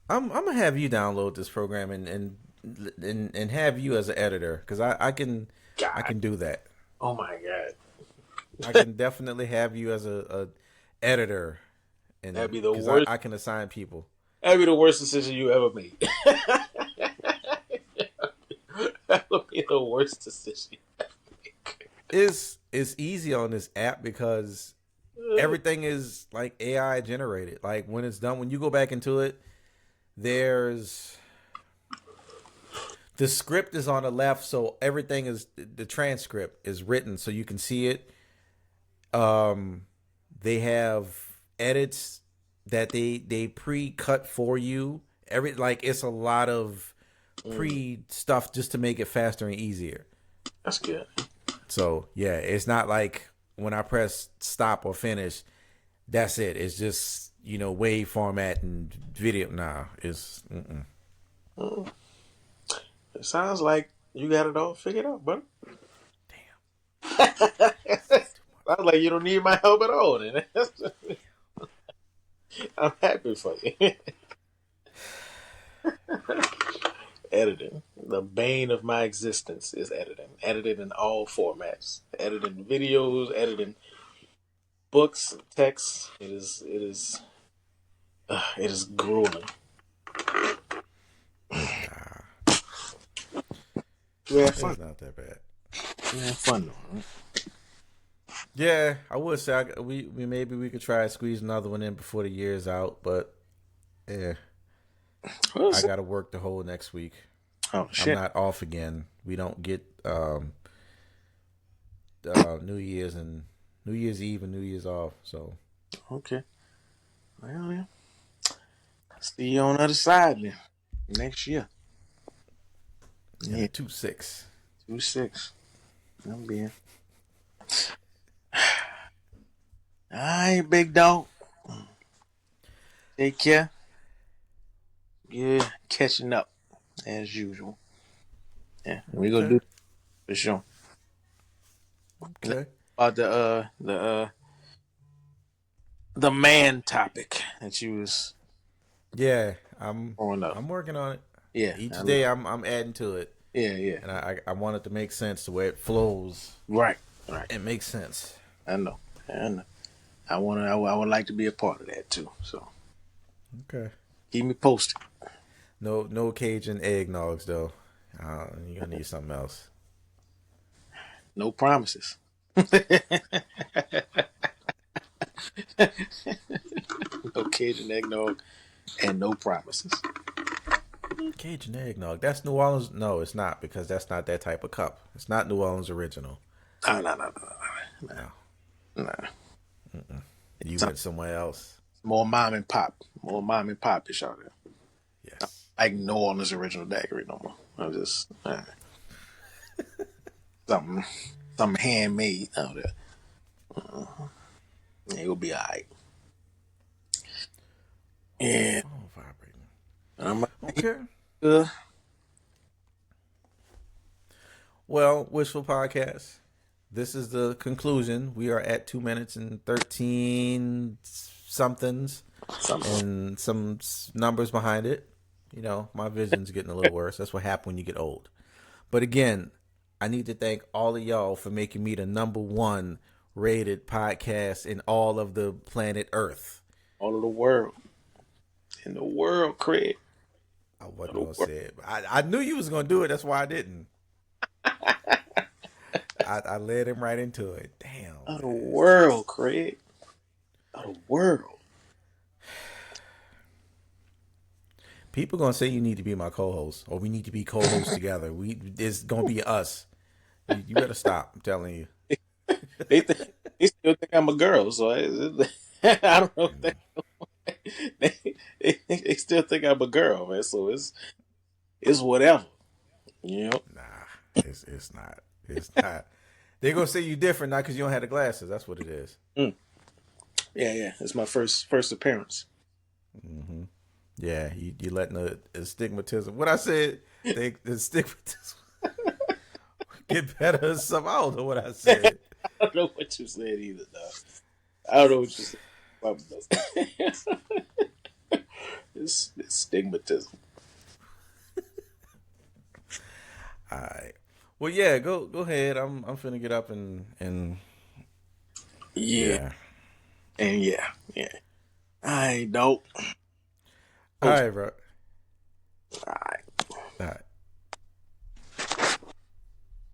Speaker 1: I'm gonna have you download this program and have you as an editor because I can
Speaker 2: God.
Speaker 1: do that.
Speaker 2: Oh my God.
Speaker 1: I can definitely have you as a editor, and
Speaker 2: That'd be the
Speaker 1: because
Speaker 2: worst.
Speaker 1: I can assign people.
Speaker 2: That'd be the worst decision you ever made. That would be the worst decision.
Speaker 1: It's easy on this app because everything is like AI generated. Like when it's done, when you go back into it, there's the script is on the left, so everything is the transcript is written so you can see it. They have edits that they pre-cut for you. It's a lot of pre stuff just to make it faster and easier.
Speaker 2: That's good.
Speaker 1: So yeah, it's not like when I press stop or finish, that's it. It's just wave format and video. Nah, it's
Speaker 2: Mm. It sounds like you got it all figured out, bro.
Speaker 1: damn.
Speaker 2: Sounds like you don't need my help at all. Then I'm happy for you. Editing, the bane of my existence is editing. Editing in all formats. Editing videos, editing books, texts. It is grueling.
Speaker 1: Nah,
Speaker 2: You had fun.
Speaker 1: it's not that bad.
Speaker 2: You had fun though, right?
Speaker 1: Yeah, I would say we maybe we could try to squeeze another one in before the year's out, but yeah, I got to work the whole next week.
Speaker 2: Oh
Speaker 1: I'm
Speaker 2: shit!
Speaker 1: not off again. We don't get New Year's and New Year's Eve and New Year's off. So
Speaker 2: Okay. Well, yeah. See you on the other side then. Next year.
Speaker 1: yeah,
Speaker 2: Yeah.
Speaker 1: 2-6.
Speaker 2: 2-6. I'm being. All right, big dog. Take care. Yeah, catching up as usual. Yeah, we gonna
Speaker 1: Okay.
Speaker 2: do for sure.
Speaker 1: Okay.
Speaker 2: About the man topic that you was
Speaker 1: Yeah, I'm
Speaker 2: throwing up.
Speaker 1: I'm working on it.
Speaker 2: Yeah,
Speaker 1: Each
Speaker 2: I
Speaker 1: day
Speaker 2: know.
Speaker 1: I'm adding to it,
Speaker 2: Yeah.
Speaker 1: and I want it to make sense to where it flows.
Speaker 2: Right.
Speaker 1: It makes sense.
Speaker 2: I know. I would like to be a part of that too. So
Speaker 1: Okay.
Speaker 2: keep me posted.
Speaker 1: No Cajun eggnogs though. You're gonna need something else.
Speaker 2: No promises. No Cajun eggnog and no promises.
Speaker 1: Cajun eggnog. That's New Orleans. No, it's not because that's not that type of cup. It's not New Orleans original.
Speaker 2: No.
Speaker 1: No,
Speaker 2: No.
Speaker 1: you
Speaker 2: It's
Speaker 1: went somewhere else.
Speaker 2: more mom and pop. More mom and pop ish out there.
Speaker 1: Yes.
Speaker 2: Like New Orleans original daiquiri no more. I'm just something handmade out there. Yeah, it'll be alright. Yeah.
Speaker 1: Oh, vibrating.
Speaker 2: I'm
Speaker 1: Okay.
Speaker 2: uh,
Speaker 1: Well, Wishful Podcast. This is the conclusion. We are at 2 minutes and 13 somethings
Speaker 2: something.
Speaker 1: and some numbers behind it. You know, my vision's getting a little worse. That's what happens when you get old. But again, I need to thank all of y'all for making me the #1 rated podcast in all of the planet Earth.
Speaker 2: All of the world. In the world, Craig.
Speaker 1: I wasn't going to say it. But I knew you was going to do it. That's why I didn't. I led him right into it. Damn.
Speaker 2: Of the world, Craig. Of the world.
Speaker 1: People gonna say you need to be my co-host, or we need to be co-hosts together. It's gonna be us. You better stop. I'm telling you.
Speaker 2: They still think I'm a girl, so I don't know. They still think I'm a girl, man. So it's whatever, you know.
Speaker 1: Nah, it's not. It's not. They're gonna say you different, not because you don't have the glasses. That's what it is.
Speaker 2: Yeah. It's my first appearance.
Speaker 1: Mm-hmm. Yeah, you letting the stigmatism. What I said, the stigmatism get better or something. I don't know what I said.
Speaker 2: I don't know what you said either, though. I don't know what you said. It's stigmatism.
Speaker 1: All right. Well, yeah. Go ahead. I'm finna get up and
Speaker 2: yeah. And yeah. I don't.
Speaker 1: All right, bro.
Speaker 2: All right.